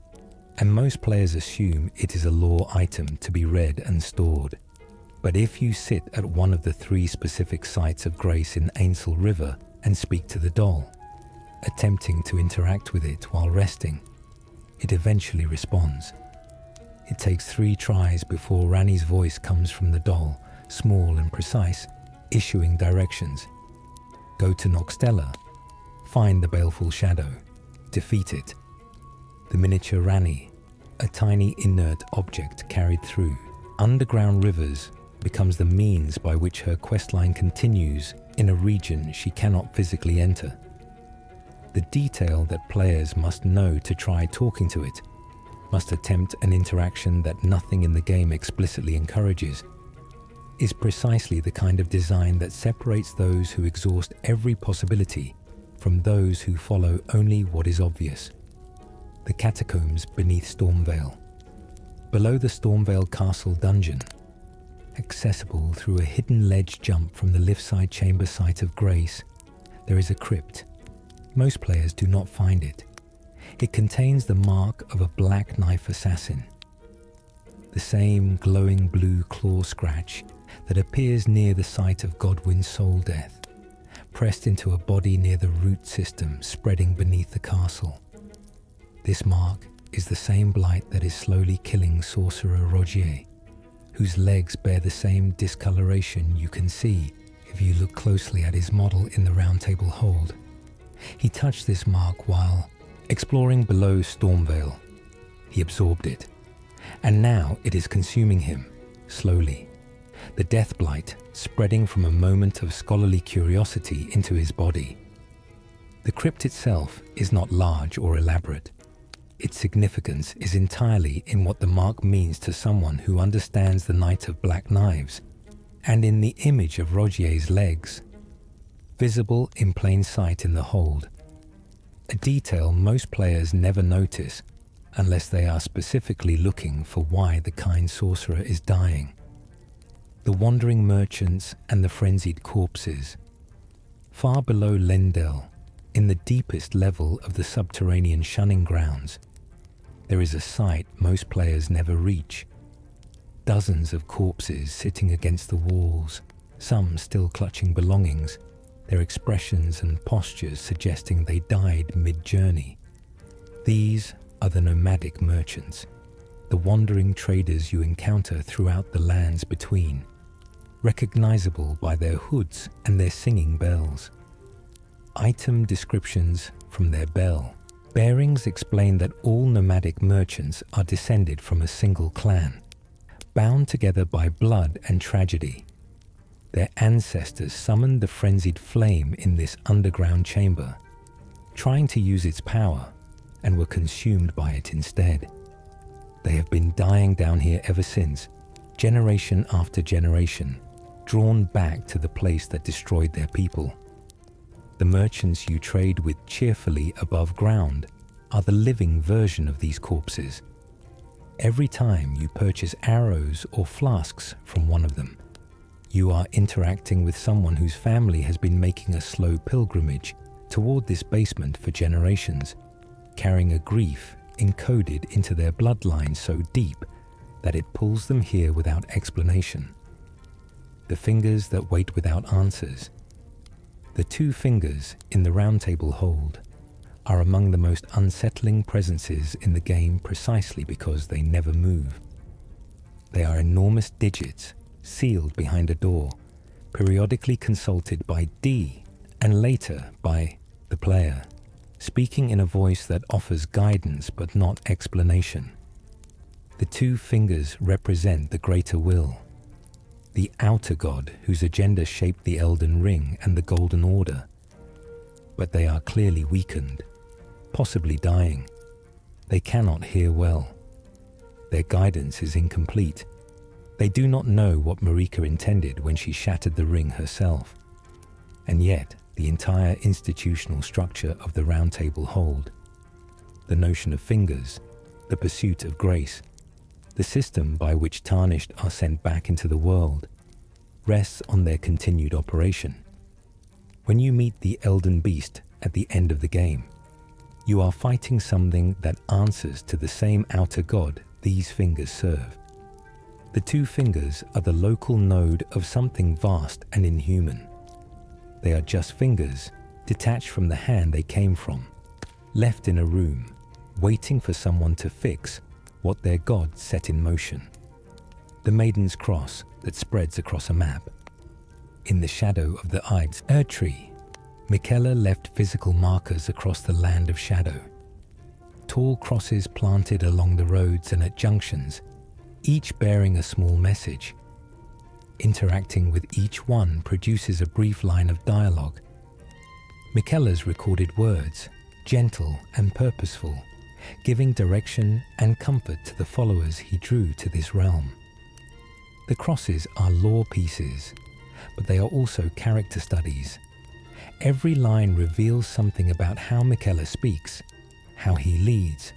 and most players assume it is a lore item to be read and stored. But if you sit at one of the 3 specific sites of grace in Ainsel River and speak to the doll, attempting to interact with it while resting, it eventually responds. It takes 3 tries before Rani's voice comes from the doll, small and precise, issuing directions. Go to Noxtella, find the baleful shadow, defeat it. The miniature Rani, a tiny inert object carried through underground rivers, becomes the means by which her questline continues in a region she cannot physically enter. The detail that players must know to try talking to it, must attempt an interaction that nothing in the game explicitly encourages, is precisely the kind of design that separates those who exhaust every possibility from those who follow only what is obvious. The catacombs beneath Stormvale. Below the Stormvale Castle dungeon, accessible through a hidden ledge jump from the Liftside Chamber site of Grace, there is a crypt. Most players do not find it. It contains the mark of a black knife assassin. The same glowing blue claw scratch that appears near the site of Godwyn's soul death, pressed into a body near the root system spreading beneath the castle. This mark is the same blight that is slowly killing Sorcerer Rogier, whose legs bear the same discoloration you can see if you look closely at his model in the Round Table Hold. He touched this mark while exploring below Stormvale. He absorbed it, and now it is consuming him, slowly. The death blight spreading from a moment of scholarly curiosity into his body. The crypt itself is not large or elaborate. Its significance is entirely in what the mark means to someone who understands the Knight of Black Knives, and in the image of Rogier's legs, visible in plain sight in the hold. A detail most players never notice unless they are specifically looking for why the kind sorcerer is dying. The wandering merchants and the frenzied corpses. Far below Lendel, in the deepest level of the subterranean shunning grounds, there is a sight most players never reach. Dozens of corpses sitting against the walls, some still clutching belongings, their expressions and postures suggesting they died mid-journey. These are the nomadic merchants, the wandering traders you encounter throughout the lands between, recognizable by their hoods and their singing bells. Item descriptions from their bell. Bearings explain that all nomadic merchants are descended from a single clan, bound together by blood and tragedy. Their ancestors summoned the frenzied flame in this underground chamber, trying to use its power, and were consumed by it instead. They have been dying down here ever since, generation after generation, drawn back to the place that destroyed their people. The merchants you trade with cheerfully above ground are the living version of these corpses. Every time you purchase arrows or flasks from one of them, you are interacting with someone whose family has been making a slow pilgrimage toward this basement for generations, carrying a grief encoded into their bloodline so deep that it pulls them here without explanation. The fingers that wait without answers. The 2 fingers in the Round Table Hold are among the most unsettling presences in the game precisely because they never move. They are enormous digits sealed behind a door, periodically consulted by D and later by the player, speaking in a voice that offers guidance but not explanation. The 2 fingers represent the greater will, the outer god whose agenda shaped the Elden Ring and the Golden Order. But they are clearly weakened, possibly dying. They cannot hear well. Their guidance is incomplete. They do not know what Marika intended when she shattered the ring herself. And yet, the entire institutional structure of the Round Table hold. The notion of fingers, the pursuit of grace, the system by which tarnished are sent back into the world, rests on their continued operation. When you meet the Elden Beast at the end of the game, you are fighting something that answers to the same outer god these fingers serve. The two fingers are the local node of something vast and inhuman. They are just fingers, detached from the hand they came from, left in a room, waiting for someone to fix what their god set in motion. The Maiden's Cross that spreads across a map. In the shadow of the Ides Tree, Miquella left physical markers across the land of shadow. Tall crosses planted along the roads and at junctions, each bearing a small message. Interacting with each one produces a brief line of dialogue. Miquella's recorded words, gentle and purposeful, giving direction and comfort to the followers he drew to this realm. The crosses are lore pieces, but they are also character studies. Every line reveals something about how Miquella speaks, how he leads,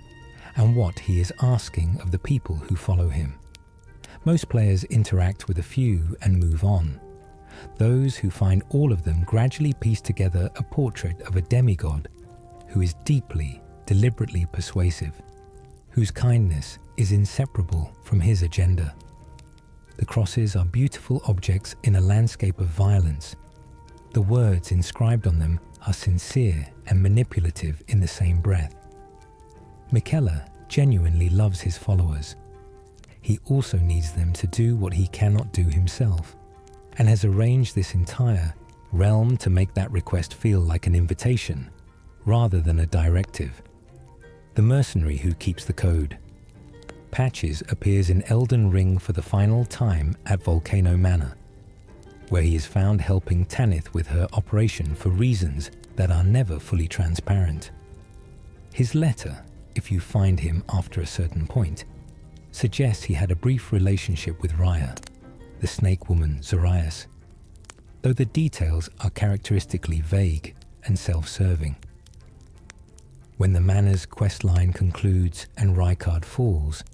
and what he is asking of the people who follow him. Most players interact with a few and move on. Those who find all of them gradually piece together a portrait of a demigod who is deeply, deliberately persuasive, whose kindness is inseparable from his agenda. The crosses are beautiful objects in a landscape of violence. The words inscribed on them are sincere and manipulative in the same breath. Miquella genuinely loves his followers. He also needs them to do what he cannot do himself, and has arranged this entire realm to make that request feel like an invitation, rather than a directive. The mercenary who keeps the code. Patches appears in Elden Ring for the final time at Volcano Manor, where he is found helping Tanith with her operation for reasons that are never fully transparent. His letter, if you find him after a certain point, suggests he had a brief relationship with Raya, the snake woman Zorias, though the details are characteristically vague and self-serving. When the Manor's questline concludes and Rykard falls,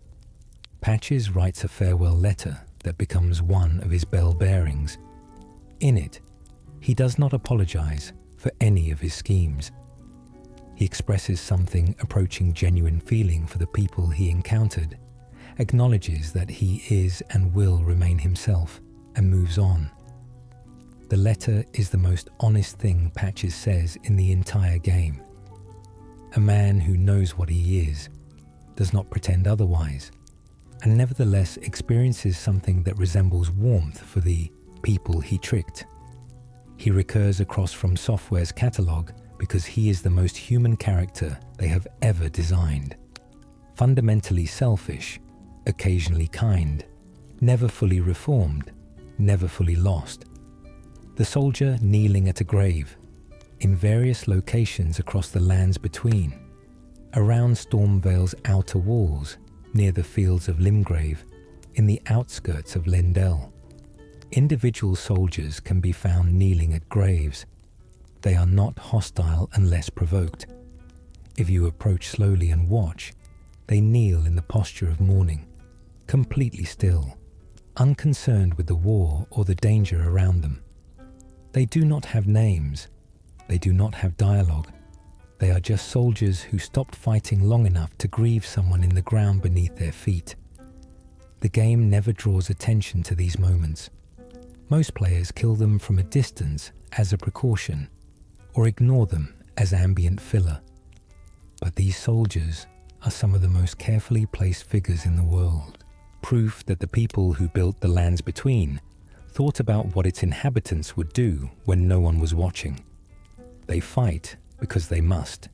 Patches writes a farewell letter that becomes one of his bell bearings. In it, he does not apologize for any of his schemes. He expresses something approaching genuine feeling for the people he encountered, acknowledges that he is and will remain himself, and moves on. The letter is the most honest thing Patches says in the entire game. A man who knows what he is, does not pretend otherwise, and nevertheless experiences something that resembles warmth for the people he tricked. He recurs across From Software's catalogue because he is the most human character they have ever designed. Fundamentally selfish, occasionally kind, never fully reformed, never fully lost. The soldier kneeling at a grave, in various locations across the lands between, around Stormvale's outer walls, near the fields of Limgrave, in the outskirts of Lendel. Individual soldiers can be found kneeling at graves. They are not hostile unless provoked. If you approach slowly and watch, they kneel in the posture of mourning, completely still, unconcerned with the war or the danger around them. They do not have names. They do not have dialogue. They are just soldiers who stopped fighting long enough to grieve someone in the ground beneath their feet. The game never draws attention to these moments. Most players kill them from a distance as a precaution, or ignore them as ambient filler. But these soldiers are some of the most carefully placed figures in the world, proof that the people who built the lands between thought about what its inhabitants would do when no one was watching. They fight because they must.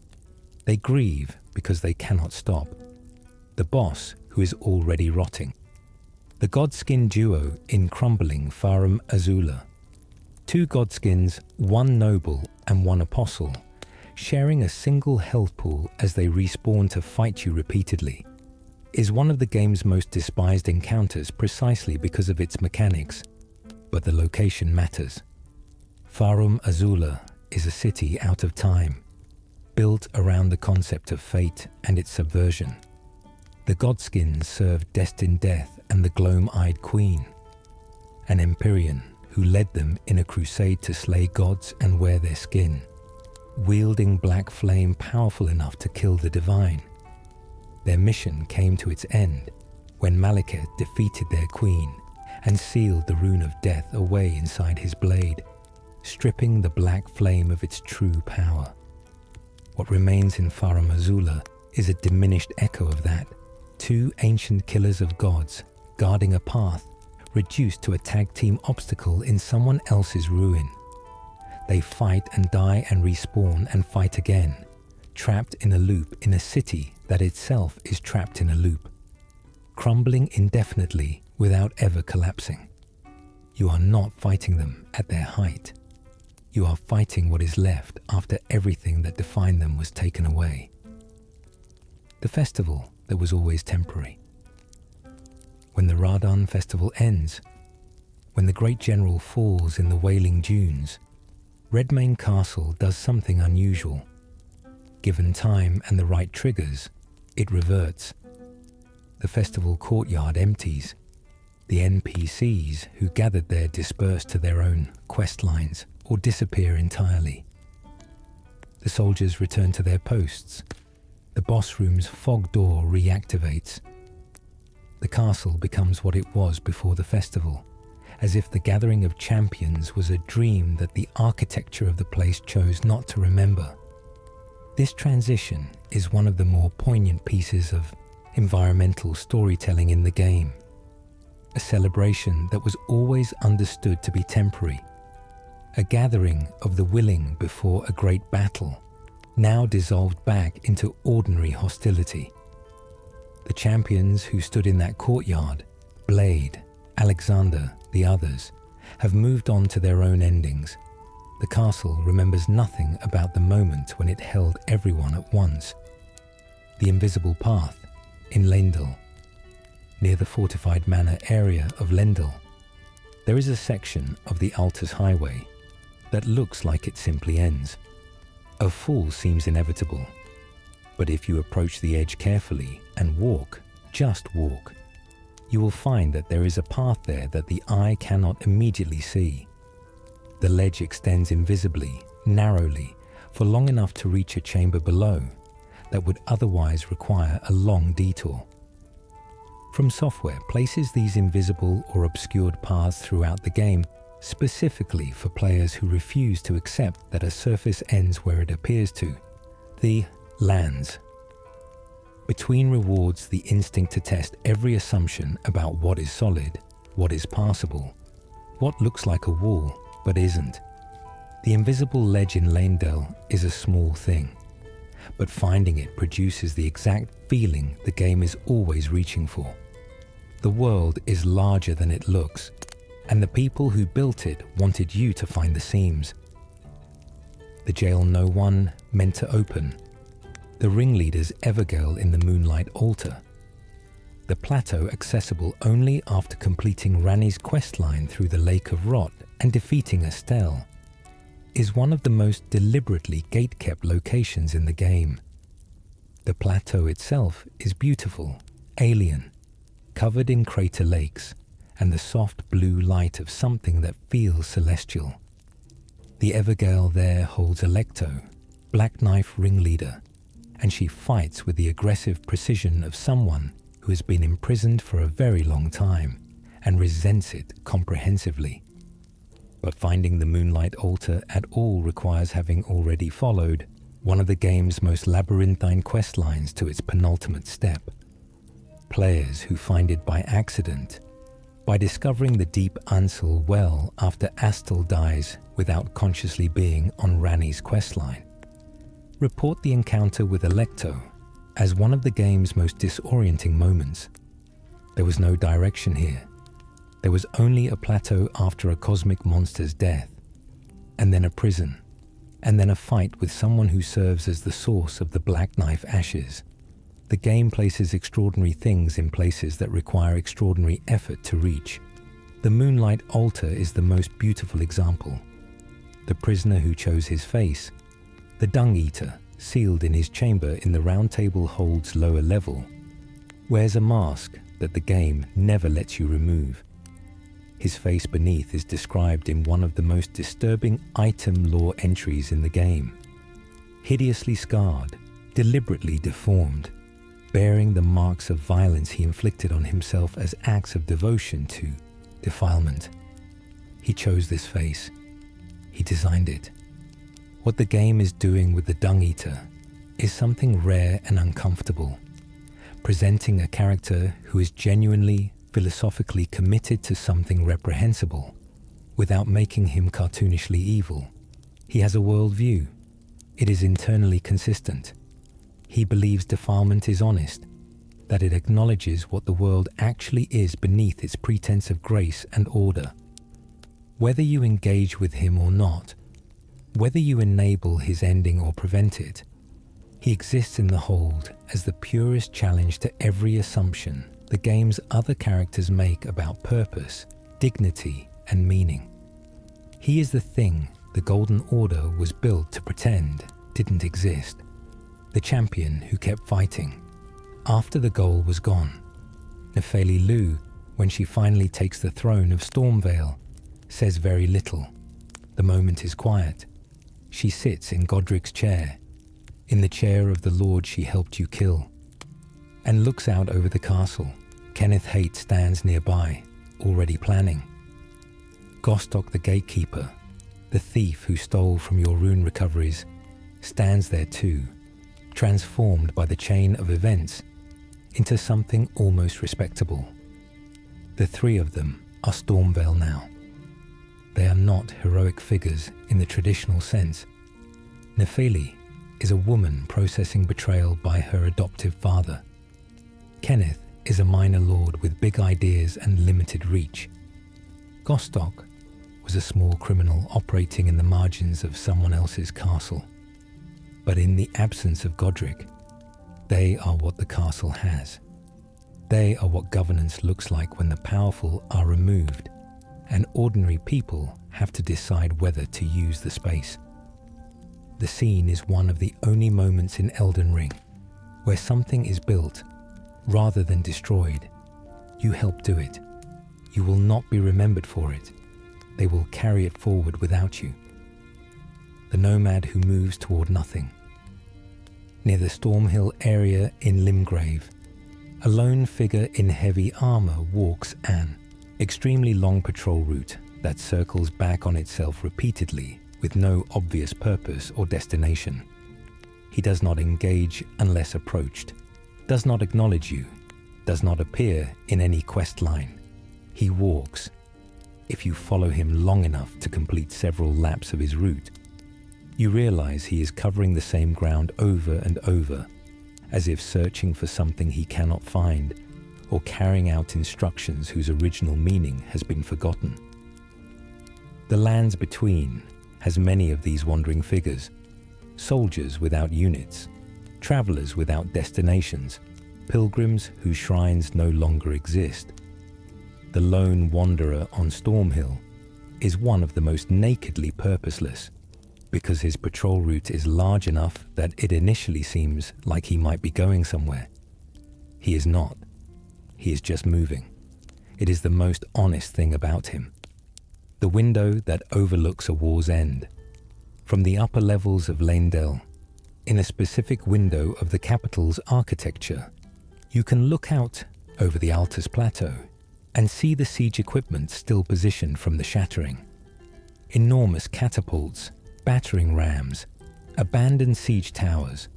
They grieve because they cannot stop. The boss who is already rotting. The Godskin duo in Crumbling Farum Azula. Two Godskins, one noble and one apostle, sharing a single health pool as they respawn to fight you repeatedly, is one of the game's most despised encounters precisely because of its mechanics. But the location matters. Farum Azula is a city out of time, built around the concept of fate and its subversion. The Godskins served destined death and the gloam-eyed queen, an Empyrean who led them in a crusade to slay gods and wear their skin, wielding black flame powerful enough to kill the divine. Their mission came to its end when Malekith defeated their queen and sealed the rune of death away inside his blade, stripping the black flame of its true power. What remains in Farum Azula is a diminished echo of that, two ancient killers of gods guarding a path reduced to a tag-team obstacle in someone else's ruin. They fight and die and respawn and fight again, trapped in a loop in a city that itself is trapped in a loop, crumbling indefinitely without ever collapsing. You are not fighting them at their height. You are fighting what is left after everything that defined them was taken away. The festival that was always temporary. When the Radahn festival ends, when the great general falls in the wailing dunes, Redmane Castle does something unusual. Given time and the right triggers, it reverts. The festival courtyard empties. The NPCs who gathered there disperse to their own quest lines or disappear entirely. The soldiers return to their posts. The boss room's fog door reactivates. The castle becomes what it was before the festival, as if the gathering of champions was a dream that the architecture of the place chose not to remember. This transition is one of the more poignant pieces of environmental storytelling in the game. A celebration that was always understood to be temporary. A gathering of the willing before a great battle, now dissolved back into ordinary hostility. The champions who stood in that courtyard, Blade, Alexander, the others, have moved on to their own endings. The castle remembers nothing about the moment when it held everyone at once. The invisible path in Lendil. Near the fortified manor area of Lendil, there is a section of the Altus Highway that looks like it simply ends. A fall seems inevitable, but if you approach the edge carefully and walk, just walk, you will find that there is a path there that the eye cannot immediately see. The ledge extends invisibly, narrowly, for long enough to reach a chamber below that would otherwise require a long detour. From Software places these invisible or obscured paths throughout the game specifically for players who refuse to accept that a surface ends where it appears to. The lands. Between rewards the instinct to test every assumption about what is solid, what is passable, what looks like a wall but isn't. The invisible ledge in Lendil is a small thing, but finding it produces the exact feeling the game is always reaching for. The world is larger than it looks, and the people who built it wanted you to find the seams. The jail no one meant to open. The ringleader's Evergale in the Moonlight Altar. The plateau accessible only after completing Ranni's questline through the Lake of Rot and defeating Estelle, is one of the most deliberately gate-kept locations in the game. The plateau itself is beautiful, alien, covered in crater lakes and the soft blue light of something that feels celestial. The Evergale there holds Electo, Black Knife ringleader, and she fights with the aggressive precision of someone who has been imprisoned for a very long time and resents it comprehensively. But finding the Moonlight Altar at all requires having already followed one of the game's most labyrinthine questlines to its penultimate step. Players who find it by accident, by discovering the deep Ansel well after Astel dies without consciously being on Ranni's questline, report the encounter with Electo as one of the game's most disorienting moments. There was no direction here. There was only a plateau after a cosmic monster's death, and then a prison, and then a fight with someone who serves as the source of the Black Knife ashes. The game places extraordinary things in places that require extraordinary effort to reach. The Moonlight Altar is the most beautiful example. the prisoner who chose his face, the Dung Eater, sealed in his chamber in the Round Table Hold's lower level, wears a mask that the game never lets you remove. His face beneath is described in one of the most disturbing item lore entries in the game. Hideously scarred, deliberately deformed, bearing the marks of violence he inflicted on himself as acts of devotion to defilement. He chose this face. He designed it. What the game is doing with the Dung Eater is something rare and uncomfortable, presenting a character who is genuinely, philosophically committed to something reprehensible, without making him cartoonishly evil. He has a worldview. It is internally consistent. He believes defilement is honest, that it acknowledges what the world actually is beneath its pretense of grace and order. Whether you engage with him or not, whether you enable his ending or prevent it, he exists in the Hold as the purest challenge to every assumption the game's other characters make about purpose, dignity, and meaning. He is the thing the Golden Order was built to pretend didn't exist, the champion who kept fighting. After the goal was gone, Nefeli Lu, when she finally takes the throne of Stormvale, says very little. The moment is quiet. She sits in Godric's chair, in the chair of the lord she helped you kill, and looks out over the castle. Kenneth Haight stands nearby, already planning. Gostock the gatekeeper, the thief who stole from your rune recoveries, stands there too, transformed by the chain of events into something almost respectable. The three of them are Stormvale now. They are not heroic figures in the traditional sense. Nefeli is a woman processing betrayal by her adoptive father. Kenneth is a minor lord with big ideas and limited reach. Gostock was a small criminal operating in the margins of someone else's castle. But in the absence of Godric, they are what the castle has. They are what governance looks like when the powerful are removed, and ordinary people have to decide whether to use the space. The scene is one of the only moments in Elden Ring where something is built rather than destroyed. You help do it. You will not be remembered for it. They will carry it forward without you. The nomad who moves toward nothing. Near the Stormhill area in Limgrave, a lone figure in heavy armor walks an extremely long patrol route that circles back on itself repeatedly with no obvious purpose or destination. He does not engage unless approached, does not acknowledge you, does not appear in any quest line. He walks. If you follow him long enough to complete several laps of his route, you realize he is covering the same ground over and over, as if searching for something he cannot find, or carrying out instructions whose original meaning has been forgotten. The Lands Between has many of these wandering figures, soldiers without units, travelers without destinations, pilgrims whose shrines no longer exist. The lone wanderer on Stormhill is one of the most nakedly purposeless, because his patrol route is large enough that it initially seems like he might be going somewhere. He is not. He is just moving. It is the most honest thing about him. The window that overlooks a war's end. From the upper levels of Leyndell, in a specific window of the capital's architecture, you can look out over the Altus Plateau and see the siege equipment still positioned from the shattering. Enormous catapults, battering rams, abandoned siege towers,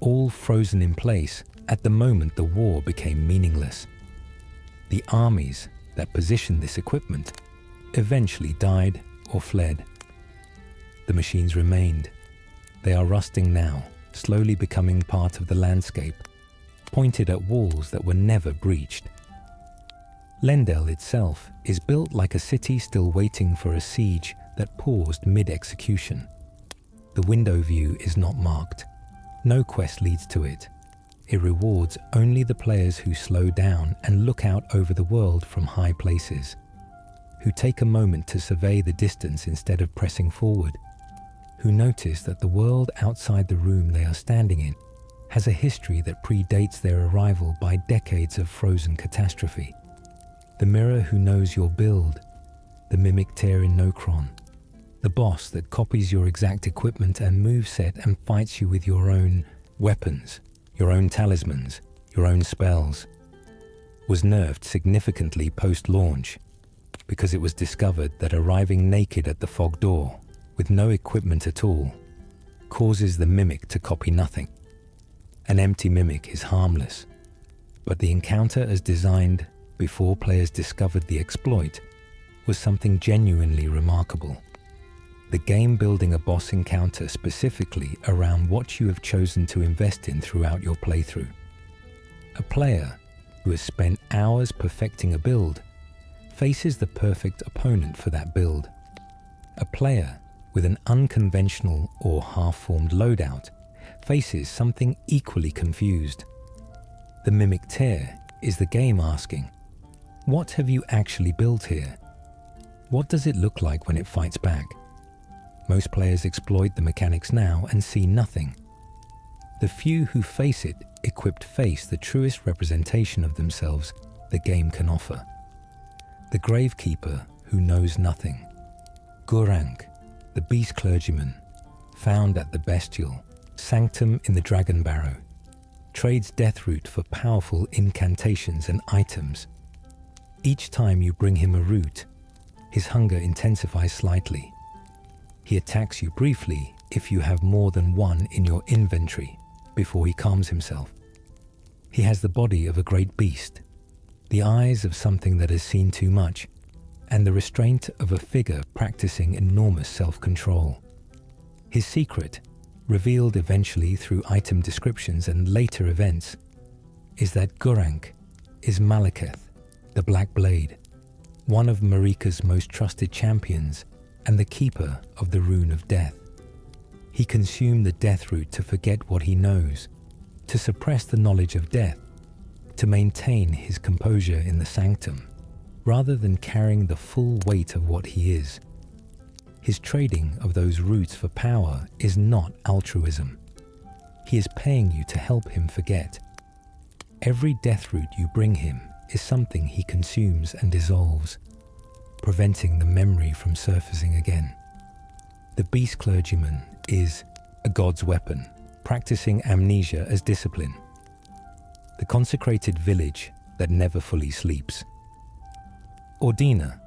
all frozen in place at the moment the war became meaningless. The armies that positioned this equipment eventually died or fled. The machines remained. They are rusting now, slowly becoming part of the landscape, pointed at walls that were never breached. Leyndell itself is built like a city still waiting for a siege that paused mid-execution. The window view is not marked. No quest leads to it. It rewards only the players who slow down and look out over the world from high places, who take a moment to survey the distance instead of pressing forward, who notice that the world outside the room they are standing in has a history that predates their arrival by decades of frozen catastrophe. The mirror who knows your build, the mimic tear in Nocron, the boss that copies your exact equipment and moveset and fights you with your own weapons, your own talismans, your own spells, was nerfed significantly post-launch because it was discovered that arriving naked at the fog door with no equipment at all causes the mimic to copy nothing. An empty mimic is harmless, but the encounter as designed before players discovered the exploit was something genuinely remarkable. The game building a boss encounter specifically around what you have chosen to invest in throughout your playthrough. A player who has spent hours perfecting a build faces the perfect opponent for that build. A player with an unconventional or half-formed loadout faces something equally confused. The mimic tear is the game asking, what have you actually built here? What does it look like when it fights back? Most players exploit the mechanics now and see nothing. The few who face it equipped face the truest representation of themselves the game can offer. The gravekeeper who knows nothing. Gurranq, the beast clergyman, found at the bestial sanctum in the Dragon Barrow, trades Deathroot for powerful incantations and items. Each time you bring him a root, his hunger intensifies slightly. He attacks you briefly if you have more than one in your inventory before he calms himself. He has the body of a great beast, the eyes of something that has seen too much, and the restraint of a figure practicing enormous self-control. His secret, revealed eventually through item descriptions and later events, is that Gurranq is Malekith, the Black Blade, one of Marika's most trusted champions and the keeper of the Rune of Death. He consumed the Deathroot to forget what he knows, to suppress the knowledge of death, to maintain his composure in the sanctum, rather than carrying the full weight of what he is. His trading of those roots for power is not altruism. He is paying you to help him forget. Every Deathroot you bring him is something he consumes and dissolves, preventing the memory from surfacing again. The beast clergyman is a god's weapon, practicing amnesia as discipline. The consecrated village that never fully sleeps. Ordina,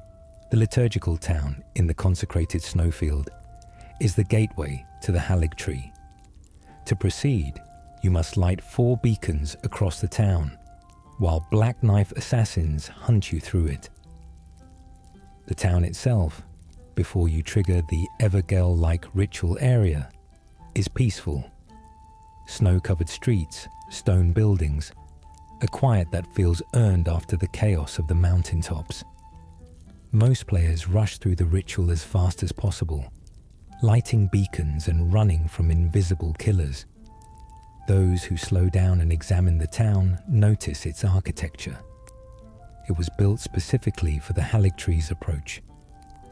the liturgical town in the consecrated snowfield, is the gateway to the Halig tree. To proceed, you must light 4 beacons across the town, while black knife assassins hunt you through it. The town itself, before you trigger the Evergel-like ritual area, is peaceful. Snow-covered streets, stone buildings, a quiet that feels earned after the chaos of the mountaintops. Most players rush through the ritual as fast as possible, lighting beacons and running from invisible killers. Those who slow down and examine the town notice its architecture. It was built specifically for the Halig tree's approach,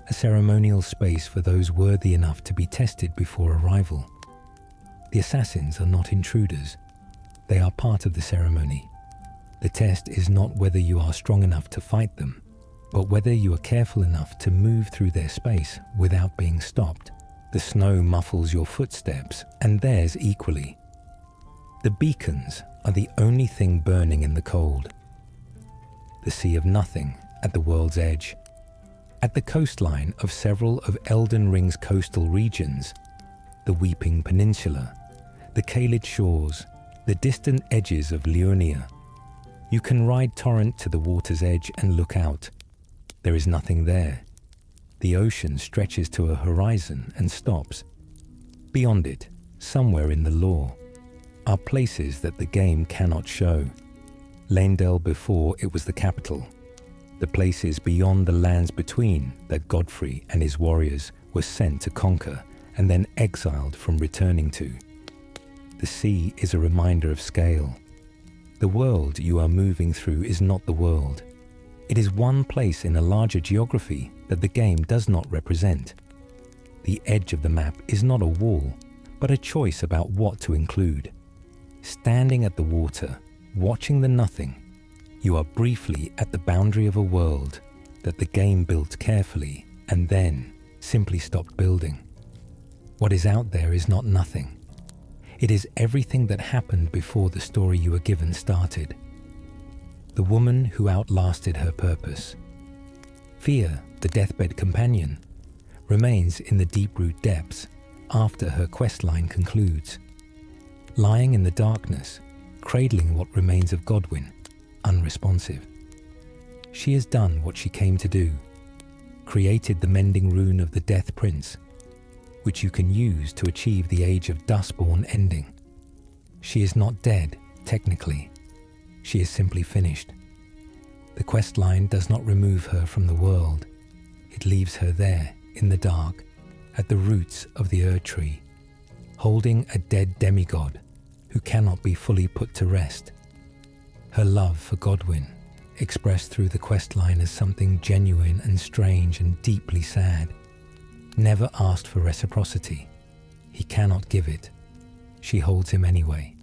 a ceremonial space for those worthy enough to be tested before arrival. The assassins are not intruders. They are part of the ceremony. The test is not whether you are strong enough to fight them, but whether you are careful enough to move through their space without being stopped. The snow muffles your footsteps, and theirs equally. The beacons are the only thing burning in the cold. The sea of nothing at the world's edge. At the coastline of several of Elden Ring's coastal regions, the Weeping Peninsula, the Caelid shores, the distant edges of Liurnia, you can ride Torrent to the water's edge and look out. There is nothing there. The ocean stretches to a horizon and stops. Beyond it, somewhere in the lore, are places that the game cannot show. Leyndell before it was the capital. The places beyond the lands between that Godfrey and his warriors were sent to conquer and then exiled from returning to. The sea is a reminder of scale. The world you are moving through is not the world. It is one place in a larger geography that the game does not represent. The edge of the map is not a wall, but a choice about what to include. Standing at the water, watching the nothing, you are briefly at the boundary of a world that the game built carefully and then simply stopped building. What is out there is not nothing. It is everything that happened before the story you were given started. The woman who outlasted her purpose. Fear, the deathbed companion, remains in the deep-root depths after her questline concludes. Lying in the darkness, cradling what remains of Godwyn, unresponsive. She has done what she came to do, created the mending rune of the Death Prince, which you can use to achieve the Age of Dustborn ending. She is not dead, technically. She is simply finished. The questline does not remove her from the world. It leaves her there, in the dark, at the roots of the Erd Tree, holding a dead demigod who cannot be fully put to rest. Her love for Godwyn, expressed through the questline as something genuine and strange and deeply sad, never asked for reciprocity. He cannot give it. She holds him anyway.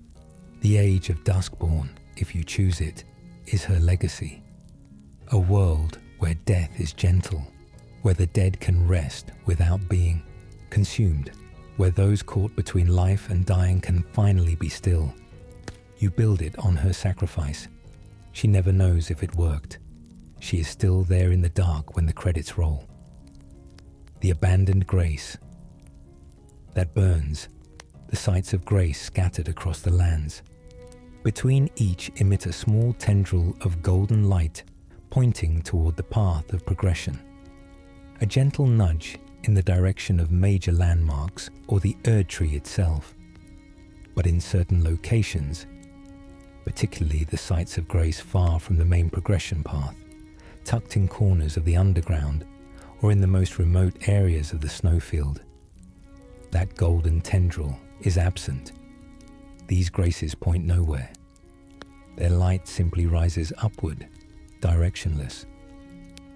The Age of Duskborn, if you choose it, is her legacy. A world where death is gentle, where the dead can rest without being consumed, where those caught between life and dying can finally be still. You build it on her sacrifice. She never knows if it worked. She is still there in the dark when the credits roll. The abandoned grace that burns, the sites of grace scattered across the lands. Between each emit a small tendril of golden light pointing toward the path of progression. A gentle nudge in the direction of major landmarks or the Erd Tree itself. But in certain locations, particularly the sites of grace far from the main progression path, tucked in corners of the underground or in the most remote areas of the snowfield, that golden tendril is absent. These graces point nowhere. Their light simply rises upward, directionless.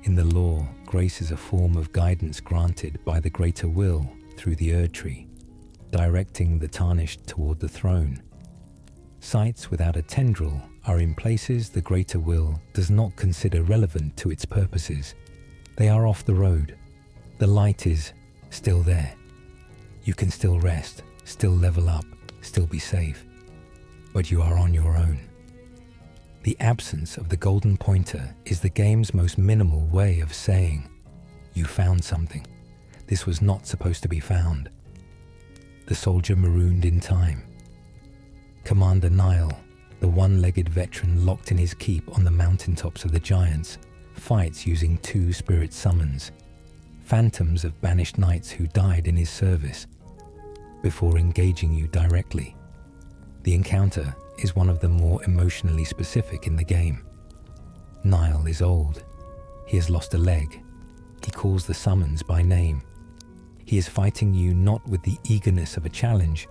In the lore, grace is a form of guidance granted by the greater will through the Erd Tree, directing the tarnished toward the throne. Sites without a tendril are in places the greater will does not consider relevant to its purposes. They are off the road. The light is still there. You can still rest, still level up, still be safe. But you are on your own. The absence of the golden pointer is the game's most minimal way of saying, you found something. This was not supposed to be found. The soldier marooned in time. Commander Nile, the one-legged veteran locked in his keep on the mountaintops of the giants, fights using 2 spirit summons, phantoms of banished knights who died in his service, before engaging you directly. The encounter is one of the more emotionally specific in the game. Nile is old. He has lost a leg. He calls the summons by name. He is fighting you not with the eagerness of a challenge,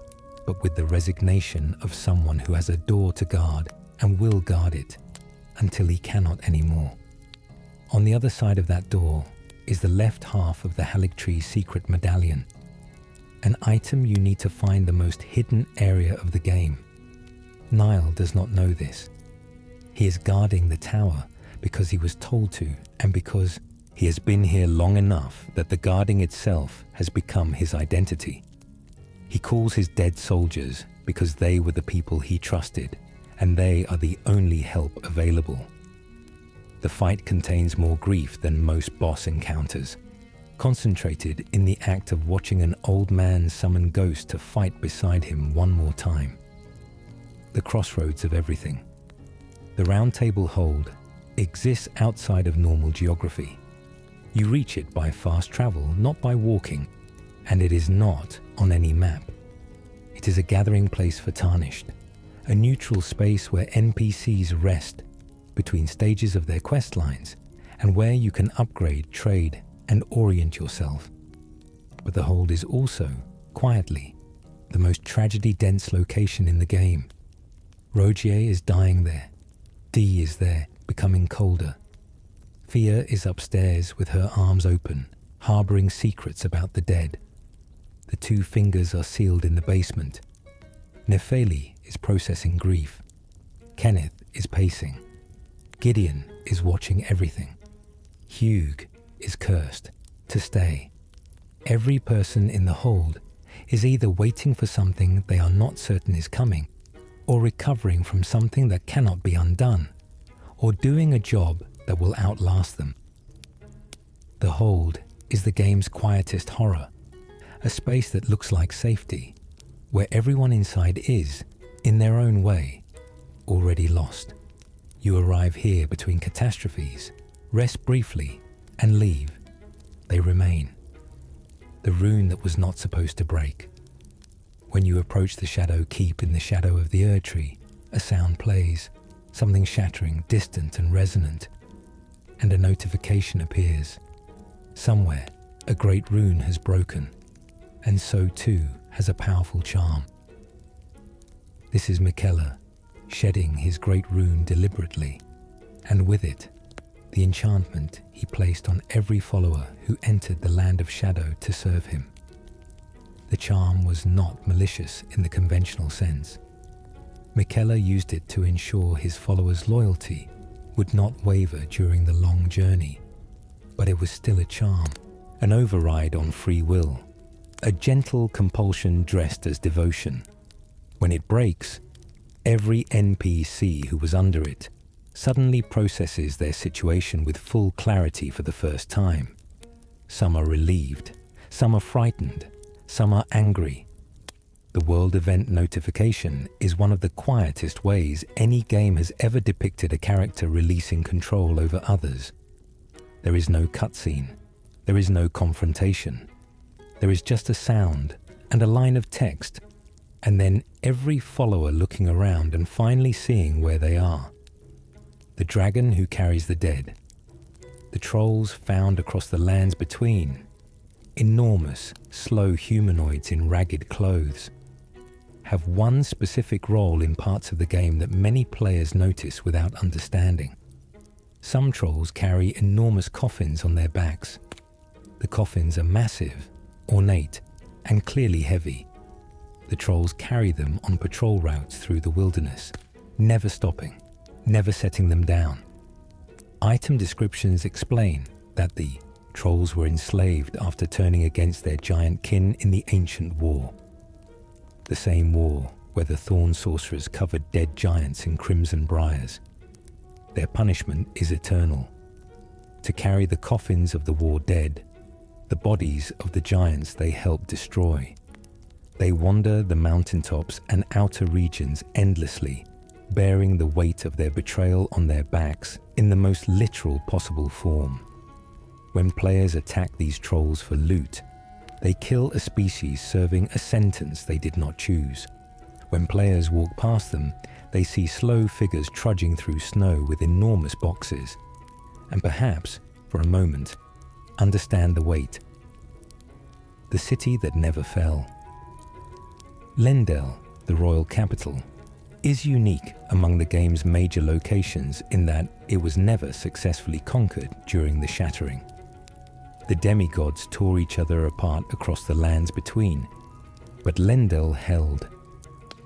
but with the resignation of someone who has a door to guard and will guard it until he cannot anymore. On the other side of that door is the left half of the Haligtree secret medallion, an item you need to find the most hidden area of the game. Nile does not know this. He is guarding the tower because he was told to and because he has been here long enough that the guarding itself has become his identity. He calls his dead soldiers because they were the people he trusted and they are the only help available. The fight contains more grief than most boss encounters, concentrated in the act of watching an old man summon ghosts to fight beside him one more time. The crossroads of everything. The Round Table Hold exists outside of normal geography. You reach it by fast travel, not by walking, and it is not on any map. It is a gathering place for Tarnished, a neutral space where NPCs rest between stages of their quest lines and where you can upgrade, trade, and orient yourself. But the Hold is also, quietly, the most tragedy-dense location in the game. Rogier is dying there. D is there, becoming colder. Fia is upstairs with her arms open, harbouring secrets about the dead. The 2 fingers are sealed in the basement. Nefeli is processing grief. Kenneth is pacing. Gideon is watching everything. Hugh is cursed to stay. Every person in the hold is either waiting for something they are not certain is coming, or recovering from something that cannot be undone, or doing a job that will outlast them. The hold is the game's quietest horror, a space that looks like safety, where everyone inside is, in their own way, already lost. You arrive here between catastrophes, rest briefly, and leave. They remain. The rune that was not supposed to break. When you approach the Shadow Keep in the shadow of the Erd Tree, a sound plays, something shattering, distant and resonant, and a notification appears. Somewhere, a great rune has broken, and so too has a powerful charm. This is Miquella, shedding his great rune deliberately, and with it, the enchantment he placed on every follower who entered the land of shadow to serve him. The charm was not malicious in the conventional sense. Miquella used it to ensure his followers' loyalty would not waver during the long journey, but it was still a charm, an override on free will, a gentle compulsion dressed as devotion. When it breaks, every NPC who was under it suddenly processes their situation with full clarity for the first time. Some are relieved, some are frightened, some are angry. The world event notification is one of the quietest ways any game has ever depicted a character releasing control over others. There is no cutscene, there is no confrontation. There is just a sound and a line of text, and then every follower looking around and finally seeing where they are. The dragon who carries the dead. The trolls found across the lands between. Enormous, slow humanoids in ragged clothes. Have one specific role in parts of the game that many players notice without understanding. Some trolls carry enormous coffins on their backs. The coffins are massive, ornate, and clearly heavy. The trolls carry them on patrol routes through the wilderness, never stopping, never setting them down. Item descriptions explain that the trolls were enslaved after turning against their giant kin in the ancient war. The same war where the thorn sorcerers covered dead giants in crimson briars. Their punishment is eternal. To carry the coffins of the war dead, the bodies of the giants they helped destroy. They wander the mountaintops and outer regions endlessly, bearing the weight of their betrayal on their backs in the most literal possible form. When players attack these trolls for loot, they kill a species serving a sentence they did not choose. When players walk past them, they see slow figures trudging through snow with enormous boxes, and perhaps, for a moment, understand the weight. The city that never fell. Leyndell, the royal capital, is unique among the game's major locations in that it was never successfully conquered during the Shattering. The demigods tore each other apart across the lands between, but Leyndell held.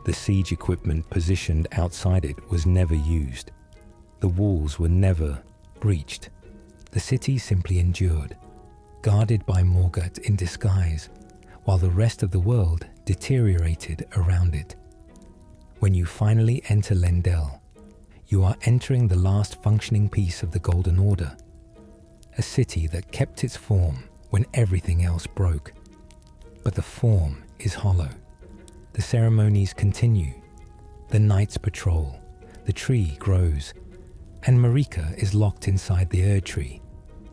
The siege equipment positioned outside it was never used. The walls were never breached. The city simply endured, guarded by Morgott in disguise, while the rest of the world deteriorated around it. When you finally enter Leyndell, you are entering the last functioning piece of the Golden Order, a city that kept its form when everything else broke. But the form is hollow. The ceremonies continue. The knights patrol. The tree grows. And Marika is locked inside the Erd Tree,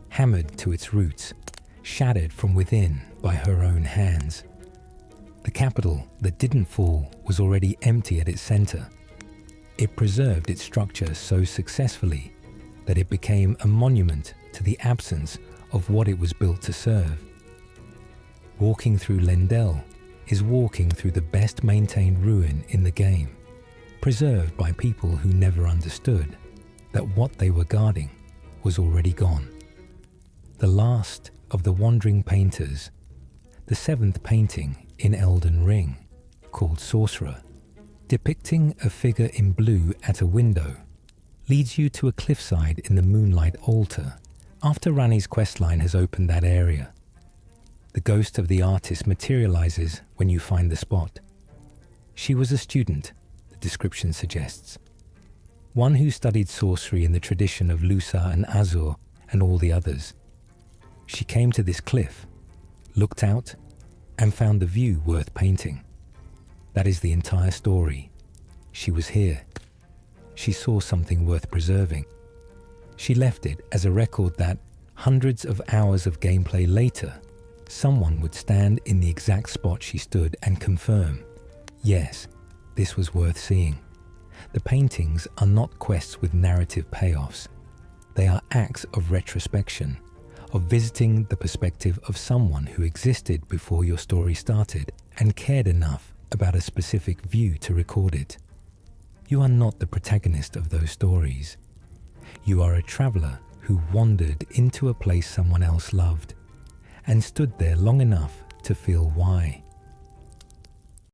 hammered to its roots, shattered from within by her own hands. The capital that didn't fall was already empty at its center. It preserved its structure so successfully that it became a monument to the absence of what it was built to serve. Walking through Leyndell is walking through the best maintained ruin in the game, preserved by people who never understood that what they were guarding was already gone. The last of the wandering painters, the seventh painting in Elden Ring, called Sorcerer, depicting a figure in blue at a window, leads you to a cliffside in the Moonlight Altar after Ranni's questline has opened that area. The ghost of the artist materializes when you find the spot. She was a student, the description suggests. One who studied sorcery in the tradition of Lusa and Azur and all the others. She came to this cliff, looked out, and found the view worth painting. That is the entire story. She was here. She saw something worth preserving. She left it as a record that, hundreds of hours of gameplay later, someone would stand in the exact spot she stood and confirm, yes, this was worth seeing. The paintings are not quests with narrative payoffs. They are acts of retrospection, of visiting the perspective of someone who existed before your story started and cared enough about a specific view to record it. You are not the protagonist of those stories. You are a traveler who wandered into a place someone else loved and stood there long enough to feel why.